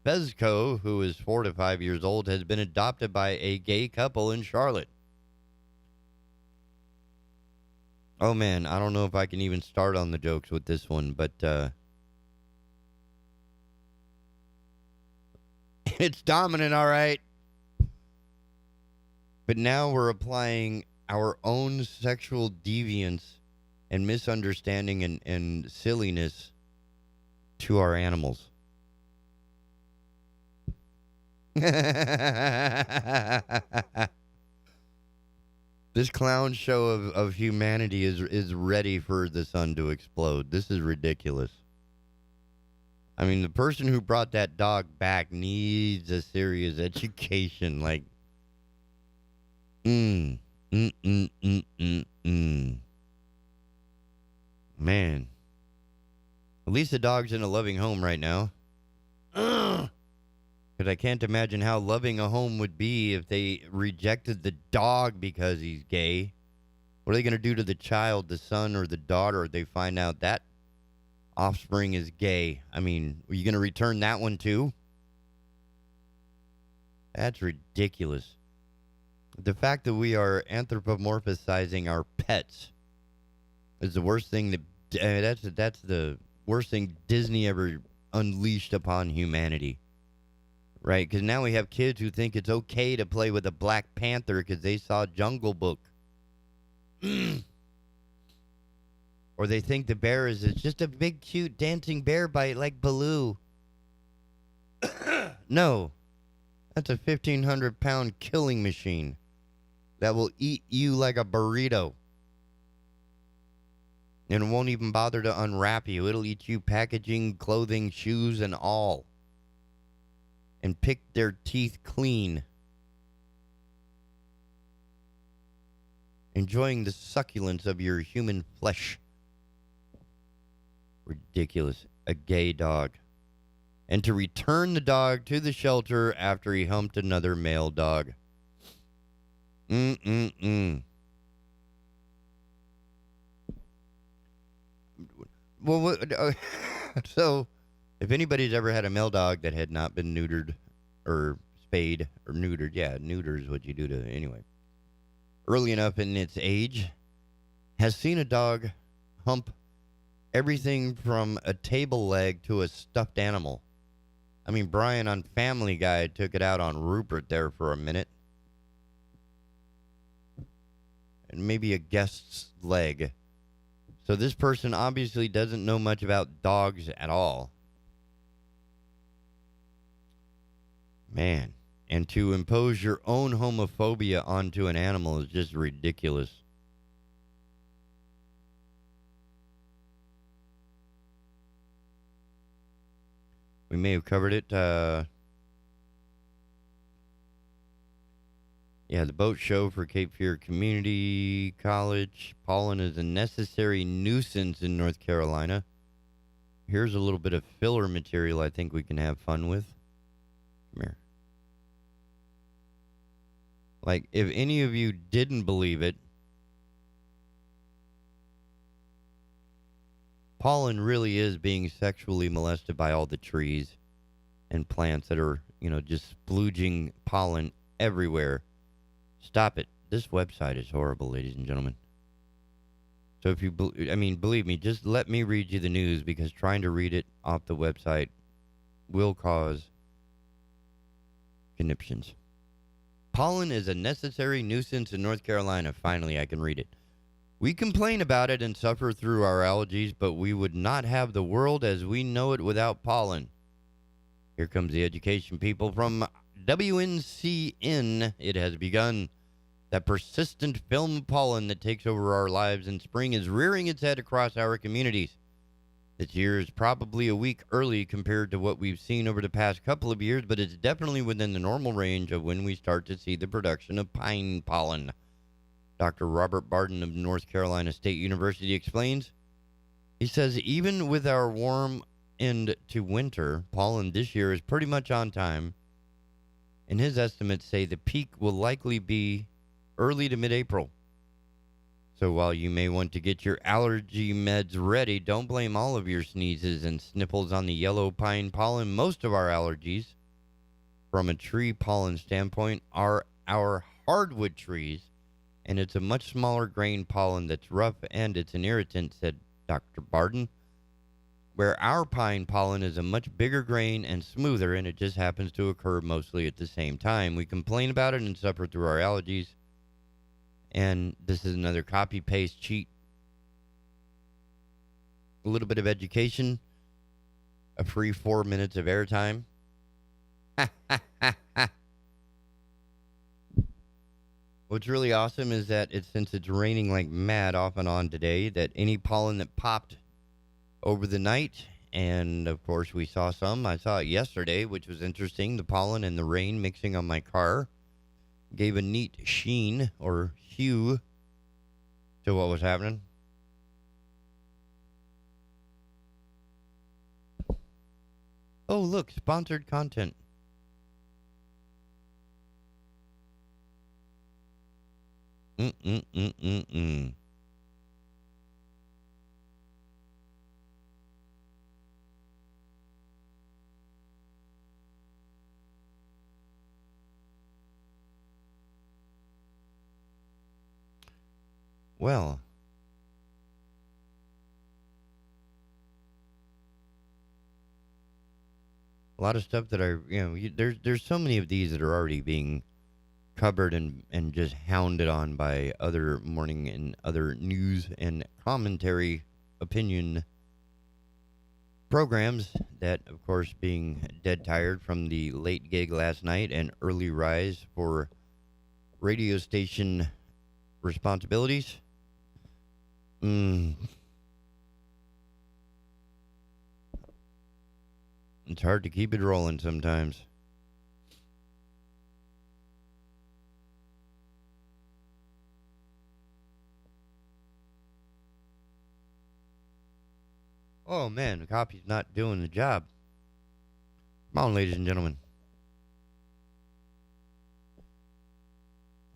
Fezco, who is 4 to 5 years old, has been adopted by a gay couple in Charlotte. Oh, man, I don't know if I can even start on the jokes with this one, but it's dominant, all right. But now we're applying our own sexual deviance and misunderstanding and silliness to our animals. This clown show of humanity is ready for the sun to explode. This is ridiculous. I mean, the person who brought that dog back needs a serious education. Like, Man. At least the dog's in a loving home right now. Because I can't imagine how loving a home would be if they rejected the dog because he's gay. What are they going to do to the child, the son or the daughter, if they find out that offspring is gay? I mean, are you going to return that one too? That's ridiculous. The fact that we are anthropomorphizing our pets is the worst thing that's the worst thing Disney ever unleashed upon humanity. Right, because now we have kids who think it's okay to play with a Black Panther because they saw Jungle Book. Or they think the bear is just a big, cute, dancing bear bite like Baloo. No, that's a 1,500-pound killing machine that will eat you like a burrito. And won't even bother to unwrap you. It'll eat you packaging, clothing, shoes, and all. And pick their teeth clean. Enjoying the succulence of your human flesh. Ridiculous. A gay dog. And to return the dog to the shelter after he humped another male dog. Well, so, if anybody's ever had a male dog that had not been neutered or spayed or neutered, yeah, neuter is what you do to, anyway, early enough in its age, has seen a dog hump everything from a table leg to a stuffed animal. I mean, Brian on Family Guy took it out on Rupert there for a minute. And maybe a guest's leg. So this person obviously doesn't know much about dogs at all. Man, and to impose your own homophobia onto an animal is just ridiculous. We may have covered it. Yeah, the boat show for Cape Fear Community College. Pollen is a necessary nuisance in North Carolina. Here's a little bit of filler material I think we can have fun with. Come here. Like, if any of you didn't believe it, pollen really is being sexually molested by all the trees and plants that are, just splooging pollen everywhere. Stop it. This website is horrible, ladies and gentlemen. So if you, believe me, just let me read you the news, because trying to read it off the website will cause conniptions. Pollen is a necessary nuisance in North Carolina. Finally, I can read it. We complain about it and suffer through our allergies, but we would not have the world as we know it without pollen. Here comes the education people from WNCN. It has begun. That persistent film pollen that takes over our lives in spring is rearing its head across our communities. This year is probably a week early compared to what we've seen over the past couple of years, but it's definitely within the normal range of when we start to see the production of pine pollen. Dr. Robert Barden of North Carolina State University explains. He says, even with our warm end to winter, pollen this year is pretty much on time. And his estimates say the peak will likely be early to mid-April. So while you may want to get your allergy meds ready, don't blame all of your sneezes and sniffles on the yellow pine pollen. Most of our allergies, from a tree pollen standpoint, are our hardwood trees, and it's a much smaller grain pollen that's rough and it's an irritant, said Dr. Barden, where our pine pollen is a much bigger grain and smoother, and it just happens to occur mostly at the same time. We complain about it and suffer through our allergies. And this is another copy-paste cheat. A little bit of education. A free 4 minutes of airtime. What's really awesome is that since it's raining like mad off and on today, that any pollen that popped over the night, and of course we saw some. I saw it yesterday, which was interesting. The pollen and the rain mixing on my car gave a neat sheen or hue to what was happening. Oh, look, sponsored content. Well, A lot of stuff that there's so many of these that are already being covered and just hounded on by other morning and other news and commentary opinion programs that, of course, being dead tired from the late gig last night and early rise for radio station responsibilities. It's hard to keep it rolling sometimes. Oh man, the coffee's not doing the job. Come on, ladies and gentlemen.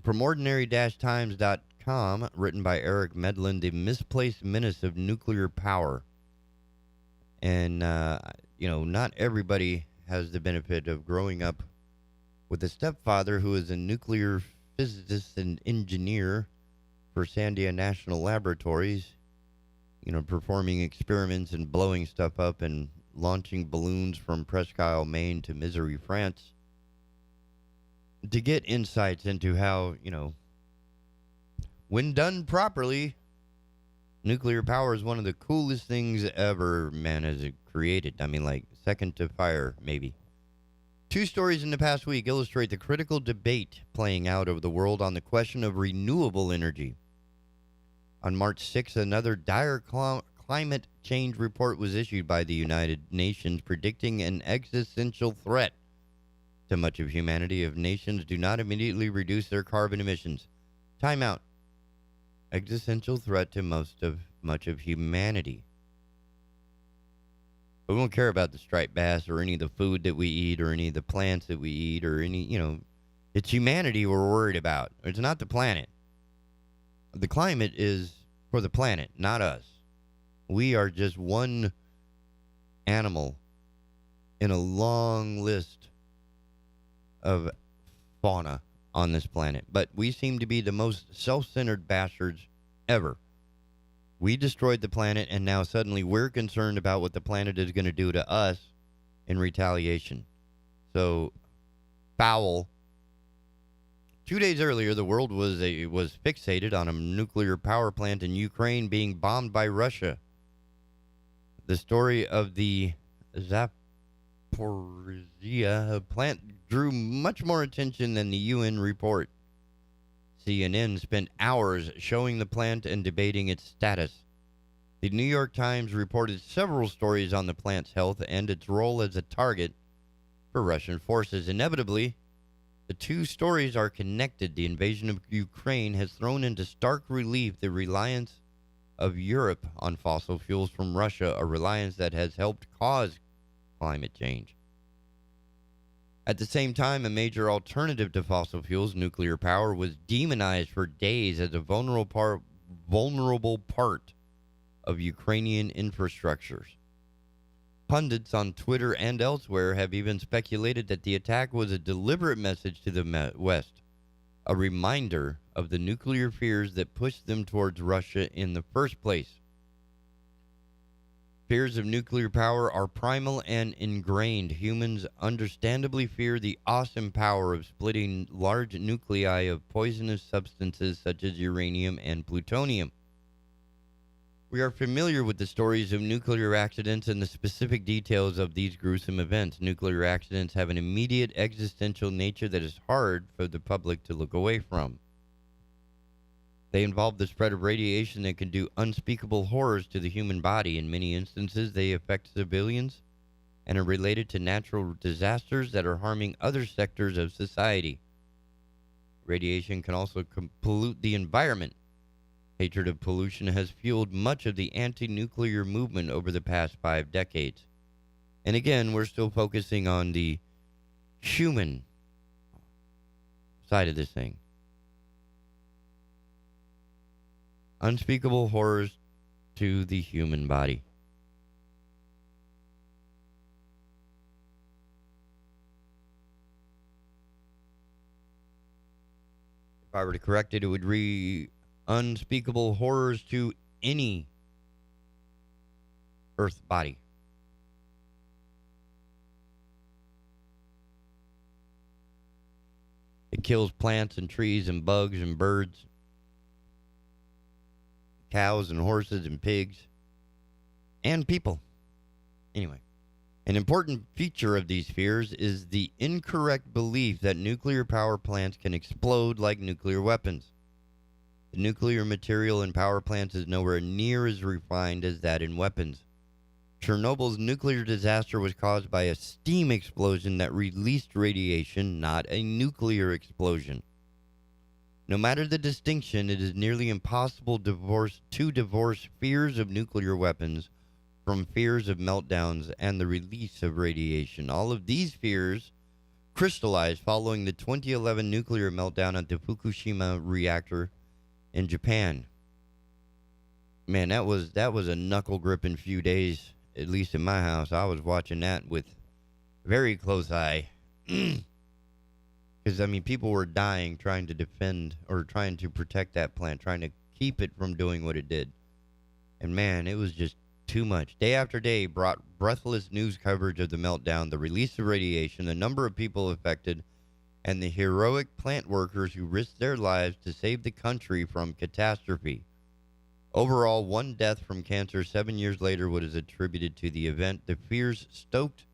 From ordinary-times.com, written by Eric Medlin, The Misplaced Menace of Nuclear Power. And, not everybody has the benefit of growing up with a stepfather who is a nuclear physicist and engineer for Sandia National Laboratories, performing experiments and blowing stuff up and launching balloons from Presque Isle, Maine to Misery, France, to get insights into how, when done properly, nuclear power is one of the coolest things ever man has created. I mean, like, second to fire, maybe. 2 stories in the past week illustrate the critical debate playing out over the world on the question of renewable energy. On March 6th, another dire climate change report was issued by the United Nations predicting an existential threat to much of humanity if nations do not immediately reduce their carbon emissions. Time out. Existential threat to much of humanity. We won't care about the striped bass or any of the food that we eat or any of the plants that we eat or any, it's humanity we're worried about. It's not the planet. The climate is for the planet, not us. We are just one animal in a long list of fauna on this planet. But we seem to be the most self-centered bastards ever. We destroyed the planet, and now suddenly we're concerned about what the planet is going to do to us in retaliation. So, foul. 2 days earlier, the world was fixated on a nuclear power plant in Ukraine being bombed by Russia. The story of the Zaporizhia plant drew much more attention than the UN report. CNN spent hours showing the plant and debating its status. The New York Times reported several stories on the plant's health and its role as a target for Russian forces. Inevitably, the 2 stories are connected. The invasion of Ukraine has thrown into stark relief the reliance of Europe on fossil fuels from Russia, a reliance that has helped cause climate change. At the same time, a major alternative to fossil fuels, nuclear power, was demonized for days as a vulnerable part of Ukrainian infrastructures. Pundits on Twitter and elsewhere have even speculated that the attack was a deliberate message to the West, a reminder of the nuclear fears that pushed them towards Russia in the first place. Fears of nuclear power are primal and ingrained. Humans understandably fear the awesome power of splitting large nuclei of poisonous substances such as uranium and plutonium. We are familiar with the stories of nuclear accidents and the specific details of these gruesome events. Nuclear accidents have an immediate existential nature that is hard for the public to look away from. They involve the spread of radiation that can do unspeakable horrors to the human body. In many instances, they affect civilians and are related to natural disasters that are harming other sectors of society. Radiation can also pollute the environment. Hatred of pollution has fueled much of the anti-nuclear movement over the past 5 decades. And again, we're still focusing on the human side of this thing. Unspeakable horrors to the human body. If I were to correct it, it would read unspeakable horrors to any Earth body. It kills plants and trees and bugs and birds, cows and horses and pigs, and people. Anyway, an important feature of these fears is the incorrect belief that nuclear power plants can explode like nuclear weapons. The nuclear material in power plants is nowhere near as refined as that in weapons. Chernobyl's nuclear disaster was caused by a steam explosion that released radiation, not a nuclear explosion. No matter the distinction, it is nearly impossible to divorce fears of nuclear weapons from fears of meltdowns and the release of radiation. All of these fears crystallized following the 2011 nuclear meltdown at the Fukushima reactor in Japan. Man, that was a knuckle-gripping few days. At least in my house, I was watching that with very close eye. Because, I mean, people were dying trying to defend or trying to protect that plant, trying to keep it from doing what it did. And, man, it was just too much. Day after day brought breathless news coverage of the meltdown, the release of radiation, the number of people affected, and the heroic plant workers who risked their lives to save the country from catastrophe. Overall, one death from cancer 7 years later was attributed to the event. The fears stoked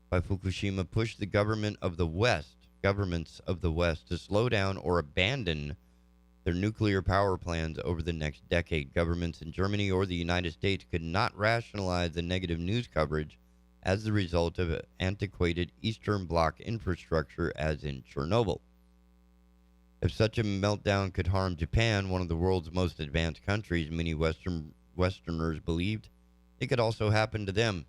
by Fukushima pushed the governments of the West to slow down or abandon their nuclear power plans over the next decade. Governments in Germany or the United States could not rationalize the negative news coverage as the result of antiquated Eastern Bloc infrastructure as in Chernobyl. If such a meltdown could harm Japan, one of the world's most advanced countries, many Westerners believed it could also happen to them.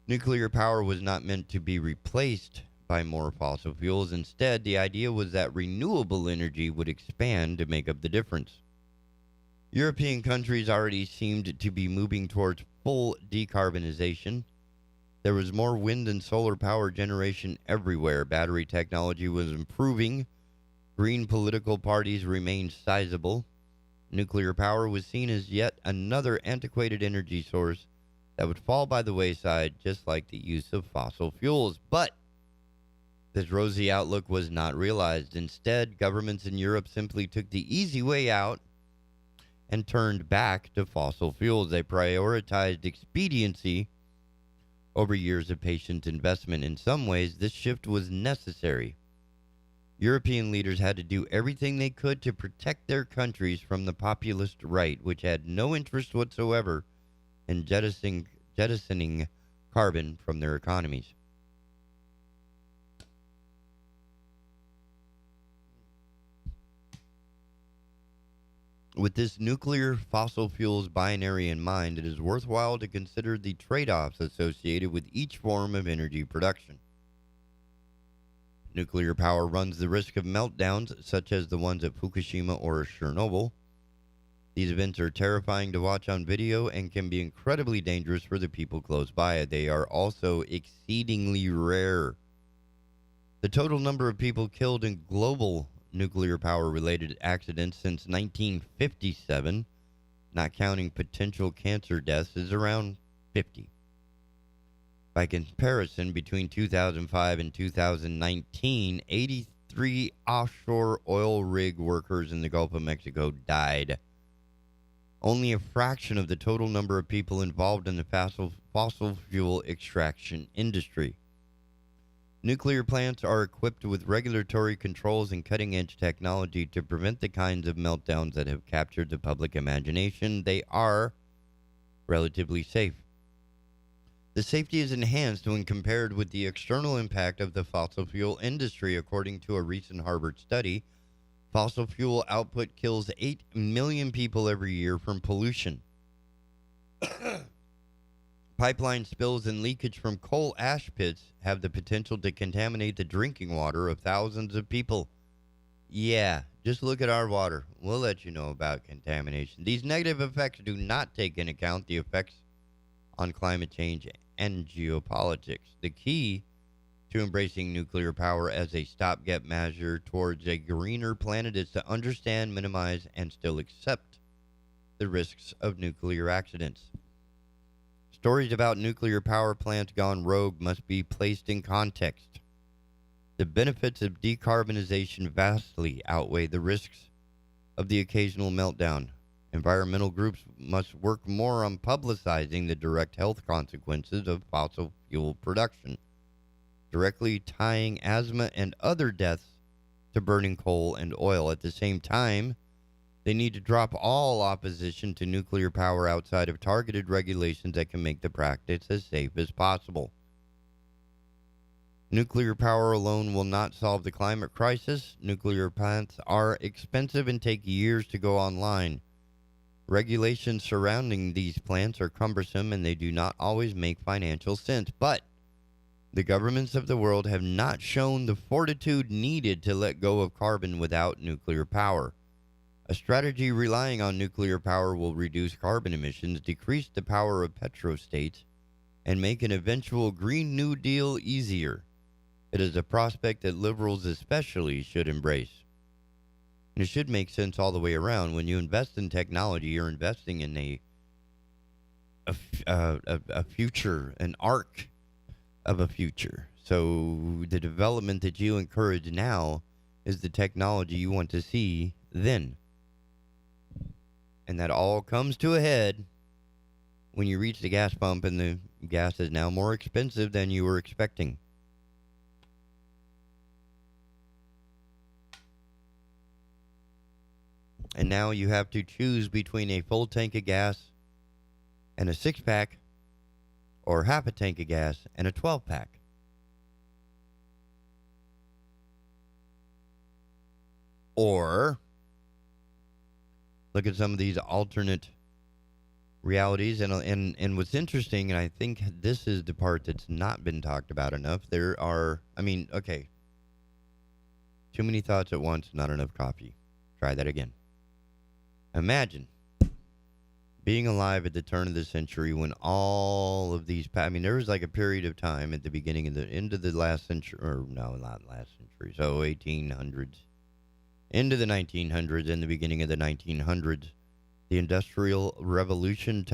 Nuclear power was not meant to be replaced by more fossil fuels. Instead, the idea was that renewable energy would expand to make up the difference. European countries already seemed to be moving towards full decarbonization. There was more wind and solar power generation everywhere. Battery technology was improving. Green political parties remained sizable. Nuclear power was seen as yet another antiquated energy source that would fall by the wayside, just like the use of fossil fuels. But this rosy outlook was not realized. Instead, governments in Europe simply took the easy way out and turned back to fossil fuels. They prioritized expediency over years of patient investment. In some ways, this shift was necessary. European leaders had to do everything they could to protect their countries from the populist right, which had no interest whatsoever in jettisoning carbon from their economies. With this nuclear fossil fuels binary in mind, it is worthwhile to consider the trade-offs associated with each form of energy production. Nuclear power runs the risk of meltdowns, such as the ones at Fukushima or Chernobyl. These events are terrifying to watch on video and can be incredibly dangerous for the people close by. They are also exceedingly rare. The total number of people killed in global nuclear power-related accidents since 1957, not counting potential cancer deaths, is around 50. By comparison, between 2005 and 2019, 83 offshore oil rig workers in the Gulf of Mexico died. Only a fraction of the total number of people involved in the fossil fuel extraction industry. Nuclear plants are equipped with regulatory controls and cutting-edge technology to prevent the kinds of meltdowns that have captured the public imagination. They are relatively safe. The safety is enhanced when compared with the external impact of the fossil fuel industry. According to a recent Harvard study, fossil fuel output kills 8 million people every year from pollution. Pipeline spills and leakage from coal ash pits have the potential to contaminate the drinking water of thousands of people. Yeah, just look at our water. We'll let you know about contamination. These negative effects do not take into account the effects on climate change and geopolitics. The key to embracing nuclear power as a stopgap measure towards a greener planet is to understand, minimize, and still accept the risks of nuclear accidents. Stories about nuclear power plants gone rogue must be placed in context. The benefits of decarbonization vastly outweigh the risks of the occasional meltdown. Environmental groups must work more on publicizing the direct health consequences of fossil fuel production, directly tying asthma and other deaths to burning coal and oil. At the same time, they need to drop all opposition to nuclear power outside of targeted regulations that can make the practice as safe as possible. Nuclear power alone will not solve the climate crisis. Nuclear plants are expensive and take years to go online. Regulations surrounding these plants are cumbersome and they do not always make financial sense. But the governments of the world have not shown the fortitude needed to let go of carbon without nuclear power. A strategy relying on nuclear power will reduce carbon emissions, decrease the power of petrostates, and make an eventual Green New Deal easier. It is a prospect that liberals especially should embrace. And it should make sense all the way around. When you invest in technology, you're investing in a future, an arc of a future. So the development that you encourage now is the technology you want to see then. And that all comes to a head when you reach the gas pump and the gas is now more expensive than you were expecting. And now you have to choose between a full tank of gas and a 6-pack, or half a tank of gas and a 12-pack. Or look at some of these alternate realities. And what's interesting, and I think this is the part that's not been talked about enough, there are, okay, too many thoughts at once, not enough coffee. Try that again. Imagine being alive at the turn of the century when all of these, there was like a period of time at the beginning of the end of the last century, or no, not last century, so 1800s, into the 1900s, and the beginning of the 1900s, the Industrial Revolution,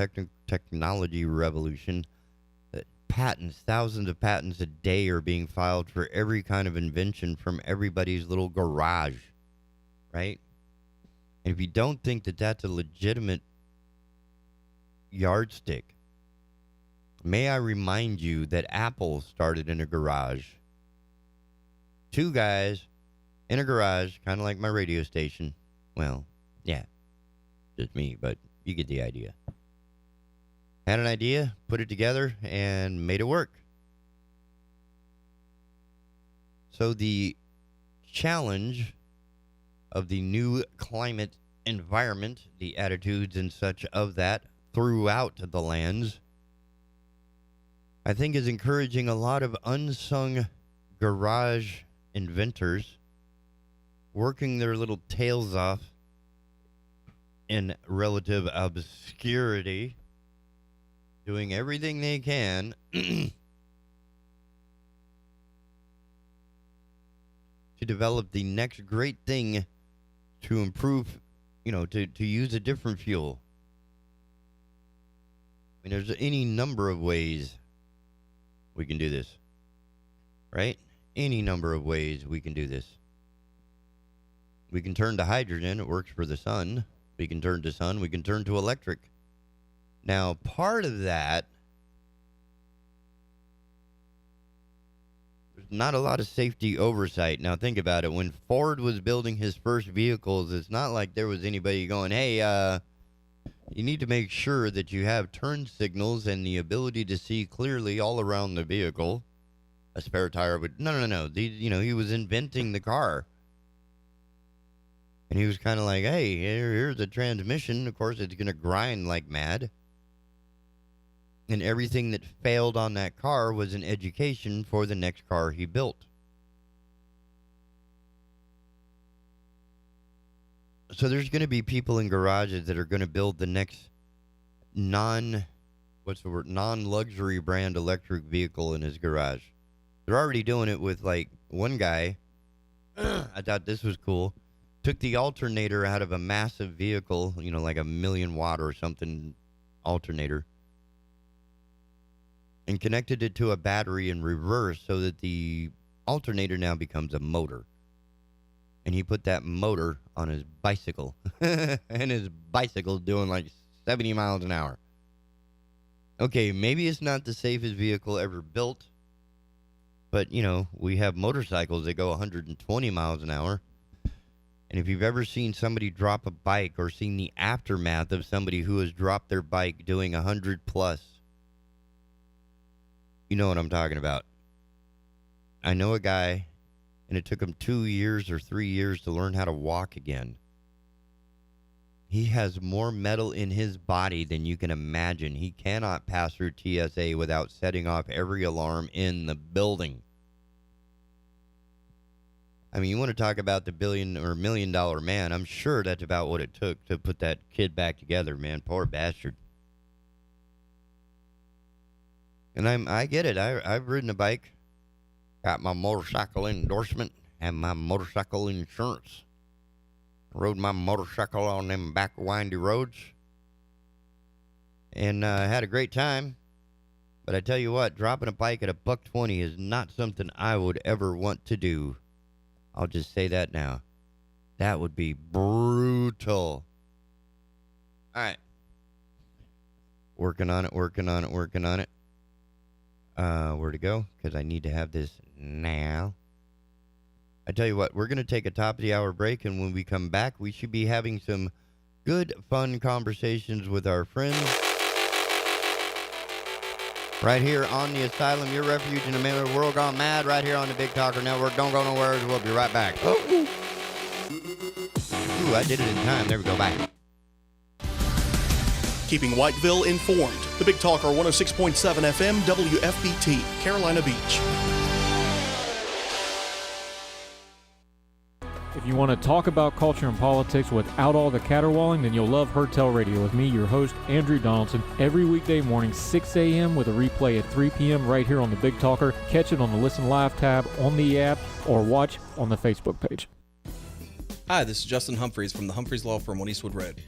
technology revolution, patents, thousands of patents a day are being filed for every kind of invention from everybody's little garage, right? And if you don't think that that's a legitimate yardstick, may I remind you that Apple started in a garage. Two guys in a garage, kind of like my radio station. Well, yeah, just me, but you get the idea. Had an idea, put it together, and made it work. So the challenge of the new climate environment, the attitudes and such of that throughout the lands, I think is encouraging a lot of unsung garage inventors working their little tails off in relative obscurity, doing everything they can to develop the next great thing to improve, to use a different fuel. There's any number of ways we can do this, right? Any number of ways we can do this. We can turn to hydrogen. It works for the sun. We can turn to sun. We can turn to electric. Now, part of that, there's not a lot of safety oversight. Now, think about it. When Ford was building his first vehicles, it's not like there was anybody going, hey, you need to make sure that you have turn signals and the ability to see clearly all around the vehicle. A spare tire would... No. He was inventing the car. And he was kind of like, hey, here's a transmission. Of course, it's going to grind like mad. And everything that failed on that car was an education for the next car he built. So there's going to be people in garages that are going to build the next non-luxury brand electric vehicle in his garage. They're already doing it with, like, one guy. I thought this was cool. Took the alternator out of a massive vehicle, like a 1,000,000 watt or something alternator, and connected it to a battery in reverse so that the alternator now becomes a motor. And he put that motor on his bicycle. And his bicycle's doing like 70 miles an hour. Okay, maybe it's not the safest vehicle ever built. But, you know, we have motorcycles that go 120 miles an hour. And if you've ever seen somebody drop a bike or seen the aftermath of somebody who has dropped their bike doing 100 plus, you know what I'm talking about. I know a guy, and it took him 2 years or 3 years to learn how to walk again. He has more metal in his body than you can imagine. He cannot pass through TSA without setting off every alarm in the building. I mean, you want to talk about the billion or $1 million man. I'm sure that's about what it took to put that kid back together, man. Poor bastard. And I get it. I've ridden a bike, got my motorcycle endorsement, and my motorcycle insurance. Rode my motorcycle on them back windy roads. And had a great time. But I tell you what, dropping a bike at $120 is not something I would ever want to do. I'll just say that now. That would be brutal. All right. Working on it. Where to go? Because I need to have this now. I tell you what, we're going to take a top of the hour break, and when we come back, we should be having some good, fun conversations with our friends right here on the Asylum, your refuge in the middle of the world gone mad, right here on the Big Talker Network. Don't go nowhere. We'll be right back. Oh. Ooh, I did it in time. There we go. Bye. Keeping Whiteville informed. The Big Talker 106.7 FM WFBT, Carolina Beach. If you want to talk about culture and politics without all the caterwauling, then you'll love Hertel Radio with me, your host, Andrew Donaldson, every weekday morning, 6 a.m. with a replay at 3 p.m. right here on the Big Talker. Catch it on the Listen Live tab on the app or watch on the Facebook page. Hi, this is Justin Humphreys from the Humphreys Law Firm on Eastwood Road.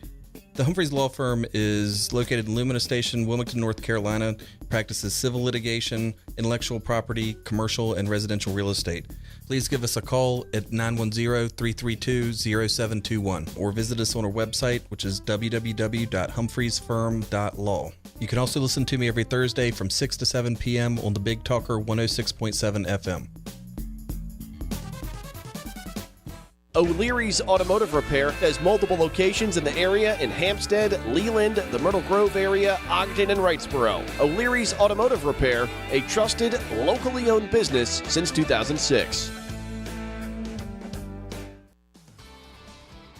The Humphreys Law Firm is located in Lumina Station, Wilmington, North Carolina, practices civil litigation, intellectual property, commercial, and residential real estate. Please give us a call at 910-332-0721 or visit us on our website, which is www.humphreysfirm.law. You can also listen to me every Thursday from 6 to 7 p.m. on the Big Talker 106.7 FM. O'Leary's Automotive Repair has multiple locations in the area in Hampstead, Leland, the Myrtle Grove area, Ogden, and Wrightsboro. O'Leary's Automotive Repair, a trusted, locally owned business since 2006.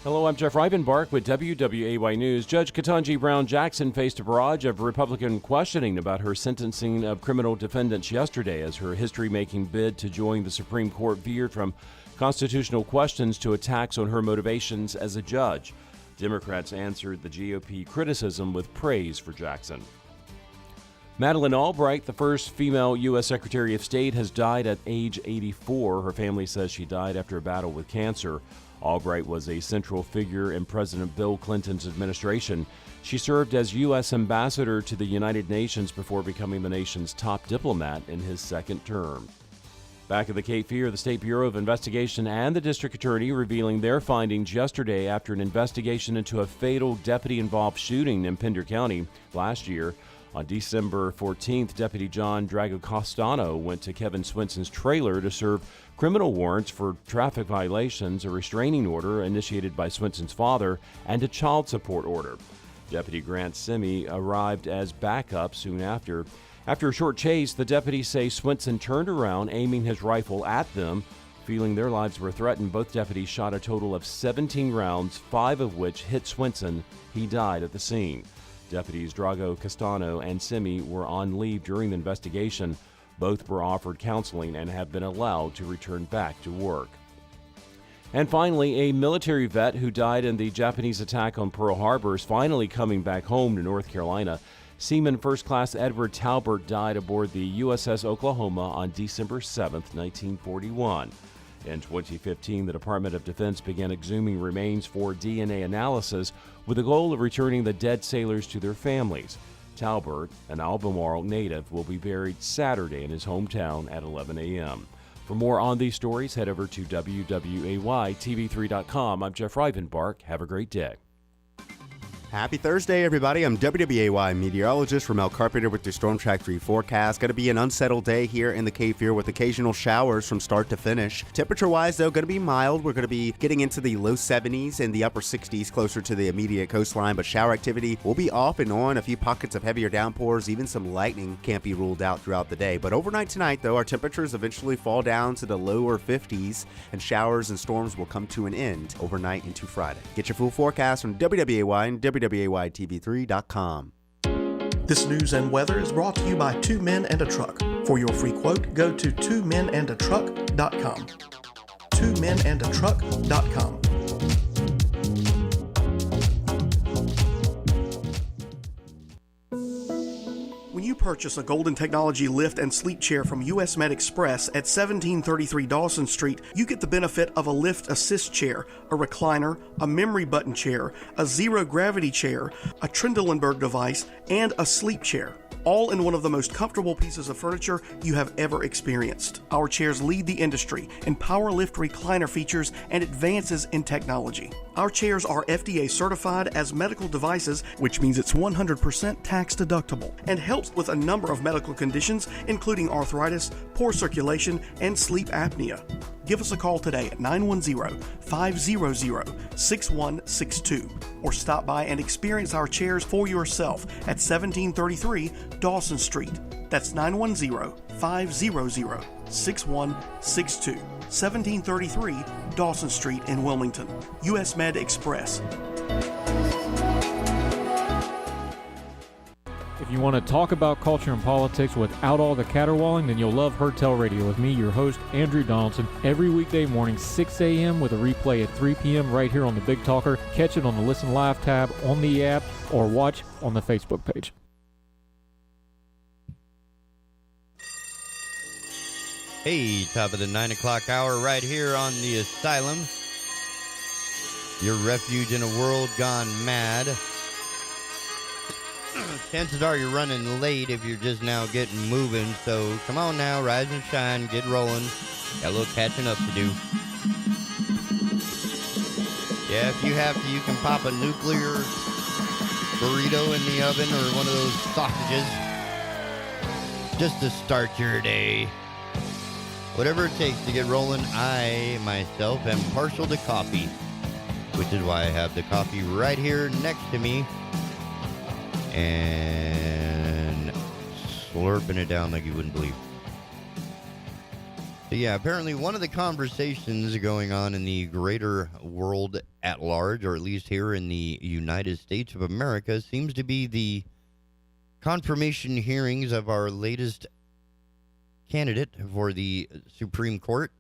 Hello, I'm Jeff Reibenbark with WWAY News. Judge Ketanji Brown Jackson faced a barrage of Republican questioning about her sentencing of criminal defendants yesterday as her history-making bid to join the Supreme Court veered from constitutional questions to attacks on her motivations as a judge. Democrats answered the GOP criticism with praise for Jackson. Madeleine Albright, the first female U.S. Secretary of State, has died at age 84. Her family says she died after a battle with cancer. Albright was a central figure in President Bill Clinton's administration. She served as U.S. ambassador to the United Nations before becoming the nation's top diplomat in his second term. Back at the Cape Fear, the State Bureau of Investigation and the District Attorney revealing their findings yesterday after an investigation into a fatal deputy-involved shooting in Pender County last year. On December 14th, Deputy John Dragocastano went to Kevin Swenson's trailer to serve criminal warrants for traffic violations, a restraining order initiated by Swenson's father, and a child support order. Deputy Grant Simi arrived as backup soon after. After a short chase, the deputies say Swenson turned around, aiming his rifle at them. Feeling their lives were threatened, both deputies shot a total of 17 rounds, 5 of which hit Swenson. He died at the scene. Deputies Drago Castano and Simi were on leave during the investigation. Both were offered counseling and have been allowed to return back to work. And finally, a military vet who died in the Japanese attack on Pearl Harbor is finally coming back home to North Carolina. Seaman First Class Edward Talbert died aboard the USS Oklahoma on December 7, 1941. In 2015, the Department of Defense began exhuming remains for DNA analysis with the goal of returning the dead sailors to their families. Talbert, an Albemarle native, will be buried Saturday in his hometown at 11 a.m. For more on these stories, head over to WWAYTV3.com. I'm Jeff Rivenbark. Have a great day. Happy Thursday, everybody. I'm WWAY meteorologist Ramel Carpenter with the Storm Track 3 forecast. Going to be an unsettled day here in the Cape Fear with occasional showers from start to finish. Temperature-wise, though, going to be mild. We're going to be getting into the low 70s and the upper 60s closer to the immediate coastline, but shower activity will be off and on. A few pockets of heavier downpours, even some lightning can't be ruled out throughout the day. But overnight tonight, though, our temperatures eventually fall down to the lower 50s, and showers and storms will come to an end overnight into Friday. Get your full forecast from WWAY and WWAYTV3.com. This news and weather is brought to you by Two Men and a Truck. For your free quote, go to twomenandatruck.com. twomenandatruck.com. When you purchase a Golden Technology lift and sleep chair from US Med Express at 1733 Dawson Street, you get the benefit of a lift assist chair, a recliner, a memory button chair, a zero-gravity chair, a Trendelenburg device, and a sleep chair, all in one of the most comfortable pieces of furniture you have ever experienced. Our chairs lead the industry in power lift recliner features and advances in technology. Our chairs are FDA certified as medical devices, which means it's 100% tax deductible, and helps with a number of medical conditions, including arthritis, poor circulation, and sleep apnea. Give us a call today at 910-500-6162 or stop by and experience our chairs for yourself at 1733 Dawson Street. That's 910-500-6162. 1733 Dawson Street in Wilmington. US Med Express. If you want to talk about culture and politics without all the caterwauling, then you'll love Hertel Radio with me, your host, Andrew Donaldson, every weekday morning, 6 a.m. with a replay at 3 p.m. right here on the Big Talker. Catch it on the Listen Live tab on the app or watch on the Facebook page. Hey, top of the 9 o'clock hour right here on the Asylum. Your refuge in a world gone mad. Chances are you're running late if you're just now getting moving. So come on now, rise and shine, get rolling. Got a little catching up to do. Yeah, if you have to, you can pop a nuclear burrito in the oven or one of those sausages just to start your day. Whatever it takes to get rolling, I, myself, am partial to coffee, which is why I have the coffee right here next to me and slurping it down like you wouldn't believe. So yeah, apparently one of the conversations going on in the greater world at large, or at least here in the United States of America, seems to be the confirmation hearings of our latest candidate for the Supreme Court.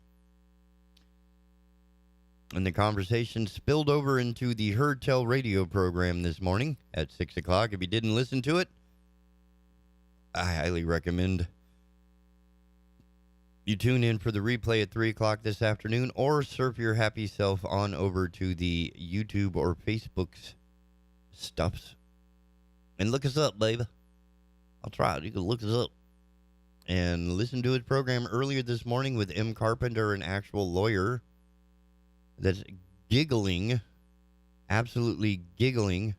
And the conversation spilled over into the Hertel radio program this morning at 6 o'clock. If you didn't listen to it, I highly recommend you tune in for the replay at 3 o'clock this afternoon, or surf your happy self on over to the YouTube or Facebook's stuffs and look us up, baby. I'll try it. You can look us up. And listen to his program earlier this morning with M. Carpenter, an actual lawyer that's giggling, absolutely giggling,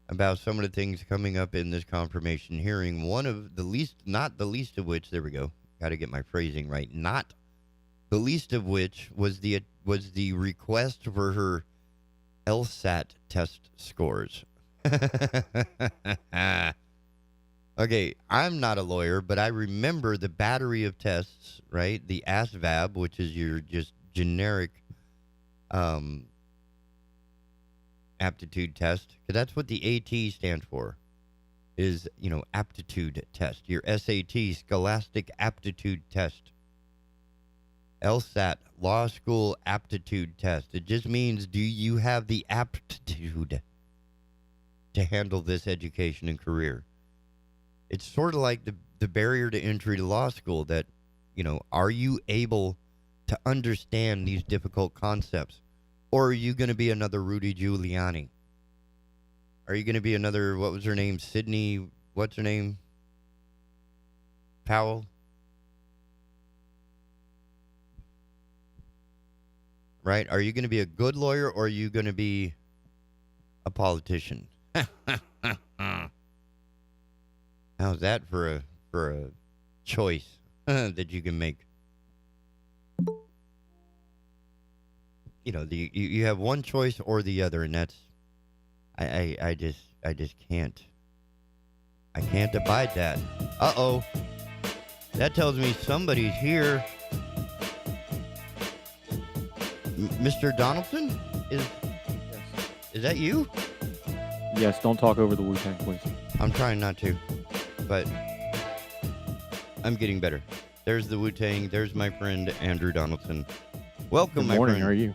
about some of the things coming up in this confirmation hearing. One of the least, not the least of which, there we go, got to get my phrasing right, not the least of which was the request for her LSAT test scores. Okay, I'm not a lawyer, but I remember the battery of tests, right? The ASVAB, which is your just generic aptitude test, because that's what the AT stands for, is, aptitude test. Your SAT, Scholastic Aptitude Test. LSAT, Law School Aptitude Test. It just means, do you have the aptitude to handle this education and career? It's sort of like the barrier to entry to law school that, are you able to understand these difficult concepts? Or are you going to be another Rudy Giuliani? Are you going to be another, what was her name, Sydney, what's her name? Powell? right? Are you going to be a good lawyer or are you going to be a politician? How's that for a choice that you can make? You know, you have one choice or the other, and that's I just can't. I can't abide that. Uh-oh. That tells me somebody's here. Mr. Donaldson? Is that you? Yes, don't talk over the Wu-Tang, please. I'm trying not to, but I'm getting better. There's the Wu-Tang. There's my friend Andrew Donaldson. Welcome, Good morning. my friend. How are you?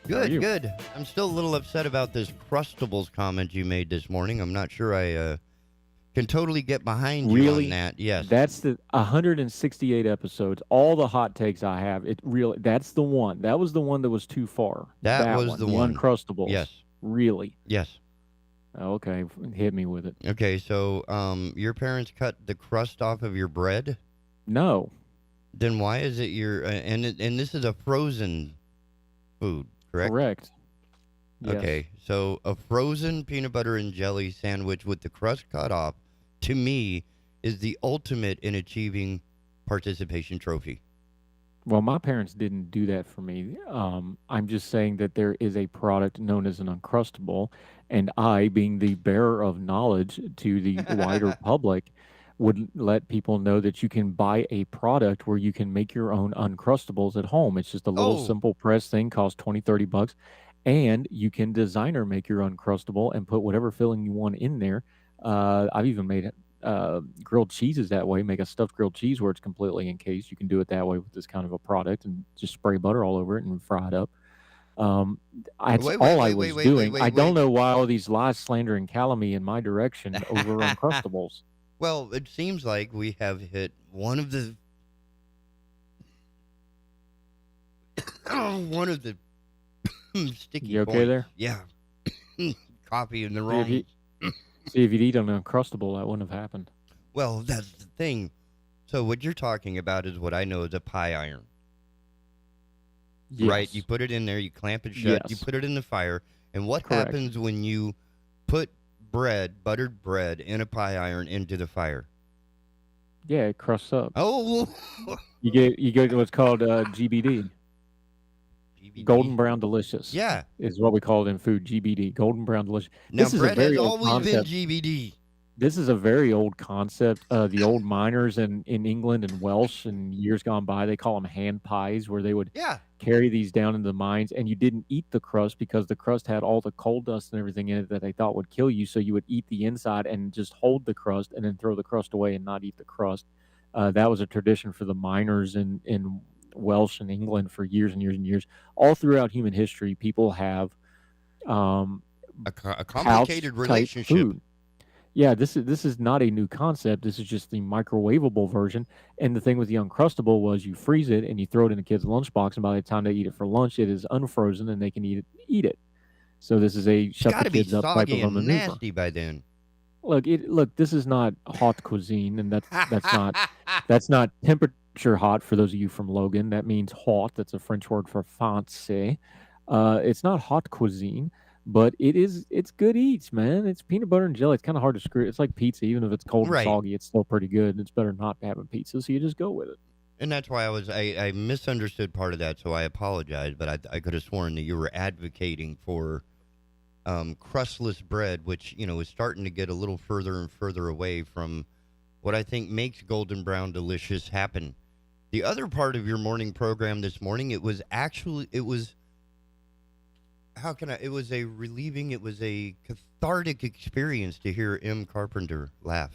Good, good. I'm still a little upset about this Crustables comment you made this morning. I'm not sure I can totally get behind you on that. Yes. That's the 168 episodes. All the hot takes I have. That's the one. That was the one that was too far. That was one, the one. Uncrustables. Yes. Really? Yes. Okay, hit me with it. Okay, so your parents cut the crust off of your bread? No. Then why is it and this is a frozen food, correct? Correct. Yes. Okay, so a frozen peanut butter and jelly sandwich with the crust cut off, to me, is the ultimate in achieving participation trophy. Well, my parents didn't do that for me. I'm just saying that there is a product known as an Uncrustable, and I, being the bearer of knowledge to the wider public, would let people know that you can buy a product where you can make your own Uncrustables at home. It's just a little simple press thing, costs $20-$30, and you can designer make your Uncrustable and put whatever filling you want in there. I've even made it. Grilled cheeses that way, make a stuffed grilled cheese where it's completely encased. You can do it that way with this kind of a product and just spray butter all over it and fry it up. That's all I was doing. I don't know why all these lies, slander, and calumny in my direction over Uncrustables. Well, it seems like we have hit one of the sticky You okay points. there? Yeah. Coffee in the wrong. See, if you'd eat an Uncrustable, that wouldn't have happened. Well, that's the thing. So what you're talking about is what I know as a pie iron. Yes. Right? You put it in there, you clamp it shut, you Yes. put it in the fire, and what Correct. happens when you put buttered bread, in a pie iron into the fire? Yeah, it crusts up. Oh, you get what's called GBD. Golden brown delicious. Yeah. Is what we call it in food, GBD, golden brown delicious. Now, This is a bread very has old always been concept. GBD. This is a very old concept. The old miners in England and Welsh in years gone by, they call them hand pies, where they would carry these down into the mines, and you didn't eat the crust because the crust had all the coal dust and everything in it that they thought would kill you. So you would eat the inside and just hold the crust and then throw the crust away and not eat the crust. That was a tradition for the miners in Welsh and England for years and years and years. All throughout human history, people have a complicated pouch-type relationship. food. Yeah, this is not a new concept. This is just the microwavable version. And the thing with the Uncrustable was you freeze it and you throw it in a kid's lunchbox, and by the time they eat it for lunch, it is unfrozen and they can eat it. So this is a It's shut got the to be kids up type soggy of a and maneuver. nasty by then. Look, this is not hot cuisine, and that's not temperature hot for those of you from Logan. That means hot. That's a French word for fancy. It's not hot cuisine, but it's good eats, man. It's peanut butter and jelly. It's kind of hard to screw. It's like pizza. Even if it's cold Right. and soggy, it's still pretty good. It's better not having pizza, so you just go with it. And that's why I misunderstood part of that, so I apologize. But I could have sworn that you were advocating for crustless bread, which is starting to get a little further and further away from what I think makes golden brown delicious happen. The other part of your morning program this morning, it was a cathartic experience to hear M. Carpenter laugh.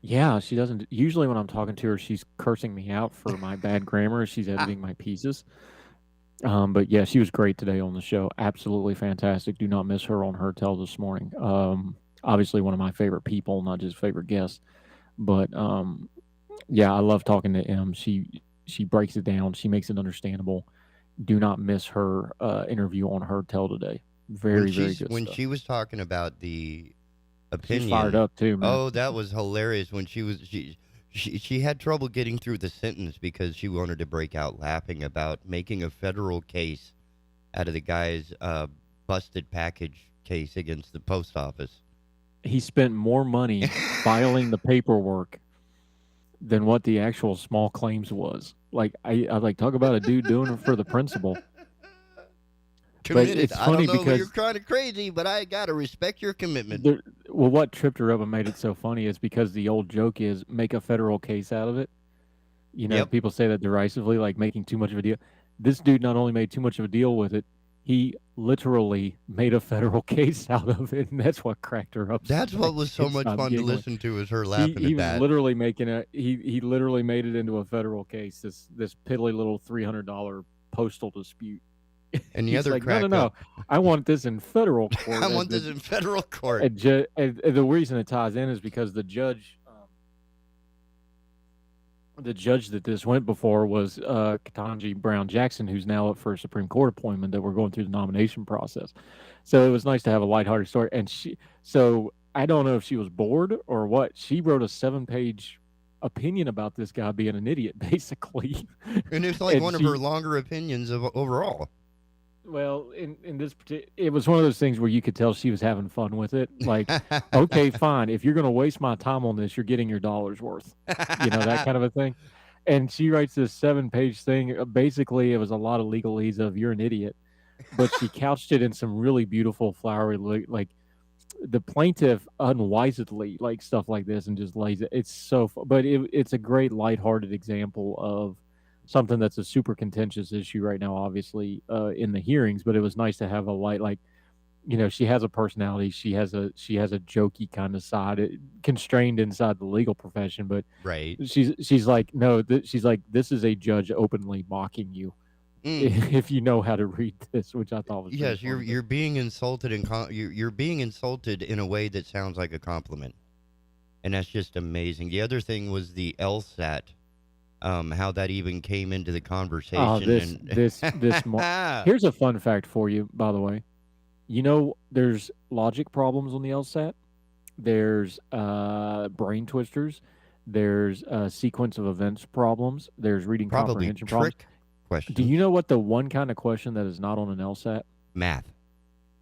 Yeah, she doesn't. Usually when I'm talking to her, she's cursing me out for my bad grammar. She's editing my pieces. But yeah, she was great today on the show. Absolutely fantastic. Do not miss her on Her Tell this morning. Obviously one of my favorite people, not just favorite guests. But yeah, I love talking to M. She breaks it down. She makes it understandable. Do not miss her interview on Her Tell today. Very good When stuff. she was talking about the opinion, She's fired up too, man. Oh, that was hilarious. When she She had trouble getting through the sentence because she wanted to break out laughing about making a federal case out of the guy's busted package case against the post office. He spent more money filing the paperwork than what the actual small claims was. Like I like talk about a dude doing it for the principal. Committed. But it's I funny don't know, because you're kind of crazy, but I gotta respect your commitment. well, what tripped her up and made it so funny is because the old joke is make a federal case out of it. You know, Yep. people say that derisively, like making too much of a deal. This dude not only made too much of a deal with it, he literally made a federal case out of it, and that's what cracked her up. That's what was so much fun to listen to, is her laughing He at was that. literally making he literally made it into a federal case. This piddly little $300 postal dispute. And the He's other like, crack no, up. I want this in federal court. I want this in federal court. And the reason it ties in is because the judge that this went before was Ketanji Brown Jackson, who's now up for a Supreme Court appointment that we're going through the nomination process. So it was nice to have a lighthearted story. And so I don't know if she was bored or what. She wrote a 7-page opinion about this guy being an idiot, basically. And it's like one of her longer opinions of overall. Well, in this it was one of those things where you could tell she was having fun with it. Like, okay, fine. If you're going to waste my time on this, you're getting your dollar's worth. You know, that kind of a thing. And she writes this 7-page thing. Basically, it was a lot of legalese of you're an idiot. But she couched it in some really beautiful, flowery, like the plaintiff unwisely, like stuff like this, and just lays it. It's so, but it's a great lighthearted example of something that's a super contentious issue right now, obviously, in the hearings. But it was nice to have a light, like, you know, she has a personality, she has a jokey kind of side, constrained inside the legal profession, but right. She's like, no, she's like, this is a judge openly mocking you. If you know how to read this, which I thought was yes, you're being insulted, and you're being insulted in a way that sounds like a compliment, and that's just amazing. The other thing was the LSAT. How that even came into the conversation. Oh, this here's a fun fact for you, by the way. You know, there's logic problems on the LSAT. There's brain twisters. There's sequence of events problems. There's reading comprehension problems. Questions. Do you know what the one kind of question that is not on an LSAT? Math.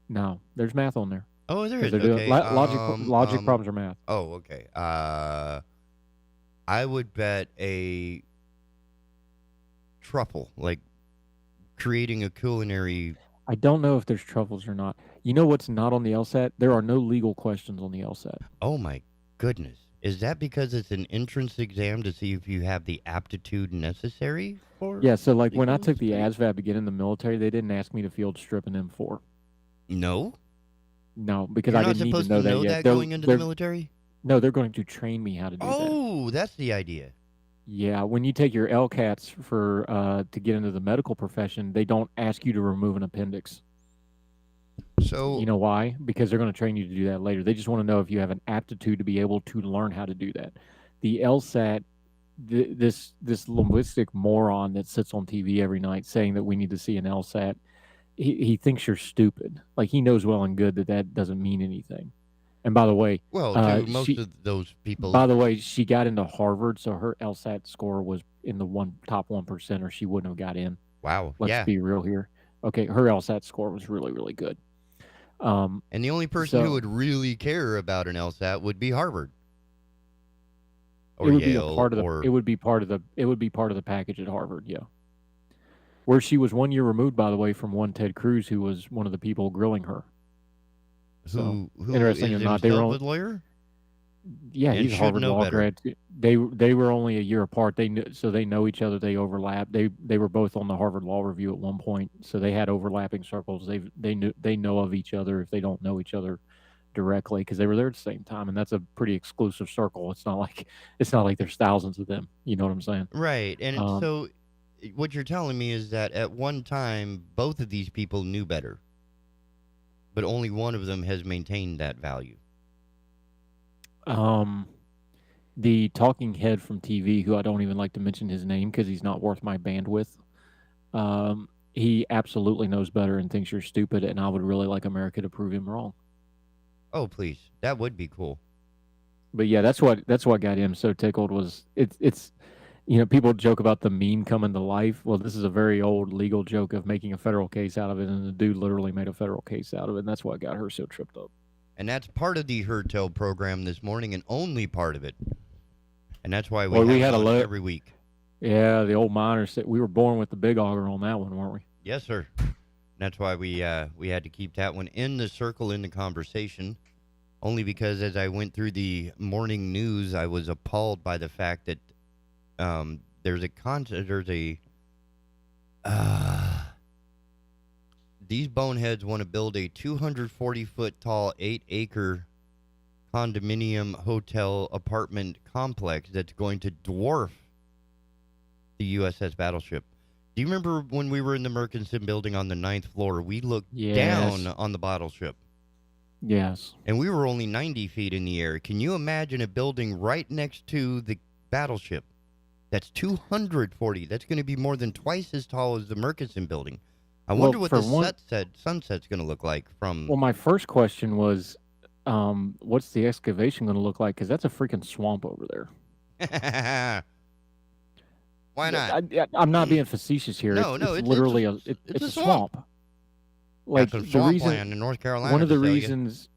No, there's math on there. Oh, there is. Okay. Logic problems are math. Oh, okay. I would bet a truffle, like creating a culinary. I don't know if there's truffles or not. You know what's not on the LSAT? There are no legal questions on the LSAT. Oh my goodness. Is that because it's an entrance exam to see if you have the aptitude necessary for? Yeah, so like when I took the ASVAB to get in the military, they didn't ask me to field strip an M4. No? No, because You're I didn't need to know that yet. Going into the military? No, they're going to train me how to do that. Oh, that's the idea. Yeah, when you take your LCATs for to get into the medical profession, they don't ask you to remove an appendix. So you know why? Because they're going to train you to do that later. They just want to know if you have an aptitude to be able to learn how to do that. The LSAT, this linguistic moron that sits on TV every night saying that we need to see an LSAT, he thinks you're stupid. Like, he knows well and good that that doesn't mean anything. And by the way, well, most of those people. By the way, she got into Harvard, so her LSAT score was in the top 1%, or she wouldn't have got in. Wow. Let's be real here. Okay, her LSAT score was really, really good. And the only person who would really care about an LSAT would be Harvard. Or it would Yale, be a part of the. It would be part of the. It would be part of the package at Harvard. Yeah. Where she was 1 year removed, by the way, from one Ted Cruz, who was one of the people grilling her. Who interesting is or not, they were a lawyer? Yeah, And he's a should Harvard know law better. grad. They were only a year apart. They know each other. They overlap. They were both on the Harvard Law Review at one point, so they had overlapping circles. They know of each other if they don't know each other directly, because they were there at the same time, and that's a pretty exclusive circle. It's not like there's thousands of them. You know what I'm saying? Right. And so what you're telling me is that at one time both of these people knew better, but only one of them has maintained that value. The talking head from TV, who I don't even like to mention his name because he's not worth my bandwidth. He absolutely knows better and thinks you're stupid, and I would really like America to prove him wrong. Oh, please. That would be cool. But yeah, that's what got him so tickled was it's people joke about the meme coming to life. Well, this is a very old legal joke of making a federal case out of it, and the dude literally made a federal case out of it, and that's what got her so tripped up. And that's part of the Herd Tell program this morning, and only part of it. And that's why we have it on every week. Yeah, the old miners said we were born with the big auger on that one, weren't we? Yes, sir. That's why we had to keep that one in the circle in the conversation. Only because as I went through the morning news, I was appalled by the fact that these boneheads want to build a 240-foot tall, 8-acre condominium hotel apartment complex that's going to dwarf the USS Battleship. Do you remember when we were in the Murchison building on the 9th floor? We looked down on the battleship. Yes. And we were only 90 feet in the air. Can you imagine a building right next to the battleship that's 240? That's going to be more than twice as tall as the Murchison building. I wonder what the sunset's going to look like from... Well, my first question was, what's the excavation going to look like? Because that's a freaking swamp over there. Why not? I'm not being facetious here. It's literally it's a swamp. Like some the swampland reason in North Carolina. one of the reasons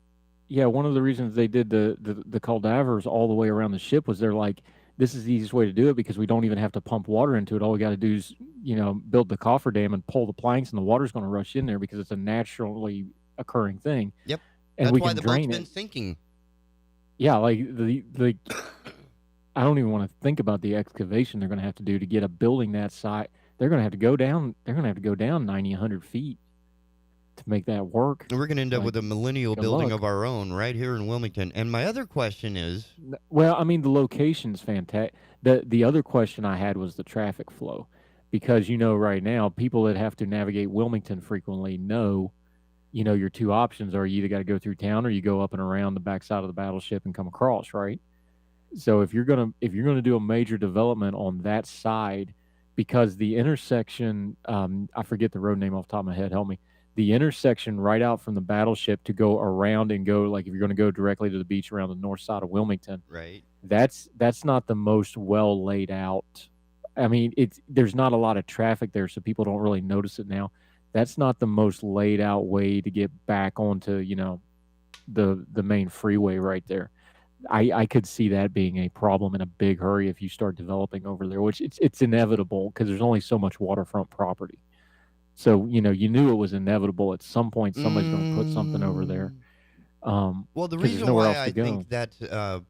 they did the cadavers all the way around the ship was they're like, this is the easiest way to do it because we don't even have to pump water into it. All we got to do is build the cofferdam and pull the planks, and the water's going to rush in there because it's a naturally occurring thing. Yep. And that's we why can the drain boat's it. been sinking. Yeah, like the I don't even want to think about the excavation they're going to have to do to get a building that size. They're going to have to go down. They're going to have to go down 90, 100 feet to make that work. We're going to end up with a millennial good building luck. of our own right here in Wilmington. And my other question is... Well, I mean, the location's fantastic. The other question I had was the traffic flow. Because, right now, people that have to navigate Wilmington frequently know, your two options are you either got to go through town or you go up and around the backside of the battleship and come across, right? So if you're gonna do a major development on that side, because the intersection, I forget the road name off the top of my head, help me. The intersection right out from the battleship to go around and go, like if you're going to go directly to the beach around the north side of Wilmington, right? That's not the most well laid out. I mean, there's not a lot of traffic there, so people don't really notice it now. That's not the most laid out way to get back onto, the main freeway right there. I could see that being a problem in a big hurry if you start developing over there, which it's inevitable because there's only so much waterfront property. So, you knew it was inevitable. At some point, somebody's going to put something over there. Well, the reason why I think that's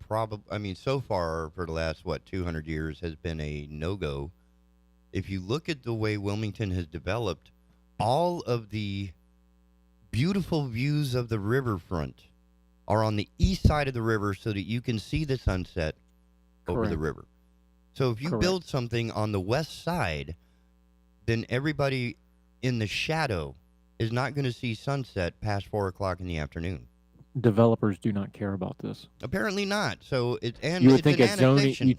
probably, so far for the last, 200 years has been a no-go. If you look at the way Wilmington has developed, all of the beautiful views of the riverfront are on the east side of the river so that you can see the sunset over the river. So if you build something on the west side, then everybody in the shadow is not going to see sunset past 4 o'clock in the afternoon. Developers do not care about this. Apparently not. So it's you would think an annexation. You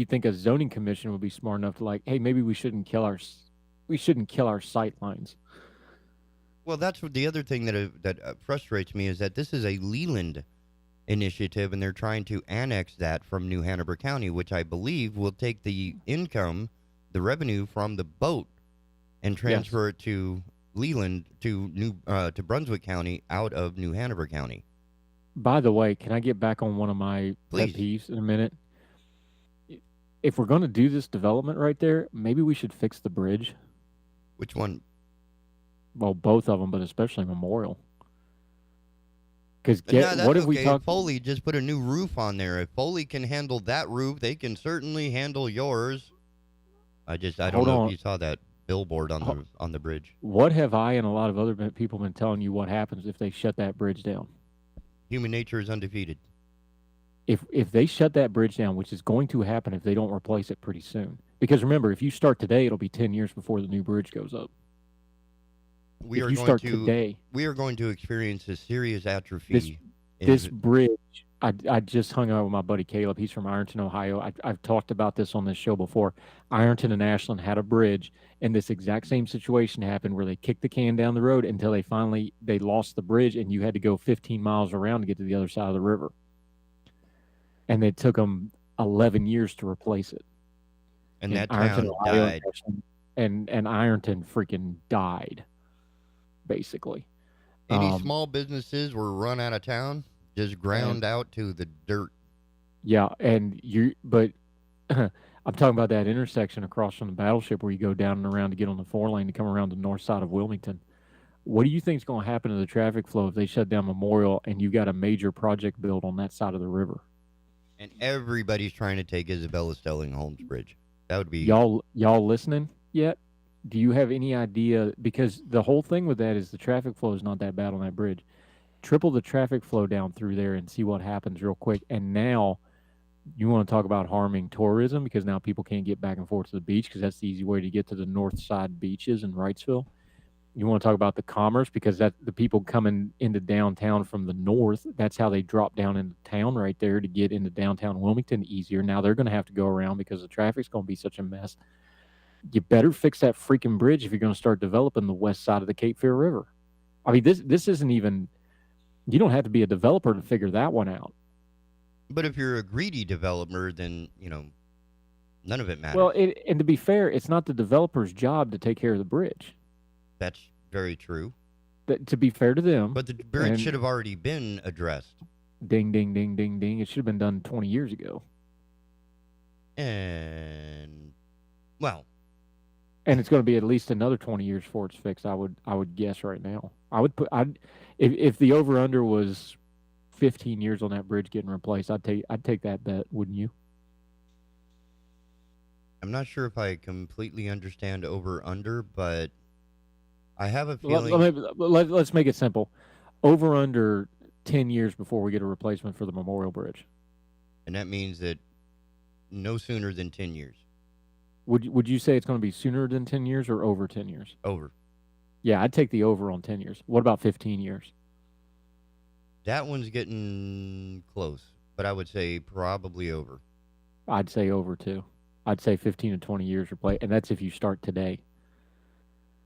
think a zoning commission would be smart enough to hey, maybe we shouldn't kill our sight lines. Well, that's what the other thing that frustrates me is that this is a Leland initiative, and they're trying to annex that from New Hanover County, which I believe will take the income, the revenue from the boat, and transfer it to Leland to Brunswick County out of New Hanover County. By the way, can I get back on one of my pet peeves in a minute? If we're going to do this development right there, maybe we should fix the bridge. Which one? Well, both of them, but especially Memorial. Because what if we talk? If Foley just put a new roof on there. If Foley can handle that roof, they can certainly handle yours. I don't know if you saw that billboard on the bridge. What have I and a lot of other people been telling you? What happens if they shut that bridge down? Human nature is undefeated. If they shut that bridge down, which is going to happen if they don't replace it pretty soon. Because remember, if you start today, it'll be 10 years before the new bridge goes up. We are going to experience a serious atrophy. This bridge, I just hung out with my buddy Caleb. He's from Ironton, Ohio. I've talked about this on this show before. Ironton and Ashland had a bridge, and this exact same situation happened where they kicked the can down the road until they lost the bridge, and you had to go 15 miles around to get to the other side of the river. and it took them 11 years to replace it. And in that Ironton, town Ohio, died. and Ironton freaking died, basically. Any small businesses were run out of town, just ground out to the dirt. Yeah, but I'm talking about that intersection across from the battleship where you go down and around to get on the 4-lane to come around the north side of Wilmington. What do you think is going to happen to the traffic flow if they shut down Memorial and you've got a major project built on that side of the river? And everybody's trying to take Isabella Stelling Holmes Bridge. That would be Y'all listening yet? Do you have any idea? Because the whole thing with that is the traffic flow is not that bad on that bridge. Triple the traffic flow down through there and see what happens real quick. And now you want to talk about harming tourism because now people can't get back and forth to the beach because that's the easy way to get to the north side beaches in Wrightsville. You want to talk about the commerce because that the people coming into downtown from the north, that's how they drop down into town right there to get into downtown Wilmington easier. Now they're going to have to go around because the traffic's going to be such a mess. You better fix that freaking bridge if you're going to start developing the west side of the Cape Fear River. I mean, this isn't even, you don't have to be a developer to figure that one out. But if you're a greedy developer, then, none of it matters. Well, and to be fair, it's not the developer's job to take care of the bridge. That's very true. To be fair to them. But the bridge should have already been addressed. Ding, ding, ding, ding, ding. It should have been done 20 years ago. And it's going to be at least another 20 years before it's fixed. I would guess right now. If the over under was 15 years on that bridge getting replaced, I'd take that bet, wouldn't you? I'm not sure if I completely understand over under, but I have a feeling. Let's make it simple. Over under 10 years before we get a replacement for the Memorial Bridge. And that means that no sooner than 10 years. Would you say it's going to be sooner than 10 years or over 10 years? Over. Yeah, I'd take the over on 10 years. What about 15 years? That one's getting close, but I would say probably over. I'd say over too. I'd say 15 to 20 years replay, and that's if you start today.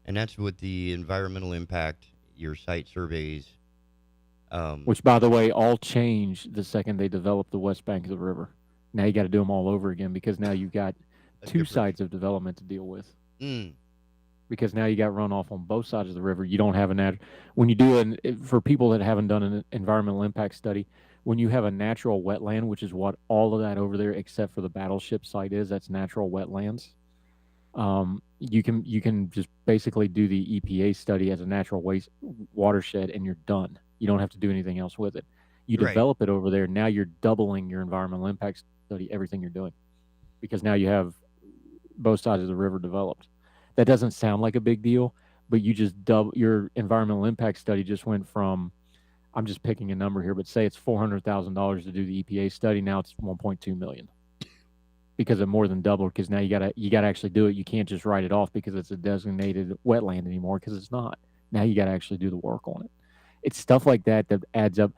And that's with the environmental impact, your site surveys. Which, by the way, all changed the second they developed the west bank of the river. Now you got to do them all over again because now you've got two sides of development to deal with. Because now you got runoff on both sides of the river. You don't have when you do for people that haven't done an environmental impact study, when you have a natural wetland, which is what all of that over there, except for the battleship site that's natural wetlands. You can just basically do the EPA study as a natural waste watershed and you're done. You don't have to do anything else with it. You develop it over there. Now you're doubling your environmental impact study, everything you're doing, because now you have both sides of the river developed. That doesn't sound like a big deal, but you just double your environmental impact study just went from, I'm just picking a number here, but say it's $400,000 to do the EPA study. Now it's $1.2 million because it more than doubled. Because now you gotta actually do it. You can't just write it off because it's a designated wetland anymore because it's not. Now you gotta actually do the work on it. It's stuff like that adds up,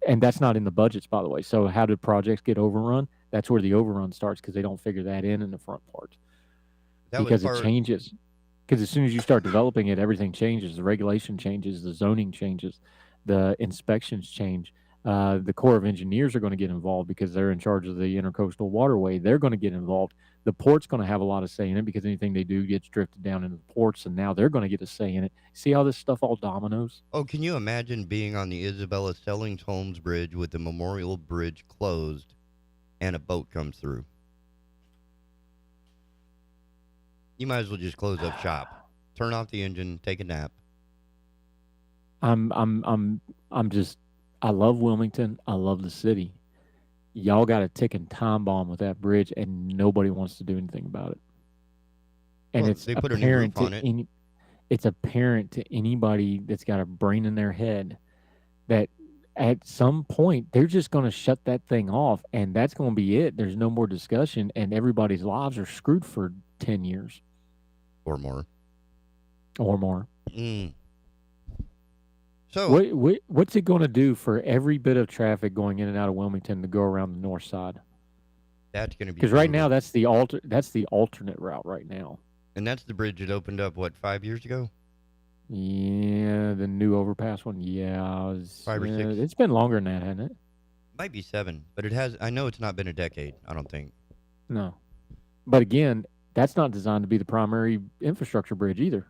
and that's not in the budgets, by the way. So how did projects get overrun? That's where the overrun starts because they don't figure that in the front part because it changes. Because as soon as you start developing it, everything changes. The regulation changes. The zoning changes. The inspections change. The Corps of Engineers are going to get involved because they're in charge of the intercoastal waterway. They're going to get involved. The port's going to have a lot of say in it because anything they do gets drifted down into the ports, and now they're going to get a say in it. See how this stuff all dominoes? Oh, can you imagine being on the Isabella Stelling Holmes Bridge with the Memorial Bridge closed and a boat comes through? You might as well just close up shop, turn off the engine, take a nap. I love Wilmington. I love the city. Y'all got a ticking time bomb with that bridge, and nobody wants to do anything about it. And it's they put a new roof on it. It's apparent to anybody that's got a brain in their head that at some point they're just going to shut that thing off, and that's going to be it. There's no more discussion, and everybody's lives are screwed for 10 years. Or more. So what's it going to do for every bit of traffic going in and out of Wilmington to go around the north side? That's going to be because right now that's the alternate route right now. And that's the bridge that opened up 5 years ago? Yeah, the new overpass one. Yeah, 5 or 6. It's been longer than that, hasn't it? Might be 7, but it has. I know it's not been a decade. I don't think. No. But again, that's not designed to be the primary infrastructure bridge either.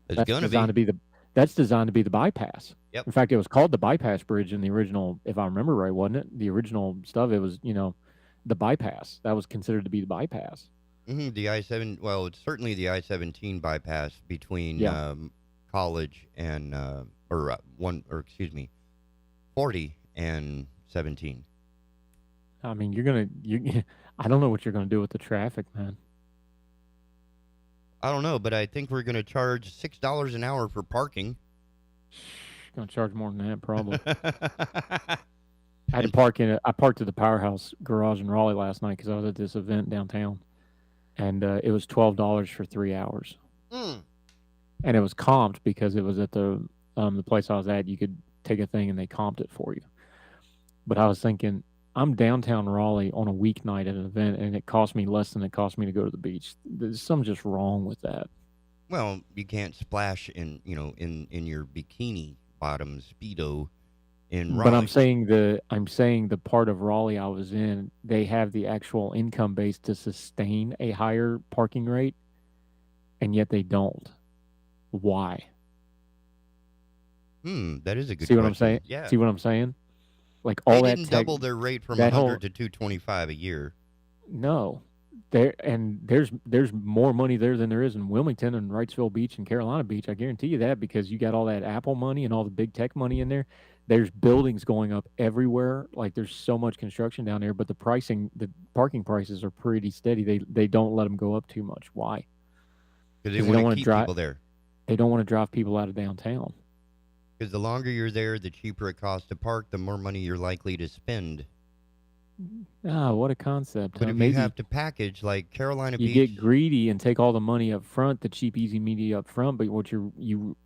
It's going to be that's designed to be the bypass. Yep. In fact, it was called the bypass bridge in the original, if I remember right, wasn't it? The original stuff, it was, the bypass. That was considered to be the bypass. The I-7. Well, it's certainly the I-17 bypass between College and 40 and 17. I mean, I don't know what you're gonna do with the traffic, man. I don't know, but I think we're going to charge $6 an hour for parking. Gonna charge more than that, probably. I had to park I parked at the Powerhouse garage in Raleigh last night because I was at this event downtown, and it was $12 for 3 hours. And it was comped because it was at the place I was at. You could take a thing and they comped it for you. But I was thinking, I'm downtown Raleigh on a weeknight at an event, and it cost me less than it cost me to go to the beach. There's something just wrong with that. Well, you can't splash in your bikini bottom Speedo in Raleigh. But I'm saying the part of Raleigh I was in, they have the actual income base to sustain a higher parking rate, and yet they don't. Why? That is a good See question. what I'm saying? Yeah. See what I'm saying? Like all they that didn't double their rate from 100 to 225 a year. No. There's more money there than there is in Wilmington and Wrightsville Beach and Carolina Beach. I guarantee you that, because you got all that Apple money and all the big tech money in there. There's buildings going up everywhere. Like, there's so much construction down there, but the parking prices are pretty steady. They don't let them go up too much. Why? Because they want to keep people there. They don't want to drive people out of downtown. Because the longer you're there, the cheaper it costs to park, the more money you're likely to spend. Ah, what a concept. But if you have to package like Carolina Beach, you get greedy and take all the money up front, the cheap, easy media up front. But what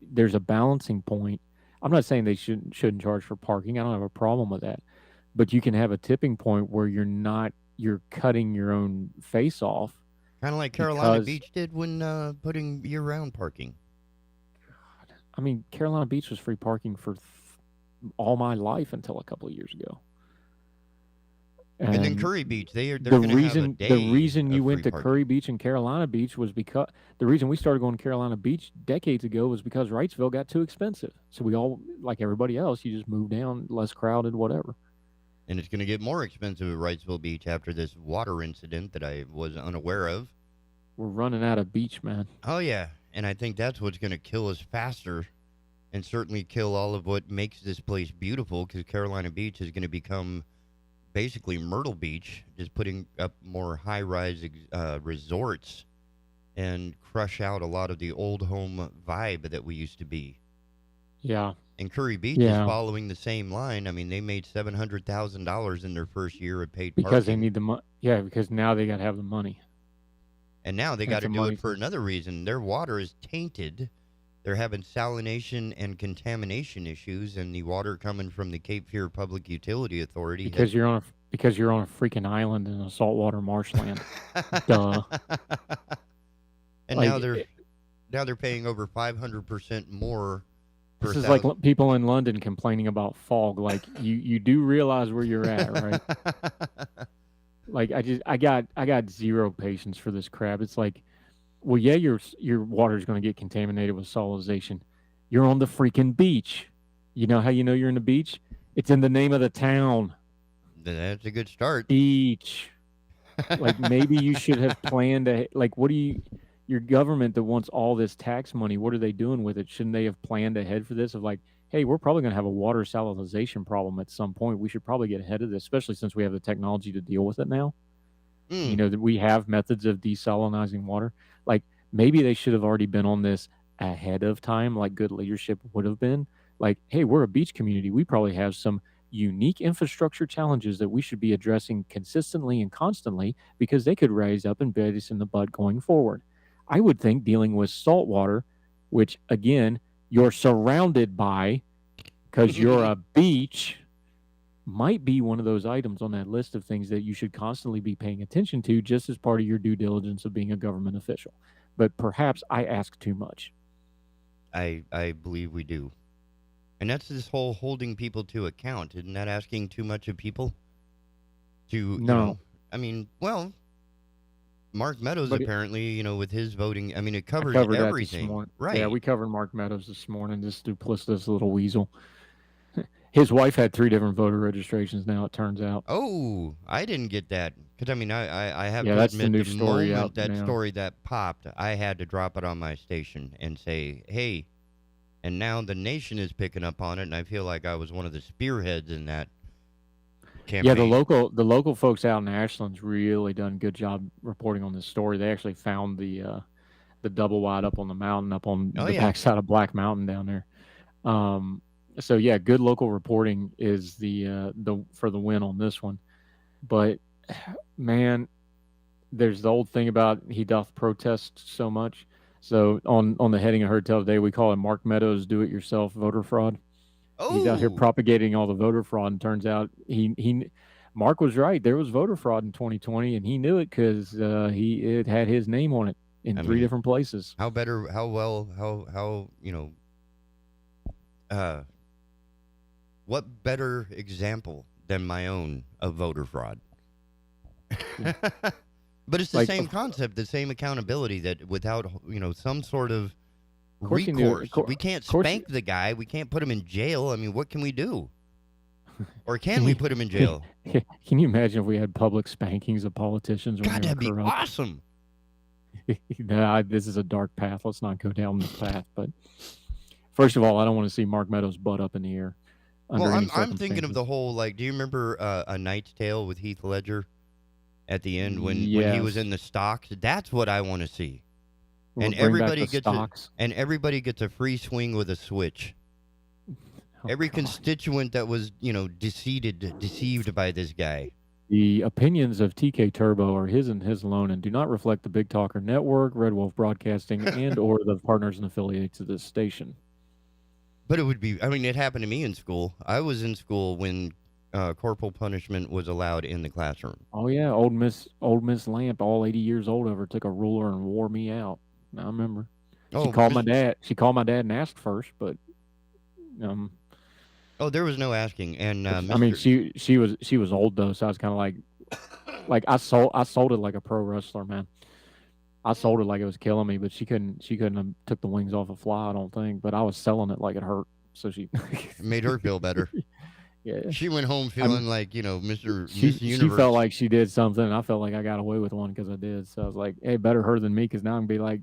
there's a balancing point. I'm not saying they shouldn't charge for parking. I don't have a problem with that. But you can have a tipping point where you're cutting your own face off. Kind of like Carolina Beach did when putting year-round parking. I mean, Carolina Beach was free parking for all my life until a couple of years ago. And then Curry Beach, they're going to have a day. The reason you went to parking. Curry Beach and Carolina Beach was because the reason we started going to Carolina Beach decades ago was because Wrightsville got too expensive. So we all, like everybody else, you just moved down, less crowded, whatever. And it's going to get more expensive at Wrightsville Beach after this water incident that I was unaware of. We're running out of beach, man. Oh, yeah. And I think that's what's going to kill us faster, and certainly kill all of what makes this place beautiful, because Carolina Beach is going to become basically Myrtle Beach, just putting up more high-rise resorts and crush out a lot of the old home vibe that we used to be. Yeah. And Curry Beach is following the same line. I mean, they made $700,000 in their first year of paid parking. Because they need the money. Yeah, because now they got to have the money. And now they got to do it for another reason. Their water is tainted. They're having salination and contamination issues, and the water coming from the Cape Fear Public Utility Authority. Because you're on a freaking island in a saltwater marshland. Duh. And now they're paying over 500% more. This is like people in London complaining about fog. Like, you do realize where you're at, right? Like, I got zero patience for this crap. It's like, well, yeah, your water's going to get contaminated with salinization. You're on the freaking beach. You know how you know you're in the beach? It's in the name of the town. That's a good start. Beach. Like, maybe you should have planned like, your government that wants all this tax money, what are they doing with it? Shouldn't they have planned ahead for this? Of like, hey, we're probably going to have a water salinization problem at some point. We should probably get ahead of this, especially since we have the technology to deal with it now. You know, that we have methods of desalinizing water. Like, maybe they should have already been on this ahead of time, like good leadership would have been. Like, hey, we're a beach community. We probably have some unique infrastructure challenges that we should be addressing consistently and constantly, because they could rise up and bite us in the butt going forward. I would think dealing with salt water, which, again, you're surrounded by because you're a beach, might be one of those items on that list of things that you should constantly be paying attention to, just as part of your due diligence of being a government official. But perhaps I ask too much. I believe we do. And that's this whole holding people to account. Isn't that asking too much of people? to, No. I mean, well, Mark Meadows But apparently, with his voting, I mean, it I covers covered that this everything. morning. Right. Yeah, we covered Mark Meadows this morning, this duplicitous little weasel. His wife had 3 different voter registrations now, it turns out. Oh, I didn't get that. Because, I mean, I have Yeah, to that's the admit, new the story moment out that now. story that popped, I had to drop it on my station and say, hey, and now the nation is picking up on it, and I feel like I was one of the spearheads in that campaign. Yeah, the local folks out in Ashland's really done a good job reporting on this story. They actually found the double wide up on the mountain, up on Oh, the yeah. backside of Black Mountain down there. So yeah, good local reporting is the for the win on this one. But man, there's the old thing about he doth protest so much. So on the heading I heard tell today, we call it Mark Meadows do it yourself voter fraud. He's out here Oh. propagating all the voter fraud, and turns out Mark was right. There was voter fraud in 2020, and he knew it because it had his name on it in 3 different places. How what better example than my own of voter fraud? But it's the same concept, the same accountability, that without, some sort of course he knew. recourse, we can't spank the guy. We can't put him in jail. I mean, what can we do? Or can we put him in jail? Can you imagine if we had public spankings of politicians? When God, they were that'd be corrupt? awesome. Nah, this is a dark path. Let's not go down this path. But first of all, I don't want to see Mark Meadows' butt up in the air. Well, I'm thinking of the whole, do you remember A Knight's Tale with Heath Ledger at the end when he was in the stocks? That's what I want to see. We'll And bring back everybody the stocks. everybody gets a free swing with a switch. Every constituent that was, deceived by this guy. The opinions of TK Turbo are his and his alone and do not reflect the Big Talker Network, Red Wolf Broadcasting, and or the partners and affiliates of this station. But it would be, I mean, it happened to me in school. I was in school when corporal punishment was allowed in the classroom. Oh yeah, old Miss Lamp, all 80 years old, over took a ruler and wore me out. I remember. She called my dad. She called my dad and asked first, but oh, there was no asking. And I mean, she was old though, so I was kind of like I sold it like a pro wrestler, man. I sold it like it was killing me, but she couldn't have took the wings off a fly, I don't think. But I was selling it like it hurt, so she it made her feel better. Yeah, she went home feeling like Miss Universe. She felt like she did something, and I felt like I got away with one because I did. So I was like, hey, better her than me, because now I'm gonna be like,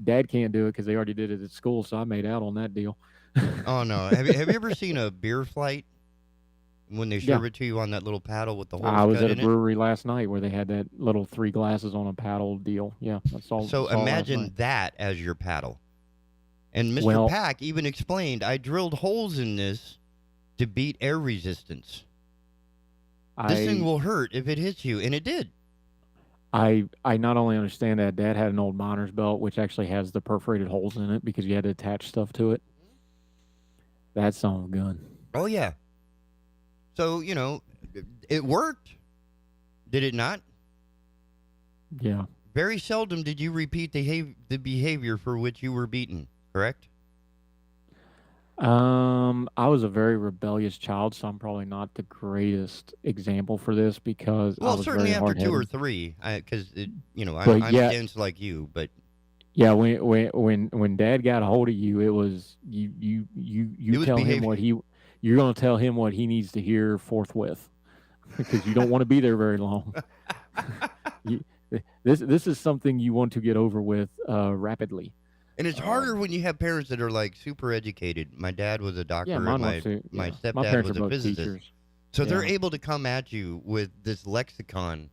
Dad can't do it because they already did it at school, so I made out on that deal. Oh no! Have you ever seen a beer flight when they serve it to you on that little paddle with the holes I was cut at a in it? brewery last night where they had that little 3 glasses on a paddle deal. Yeah, that's all. So that's all last imagine night. that as your paddle. And Mr. Well- Pack even explained, I drilled holes in this to beat air resistance. This thing will hurt if it hits you, and it did. I not only understand that, Dad had an old miner's belt which actually has the perforated holes in it because you had to attach stuff to it. That son of a gun. Oh yeah. So it worked. Did it not? Yeah. Very seldom did you repeat the behavior for which you were beaten. Correct? I was a very rebellious child, so I'm probably not the greatest example for this because I Well, was certainly very after 2 or hard-headed. 3, because But I'm yeah. dense like you, but Yeah, when Dad got a hold of you, it was you was tell him behavior. you're going to tell him what he needs to hear forthwith because you don't want to be there very long. This is something you want to get over with rapidly. And it's harder when you have parents that are like super educated. My dad was a doctor, and mine my was too, my yeah. stepdad My parents was are a both physicist. teachers. So they're Yeah. able to come at you with this lexicon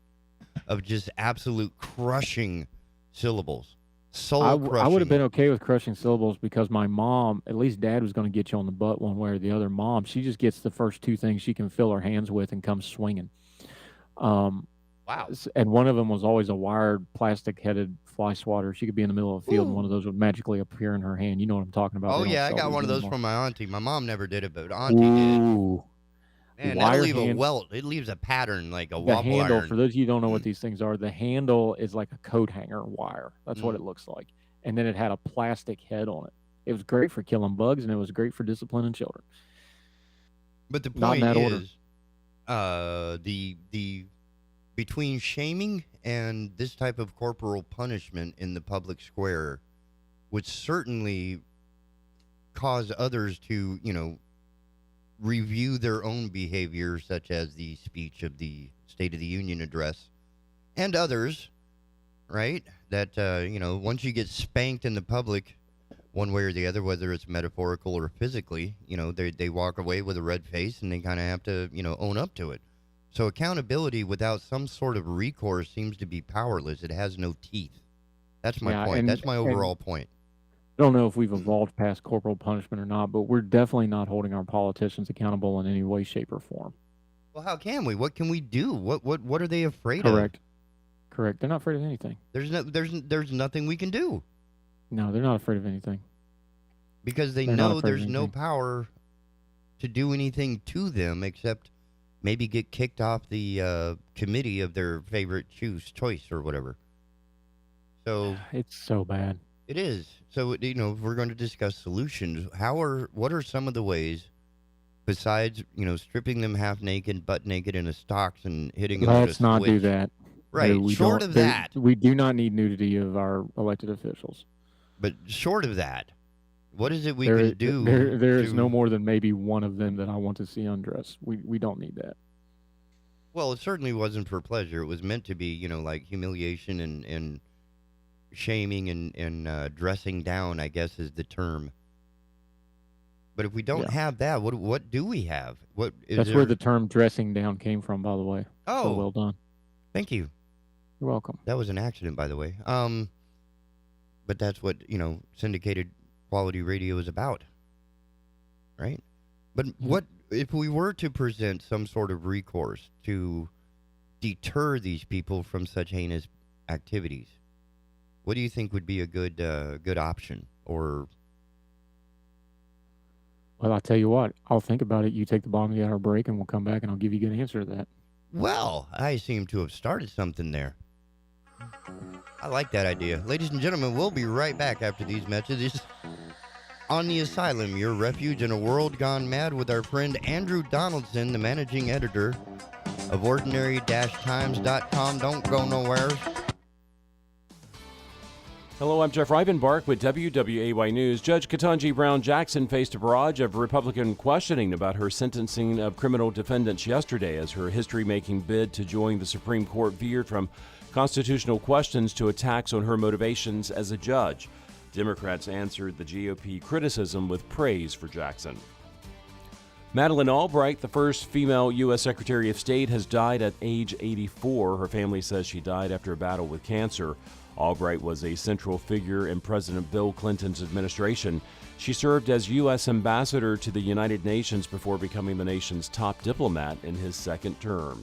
of just absolute crushing syllables. Soul crushing. I would have been okay with crushing syllables because my mom, at least Dad was going to get you on the butt one way or the other. Mom, she just gets the first 2 things she can fill her hands with and comes swinging. Wow. And one of them was always a wired plastic-headed fly swatter. She could be in the middle of the field, and one of those would magically appear in her hand. You know what I'm talking about. Oh They don't yeah, I sell got these one of those anymore. from my auntie. My mom never did it, but auntie did. Ooh. Man, Wire that'll leave a hand- welt. It leaves a pattern like a The wobble handle, iron. for those of you who don't know what these things are, the handle is like a coat hanger wire. That's what it looks like. And then it had a plastic head on it. It was great for killing bugs, and it was great for disciplining children. But the Not in point that order. is, the between shaming and this type of corporal punishment in the public square would certainly cause others to, review their own behavior, such as the speech of the State of the Union address, and others, right? That, once you get spanked in the public, one way or the other, whether it's metaphorical or physically, they walk away with a red face and they kind of have to, own up to it. So accountability without some sort of recourse seems to be powerless. It has no teeth. That's my point. That's my overall point. I don't know if we've evolved past corporal punishment or not, but we're definitely not holding our politicians accountable in any way, shape, or form. Well, how can we? What can we do? What are they afraid Correct. Correct. They're not afraid of anything. There's nothing we can do. No, they're not afraid of anything. Because they know there's no power to do anything to them except maybe get kicked off the committee of their favorite choice or whatever. So it's so bad. It is. So, if we're going to discuss solutions, what are some of the ways, besides, stripping them half naked, butt naked in a stocks and hitting them with a switch? Let's not do that. Right. Short of that. We do not need nudity of our elected officials. But short of that, what is it we can do? There is no more than maybe one of them that I want to see undressed. We don't need that. Well, it certainly wasn't for pleasure. It was meant to be, like humiliation and shaming and dressing down, I guess, is the term. But if we don't have that, what do we have? That's where the term dressing down came from, by the way. Oh, so well done. Thank you. You're welcome. That was an accident, by the way. But that's what, syndicated quality radio is about, right? But what if we were to present some sort of recourse to deter these people from such heinous activities? What do you think would be a good option? Or, well, I'll tell you what. I'll think about it. You take the bottom of our break, and we'll come back, and I'll give you a good answer to that. Well, I seem to have started something there. I like that idea. Ladies and gentlemen, we'll be right back after these messages on the Asylum, your refuge in a world gone mad, with our friend Andrew Donaldson, the managing editor of ordinary-times.com. Don't go nowhere. Hello, I'm Jeff Rivenbark with WWAY News. Judge Ketanji Brown Jackson faced a barrage of Republican questioning about her sentencing of criminal defendants yesterday as her history-making bid to join the Supreme Court veered from constitutional questions to attacks on her motivations as a judge. Democrats answered the GOP criticism with praise for Jackson. Madeleine Albright, the first female U.S. Secretary of State, has died at age 84. Her family says she died after a battle with cancer. Albright was a central figure in President Bill Clinton's administration. She served as U.S. ambassador to the United Nations before becoming the nation's top diplomat in his second term.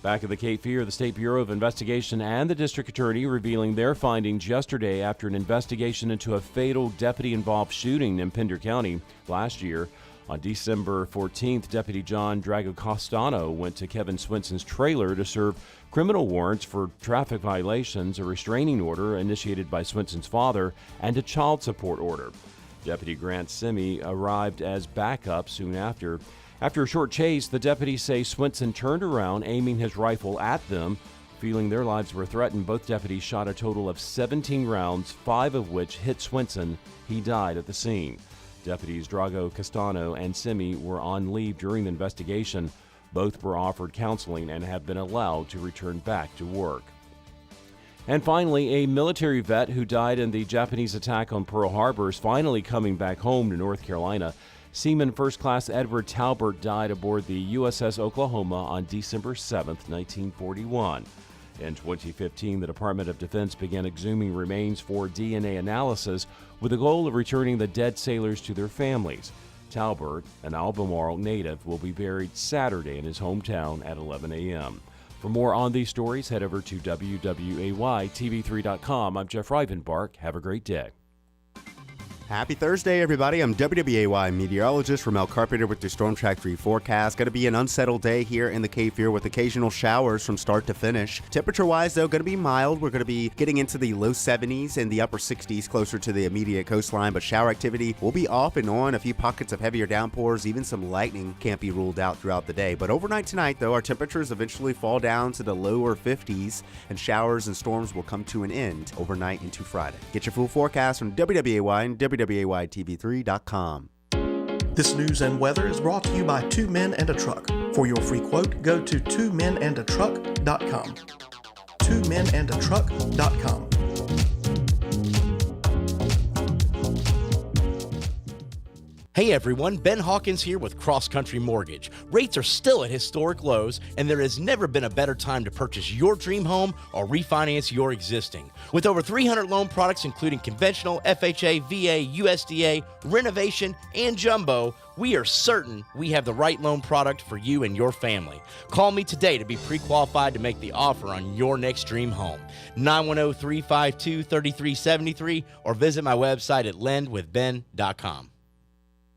Back at the Cape Fear, the State Bureau of Investigation and the district attorney revealing their findings yesterday after an investigation into a fatal deputy-involved shooting in Pender County last year. On December 14th, Deputy John Dragocastano went to Kevin Swenson's trailer to serve criminal warrants for traffic violations, a restraining order initiated by Swenson's father, and a child support order. Deputy Grant Simi arrived as backup soon after. After a short chase, the deputies say Swenson turned around, aiming his rifle at them. Feeling their lives were threatened, both deputies shot a total of 17 rounds, 5 of which hit Swenson. He died at the scene. Deputies Drago Castano and Simi were on leave during the investigation. Both were offered counseling and have been allowed to return back to work. And finally, a military vet who died in the Japanese attack on Pearl Harbor is finally coming back home to North Carolina. Seaman First Class Edward Talbert died aboard the USS Oklahoma on December 7, 1941. In 2015, the Department of Defense began exhuming remains for DNA analysis with the goal of returning the dead sailors to their families. Talbert, an Albemarle native, will be buried Saturday in his hometown at 11 a.m. For more on these stories, head over to WWAYTV3.com. I'm Jeff Rivenbark. Have a great day. Happy Thursday, everybody. I'm WWAY meteorologist Ramel Carpenter with the Storm Track 3 forecast. Going to be an unsettled day here in the Cape Fear with occasional showers from start to finish. Temperature-wise, though, going to be mild. We're going to be getting into the low 70s and the upper 60s closer to the immediate coastline, but shower activity will be off and on. A few pockets of heavier downpours, even some lightning can't be ruled out throughout the day. But overnight tonight, though, our temperatures eventually fall down to the lower 50s, and showers and storms will come to an end overnight into Friday. Get your full forecast from WWAY and WWAYTV3.com. This news and weather is brought to you by Two Men and a Truck. For your free quote, go to twomenandatruck.com. twomenandatruck.com. Hey everyone, Ben Hawkins here with Cross Country Mortgage. Rates are still at historic lows, and there has never been a better time to purchase your dream home or refinance your existing. With over 300 loan products including conventional, FHA, VA, USDA, renovation, and jumbo, we are certain we have the right loan product for you and your family. Call me today to be pre-qualified to make the offer on your next dream home. 910-352-3373 or visit my website at lendwithben.com.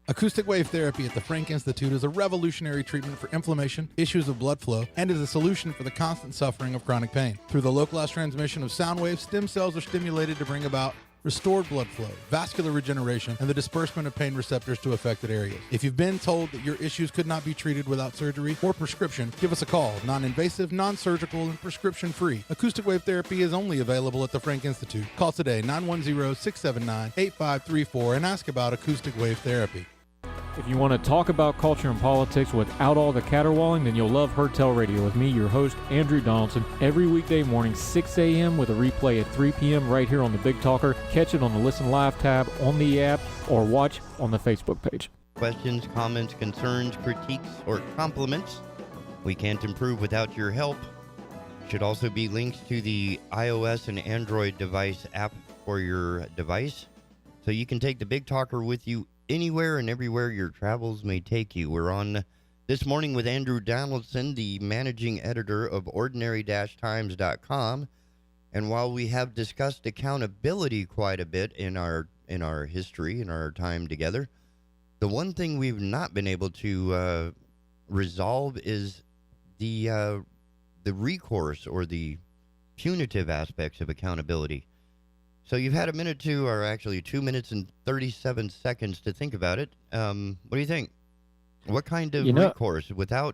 Acoustic wave therapy at the Frank Institute is a revolutionary treatment for inflammation, issues of blood flow, and is a solution for the constant suffering of chronic pain. Through the localized transmission of sound waves, stem cells are stimulated to bring about restored blood flow, vascular regeneration, and the disbursement of pain receptors to affected areas. If you've been told that your issues could not be treated without surgery or prescription, give us a call. Non-invasive, non-surgical, and prescription-free. Acoustic wave therapy is only available at the Frank Institute. Call today, 910-679-8534, and ask about acoustic wave therapy. If you want to talk about culture and politics without all the caterwauling, then you'll love Hertel Radio with me, your host, Andrew Donaldson, every weekday morning, 6 a.m. with a replay at 3 p.m. right here on the Big Talker. Catch it on the Listen Live tab on the app or watch on the Facebook page. Questions, comments, concerns, critiques, or compliments. We can't improve without your help. Should also be links to the iOS and Android device app for your device, so you can take the Big Talker with you anywhere and everywhere your travels may take you. We're on this morning with Andrew Donaldson, the managing editor of ordinary-times.com. And while we have discussed accountability quite a bit in our history, in our time together, the one thing we've not been able to resolve is the recourse or the punitive aspects of accountability. So you've had a minute to, or actually 2 minutes and 37 seconds to think about it. What do you think? What kind of recourse without,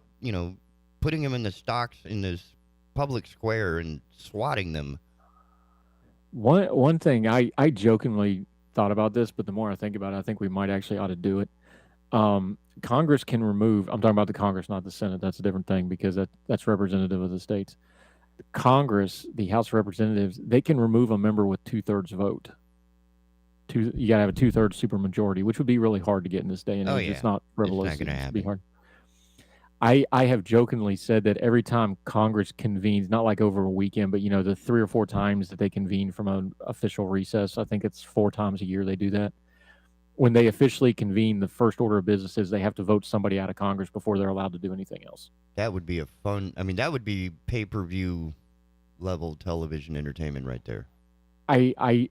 putting them in the stocks in this public square and swatting them? One thing, I jokingly thought about this, but the more I think about it, I think we might actually ought to do it. Congress can remove, I'm talking about the Congress, not the Senate. That's a different thing because that's representative of the states. Congress, the House of Representatives, they can remove a member with 2/3 vote. You got to have a 2/3 supermajority, which would be really hard to get in this day and age. It's not frivolous. It's not going to happen. Be hard. I have jokingly said that every time Congress convenes, not like over a weekend, but the 3 or 4 times that they convene from an official recess, I think it's 4 times a year they do that. When they officially convene, the first order of business is they have to vote somebody out of Congress before they're allowed to do anything else. That would be that would be pay-per-view level television entertainment right there. I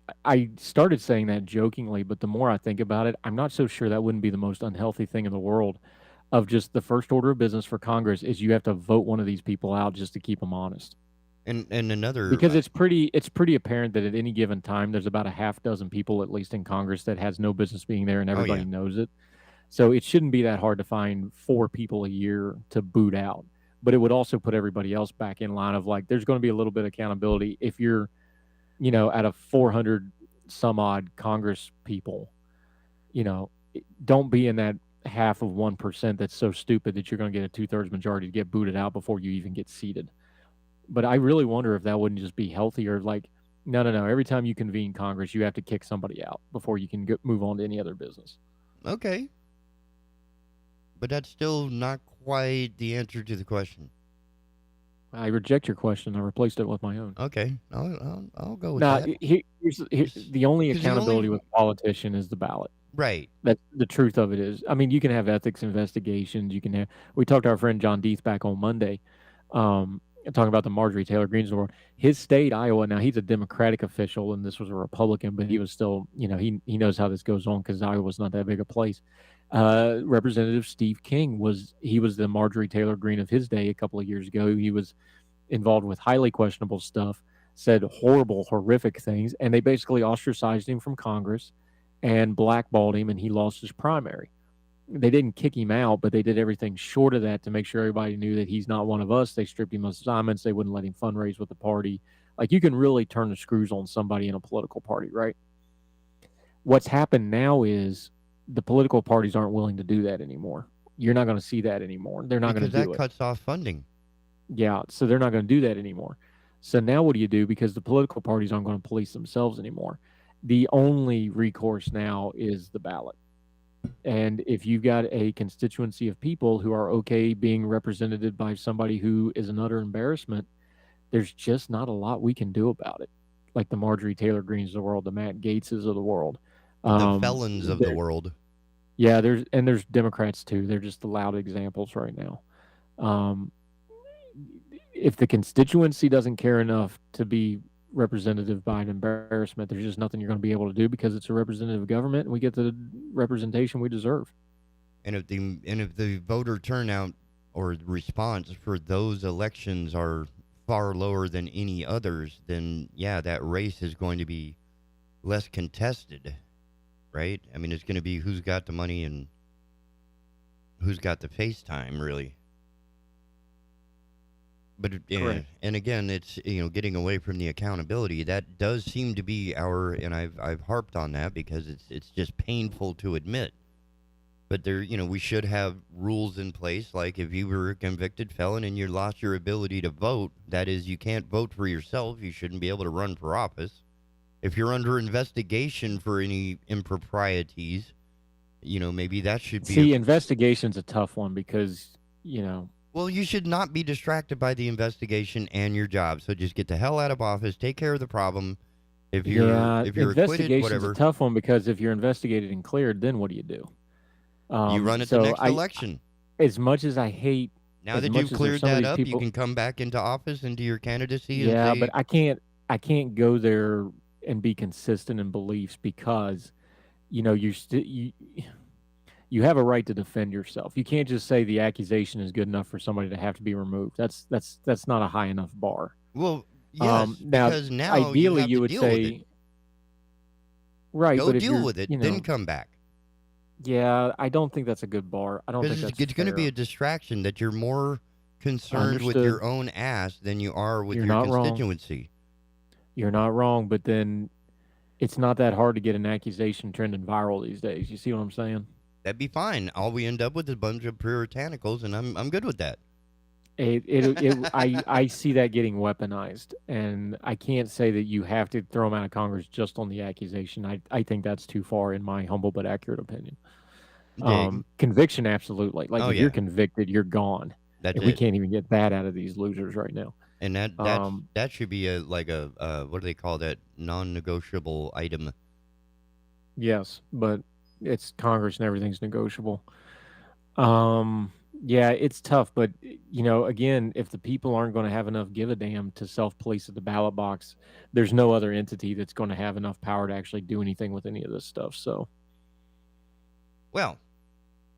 started saying that jokingly, but the more I think about it, I'm not so sure that wouldn't be the most unhealthy thing in the world. Of just the first order of business for Congress is you have to vote one of these people out just to keep them honest. And another, because it's pretty apparent that at any given time there's about a half dozen people at least in Congress that has no business being there, and everybody knows it. So it shouldn't be that hard to find 4 people a year to boot out. But it would also put everybody else back in line of like there's going to be a little bit of accountability if you're, out of 400 some odd Congress people, don't be in that half of 1% that's so stupid that you're going to get a 2/3 majority to get booted out before you even get seated. But I really wonder if that wouldn't just be healthier. Like, no. Every time you convene Congress, you have to kick somebody out before you can move on to any other business. Okay. But that's still not quite the answer to the question. I reject your question. I replaced it with my own. Okay. I'll go with that. Here's the only accountability with a politician is the ballot. Right. That's the truth of it is. I mean, you can have ethics investigations. We talked to our friend John Deeth back on Monday. talking about the Marjorie Taylor Greenes of the world. His state, Iowa, now he's a Democratic official, and this was a Republican, but he was still, he knows how this goes on because Iowa's not that big a place. Representative Steve King was the Marjorie Taylor Greene of his day a couple of years ago. He was involved with highly questionable stuff, said horrible, horrific things, and they basically ostracized him from Congress and blackballed him, and he lost his primary. They didn't kick him out, but they did everything short of that to make sure everybody knew that he's not one of us. They stripped him of assignments. They wouldn't let him fundraise with the party. Like, you can really turn the screws on somebody in a political party, right? What's happened now is the political parties aren't willing to do that anymore. You're not going to see that anymore. They're not going to do it. Because that cuts off funding. Yeah, so they're not going to do that anymore. So now what do you do? Because the political parties aren't going to police themselves anymore. The only recourse now is the ballot. And if you've got a constituency of people who are okay being represented by somebody who is an utter embarrassment, there's just not a lot we can do about it. Like the Marjorie Taylor Greenes of the world, the Matt Gaetzes of the world. The felons of the world. Yeah, there's Democrats too. They're just the loud examples right now. If the constituency doesn't care enough to be representative by an embarrassment, there's just nothing you're going to be able to do because it's a representative government and we get the representation we deserve. And if the voter turnout or response for those elections are far lower than any others, then yeah, that race is going to be less contested, right? I mean, it's going to be who's got the money and who's got the face time, really. But and again, it's getting away from the accountability. That does seem to be and I've harped on that because it's just painful to admit. But we should have rules in place, like if you were a convicted felon and you lost your ability to vote, that is, you can't vote for yourself, you shouldn't be able to run for office. If you're under investigation for any improprieties, maybe that should be. See, investigation's a tough one because Well, you should not be distracted by the investigation and your job. So just get the hell out of office, take care of the problem. If you're acquitted, whatever. A tough one because if you're investigated and cleared, then what do you do? You run at the next election. As much as I hate, now that you've cleared that up, you can come back into office, into your candidacy. Yeah, but I can't go there and be consistent in beliefs because, you have a right to defend yourself. You can't just say the accusation is good enough for somebody to have to be removed. That's not a high enough bar. Well, yes, because now ideally you would say, right, go deal with it, then come back. Yeah, I don't think that's a good bar. I don't think that's it's going to be a distraction that you're more concerned with your own ass than you are with your constituency. You're not wrong, but then it's not that hard to get an accusation trending viral these days. You see what I'm saying? That'd be fine. All we end up with is a bunch of puritanicals, and I'm good with that. I see that getting weaponized, and I can't say that you have to throw them out of Congress just on the accusation. I think that's too far, in my humble but accurate opinion. Conviction, absolutely. Like if you're convicted, you're gone. We can't even get that out of these losers right now. And that should be a what do they call that? Non-negotiable item. Yes, but it's Congress and everything's negotiable. Yeah, it's tough, but again, if the people aren't going to have enough give a damn to self-police at the ballot box, there's no other entity that's going to have enough power to actually do anything with any of this stuff. So, well,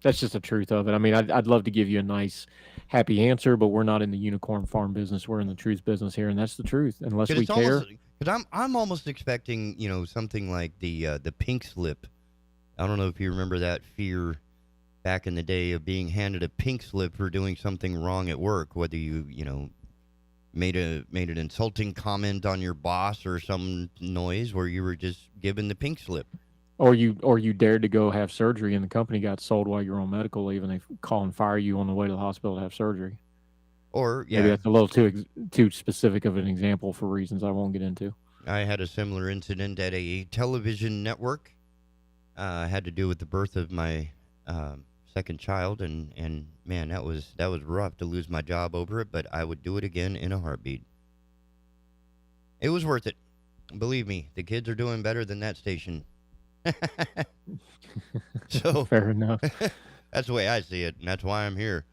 that's just the truth of it. I mean, I'd love to give you a nice, happy answer, but we're not in the unicorn farm business. We're in the truth business here, and that's the truth. Unless we care. Because I'm almost expecting something like the pink slip. I don't know if you remember that fear back in the day of being handed a pink slip for doing something wrong at work, whether you made an insulting comment on your boss or some noise where you were just given the pink slip. Or you dared to go have surgery and the company got sold while you were on medical leave and they call and fire you on the way to the hospital to have surgery. Or maybe that's a little too specific of an example for reasons I won't get into. I had a similar incident at a television network. Had to do with the birth of my second child, and man, that was rough to lose my job over it, but I would do it again in a heartbeat. It was worth it. Believe me, the kids are doing better than that station. So fair enough. That's the way I see it, and that's why I'm here.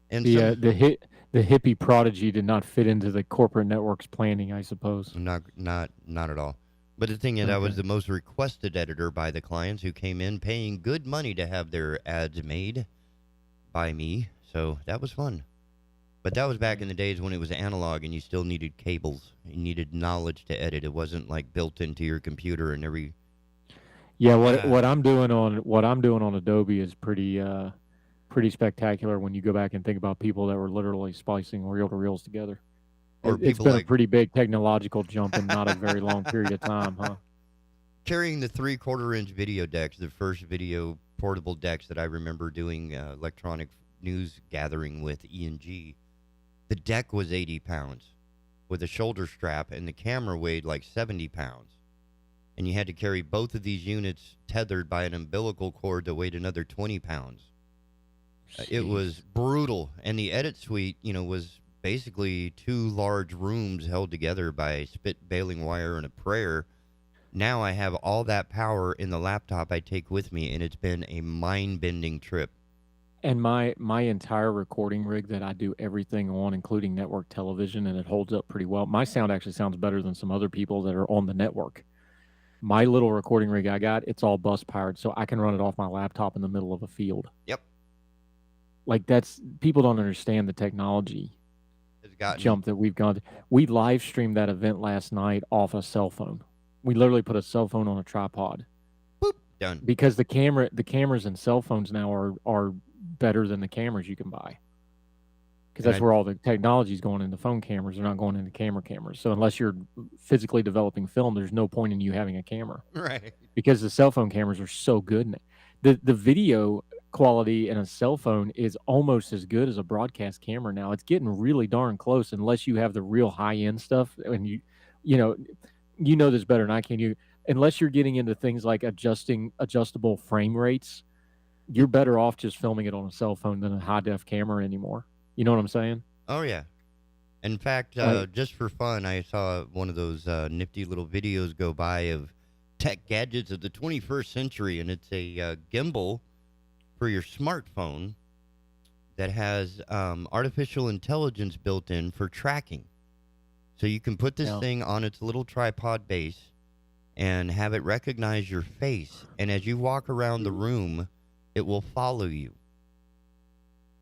And the the hippie prodigy did not fit into the corporate network's planning, I suppose. Not at all. But the thing is, I was the most requested editor by the clients who came in paying good money to have their ads made by me. So that was fun. But that was back in the days when it was analog and you still needed cables. You needed knowledge to edit. It wasn't like built into your computer and every. Yeah, what I'm doing on Adobe is pretty spectacular when you go back and think about people that were literally splicing reel-to-reels together. It's been a pretty big technological jump in not a very long period of time, huh? Carrying the 3/4-inch video decks, the first video portable decks that I remember doing electronic news gathering with E&G, the deck was 80 pounds with a shoulder strap, and the camera weighed like 70 pounds. And you had to carry both of these units tethered by an umbilical cord that weighed another 20 pounds. It was brutal. And the edit suite, was basically 2 large rooms held together by spit baling wire and a prayer. Now I have all that power in the laptop I take with me, and it's been a mind-bending trip. And my entire recording rig that I do everything on, including network television, and it holds up pretty well. My sound actually sounds better than some other people that are on the network. My little recording rig I got, it's all bus powered, so I can run it off my laptop in the middle of a field. Yep. Like people don't understand the technology jump that we've gone. We live streamed that event last night off a cell phone. We literally put a cell phone on a tripod. Boop, done. Because the cameras in cell phones now are better than the cameras you can buy. Because that's where all the technology is going into phone cameras. They're not going into cameras. So unless you're physically developing film, there's no point in you having a camera. Right. Because the cell phone cameras are so good. The video quality in a cell phone is almost as good as a broadcast camera now. It's getting really darn close unless you have the real high-end stuff. And you know this better than I can. Unless you're getting into things like adjustable frame rates, you're better off just filming it on a cell phone than a high-def camera anymore. You know what I'm saying? Oh, yeah. In fact, just for fun, I saw one of those nifty little videos go by of tech gadgets of the 21st century, and it's a gimbal for your smartphone that has artificial intelligence built in for tracking. So you can put this thing on its little tripod base and have it recognize your face, and as you walk around the room, it will follow you.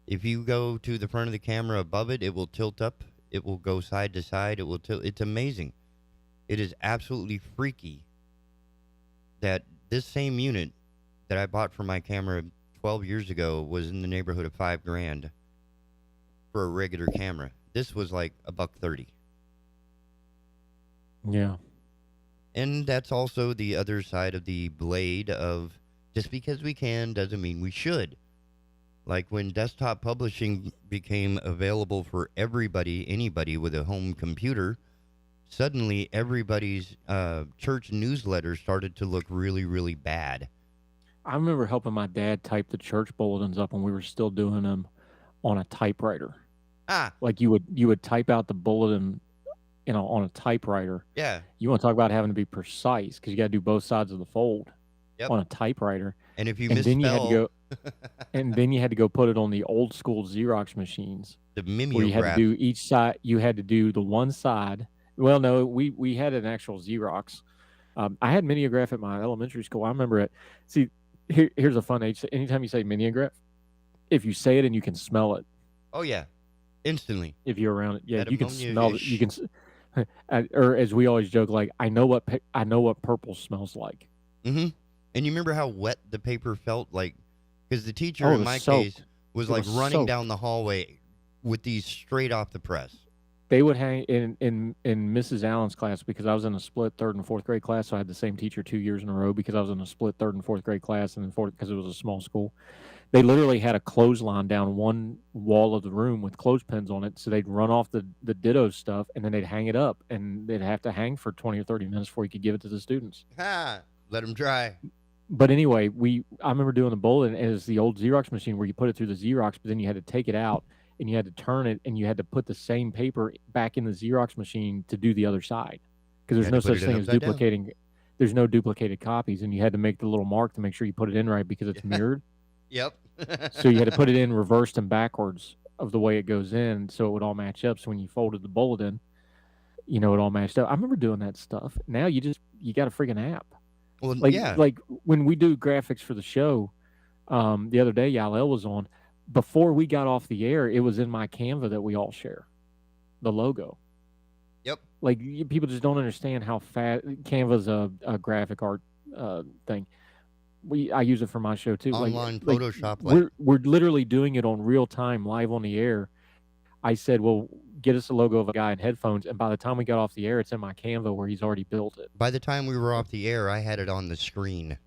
If you go to the front of the camera above it, it will tilt up. It will go side to side. It will tilt. It's amazing. It is absolutely freaky that this same unit that I bought for my camera 12 years ago was in the neighborhood of $5,000 for a regular camera. This was like $130. Yeah. And that's also the other side of the blade of just because we can doesn't mean we should. Like when desktop publishing became available for anybody with a home computer, suddenly everybody's church newsletter started to look really, really bad. I remember helping my dad type the church bulletins up when we were still doing them on a typewriter. Like you would type out the bulletin, on a typewriter. Yeah. You want to talk about having to be precise because you got to do both sides of the fold on a typewriter. And if you misspell, then you had to go, and then you had to go put it on the old school Xerox machines. The mimeograph. Where you had to do each side. You had to do the one side. Well, no, we had an actual Xerox. I had mimeograph at my elementary school. I remember it. See, here's a fun age. Anytime you say mimeograph, if you say it and you can smell it. Oh yeah, instantly. If you're around it, yeah, you can smell it. You can, or as we always joke, like I know what purple smells like. Mm-hmm. And you remember how wet the paper felt, like, because the teacher in my case was like running down the hallway with these straight off the press. They would hang in Mrs. Allen's class because I was in a split 3rd and 4th grade class, so I had the same teacher 2 years in a row because I was in a split 3rd and 4th grade class, and then because it was a small school. They literally had a clothesline down one wall of the room with clothespins on it, so they'd run off the ditto stuff, and then they'd hang it up, and they'd have to hang for 20 or 30 minutes before you could give it to the students. Ha! Let them dry. But anyway, I remember doing the bulletin, and it's the old Xerox machine where you put it through the Xerox, but then you had to take it out, and you had to turn it, and you had to put the same paper back in the Xerox machine to do the other side. Because there's no such thing as duplicating. There's no duplicated copies, and you had to make the little mark to make sure you put it in right because it's mirrored. Yep. So you had to put it in reversed and backwards of the way it goes in, so it would all match up. So when you folded the bulletin, it all matched up. I remember doing that stuff. Now you got a freaking app. Well, Like yeah. like when we do graphics for the show, the other day Yalel was on. Before we got off the air, it was in my Canva that we all share, the logo. Yep. Like people just don't understand how fast Canva's a graphic art thing. I use it for my show too. Online like Photoshop. we're literally doing it on real time, live on the air. I said, well, get us a logo of a guy in headphones, and by the time we got off the air, it's in my Canva where he's already built it. By the time we were off the air, I had it on the screen.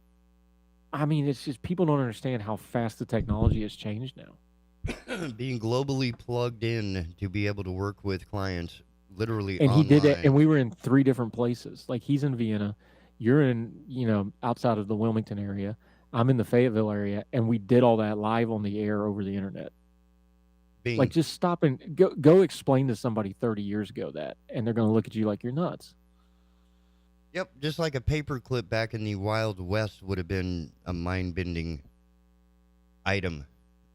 I mean, it's just people don't understand how fast the technology has changed now. Being globally plugged in to be able to work with clients literally And online. he did that, and we were in 3 different places. Like he's in Vienna, you're in, outside of the Wilmington area. I'm in the Fayetteville area, and we did all that live on the air over the internet. Like just stop and go explain to somebody 30 years ago that, and they're going to look at you like you're nuts. Yep, just like a paperclip back in the Wild West would have been a mind-bending item.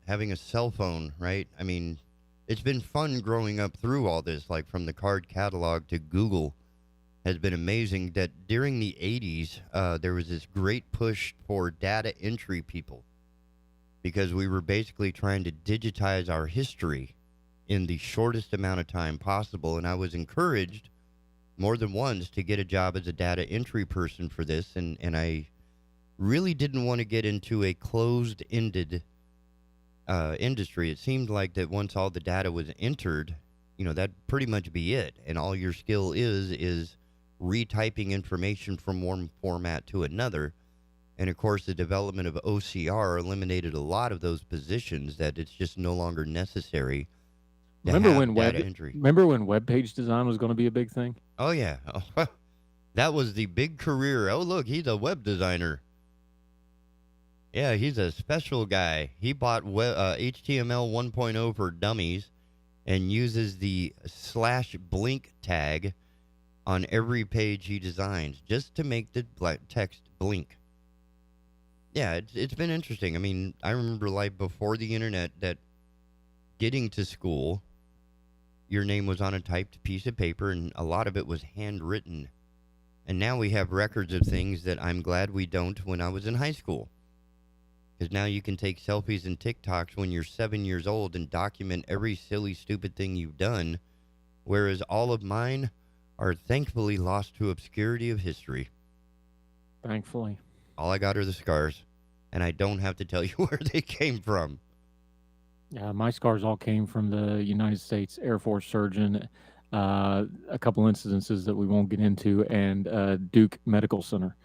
Having a cell phone, right? I mean, it's been fun growing up through all this, like from the card catalog to Google has been amazing. That during the 80s, there was this great push for data entry people because we were basically trying to digitize our history in the shortest amount of time possible. And I was encouraged more than once to get a job as a data entry person for this. And I really didn't want to get into a closed-ended industry. It seemed like that once all the data was entered, that'd pretty much be it. And all your skill is retyping information from one format to another. And of course, the development of OCR eliminated a lot of those positions that it's just no longer necessary. Remember when web page design was going to be a big thing? Oh, yeah. That was the big career. Oh, look, he's a web designer. Yeah, he's a special guy. He bought HTML 1.0 for dummies and uses the /blink tag on every page he designs just to make the text blink. Yeah, it's been interesting. I mean, I remember like before the internet that getting to school, your name was on a typed piece of paper and a lot of it was handwritten. And now we have records of things that I'm glad we don't when I was in high school. Because now you can take selfies and TikToks when you're 7 years old and document every silly, stupid thing you've done, whereas all of mine are thankfully lost to obscurity of history. Thankfully. All I got are the scars, and I don't have to tell you where they came from. Yeah, my scars all came from the United States Air Force surgeon, a couple incidences that we won't get into, and Duke Medical Center.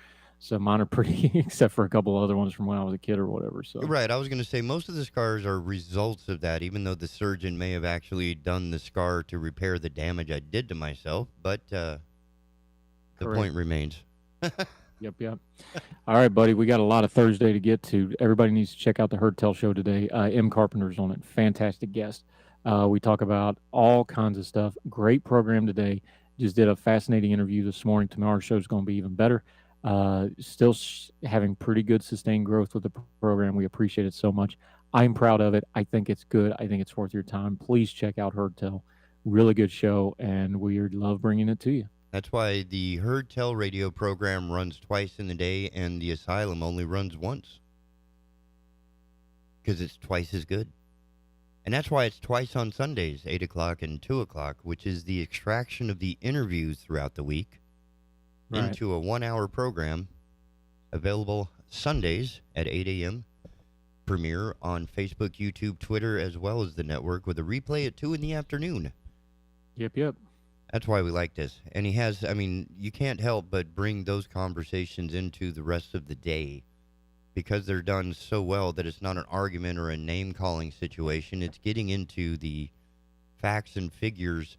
So mine are pretty, except for a couple other ones from when I was a kid or whatever. So right, I was going to say most of the scars are results of that, even though the surgeon may have actually done the scar to repair the damage I did to myself. But the point remains. Yep. All right, buddy. We got a lot of Thursday to get to. Everybody needs to check out the Herd Tell show today. M. Carpenter's on it. Fantastic guest. We talk about all kinds of stuff. Great program today. Just did a fascinating interview this morning. Tomorrow's show is going to be even better. Still having pretty good sustained growth with the program. We appreciate it so much. I'm proud of it. I think it's good. I think it's worth your time. Please check out Herd Tell. Really good show, and we love bringing it to you. That's why the Herd Tell radio program runs twice in the day, and the Asylum only runs once. Because it's twice as good. And that's why it's twice on Sundays, 8 o'clock and 2 o'clock, which is the extraction of the interviews throughout the week into a 1-hour program available Sundays at 8 a.m. Premiere on Facebook, YouTube, Twitter, as well as the network with a replay at 2 in the afternoon. Yep. That's why we like this. And he has, I mean, you can't help but bring those conversations into the rest of the day because they're done so well that it's not an argument or a name-calling situation. It's getting into the facts and figures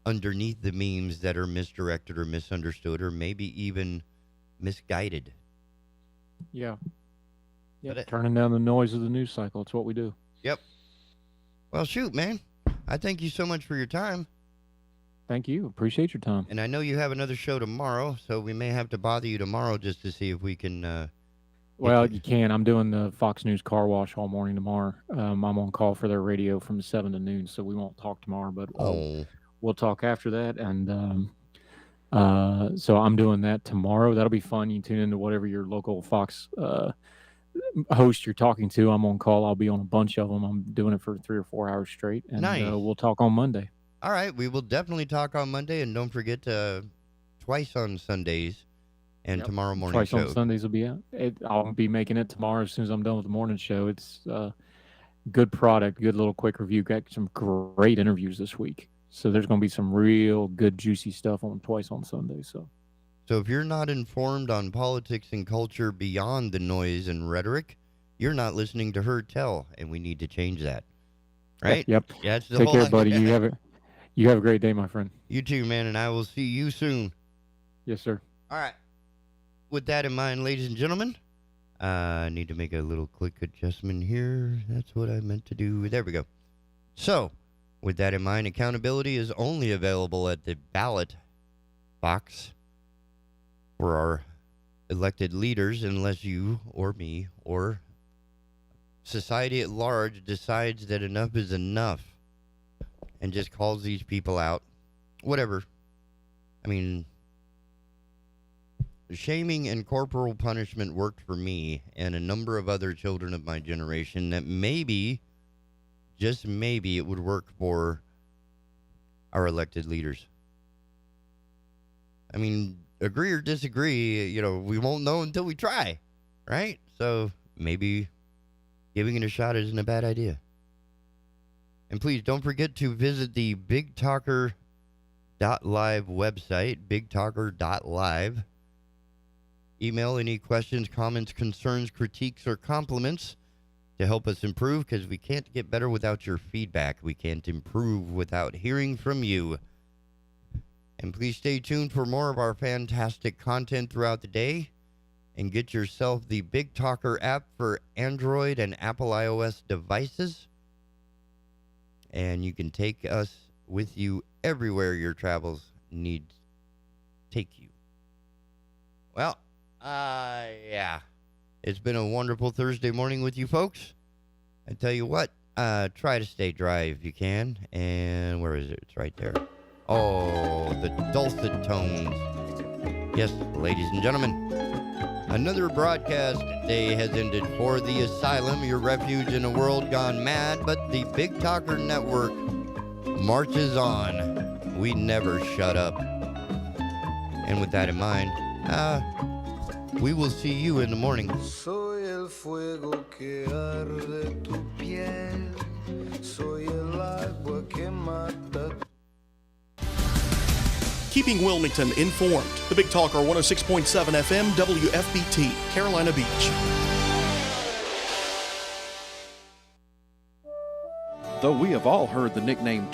underneath the memes that are misdirected or misunderstood or maybe even misguided. Yeah. Turning down the noise of the news cycle. It's what we do. Yep. Well, shoot, man. I thank you so much for your time. Thank you. Appreciate your time. And I know you have another show tomorrow, so we may have to bother you tomorrow just to see if we can Well, you can. I'm doing the Fox News car wash all morning tomorrow. I'm on call for their radio from 7 to noon, so we won't talk tomorrow, but we'll talk after that. And so I'm doing that tomorrow. That'll be fun. You can tune into whatever your local Fox host you're talking to. I'm on call. I'll be on a bunch of them. I'm doing it for 3 or 4 hours straight, and Nice. We'll talk on Monday. All right, we will definitely talk on Monday, and don't forget twice on Sundays and tomorrow morning Twice show. on Sundays will be out. I'll be making it tomorrow as soon as I'm done with the morning show. It's good product, good little quick review. Got some great interviews this week. So there's going to be some real good, juicy stuff on Twice on Sunday. So if you're not informed on politics and culture beyond the noise and rhetoric, you're not listening to Her Tell, and we need to change that. Right? Yep. Yeah, that's the Take whole care, buddy. idea. You have a great day, my friend. You too, man, and I will see you soon. Yes, sir. All right. With that in mind, ladies and gentlemen, I need to make a little click adjustment here. That's what I meant to do. There we go. So, with that in mind, accountability is only available at the ballot box for our elected leaders unless you or me or society at large decides that enough is enough and just calls these people out. Whatever. I mean, shaming and corporal punishment worked for me and a number of other children of my generation that maybe, just maybe, it would work for our elected leaders. I mean, agree or disagree, we won't know until we try, right? So maybe giving it a shot isn't a bad idea. And please don't forget to visit the BigTalker.live website, BigTalker.live. Email any questions, comments, concerns, critiques, or compliments to help us improve, because we can't get better without your feedback. We can't improve without hearing from you. And please stay tuned for more of our fantastic content throughout the day. And get yourself the Big Talker app for Android and Apple iOS devices. And you can take us with you everywhere your travels need to take you. Well, yeah. It's been a wonderful Thursday morning with you folks. I tell you what, try to stay dry if you can. And where is it? It's right there. Oh, the dulcet tones. Yes, ladies and gentlemen, another broadcast day has ended for the Asylum, your refuge in a world gone mad, but the Big Talker Network marches on. We never shut up. And with that in mind, we will see you in the morning. Soy el fuego que arde tu piel. Soy el agua que mata. Keeping Wilmington informed. The Big Talker 106.7 FM WFBT, Carolina Beach. Though we have all heard the nickname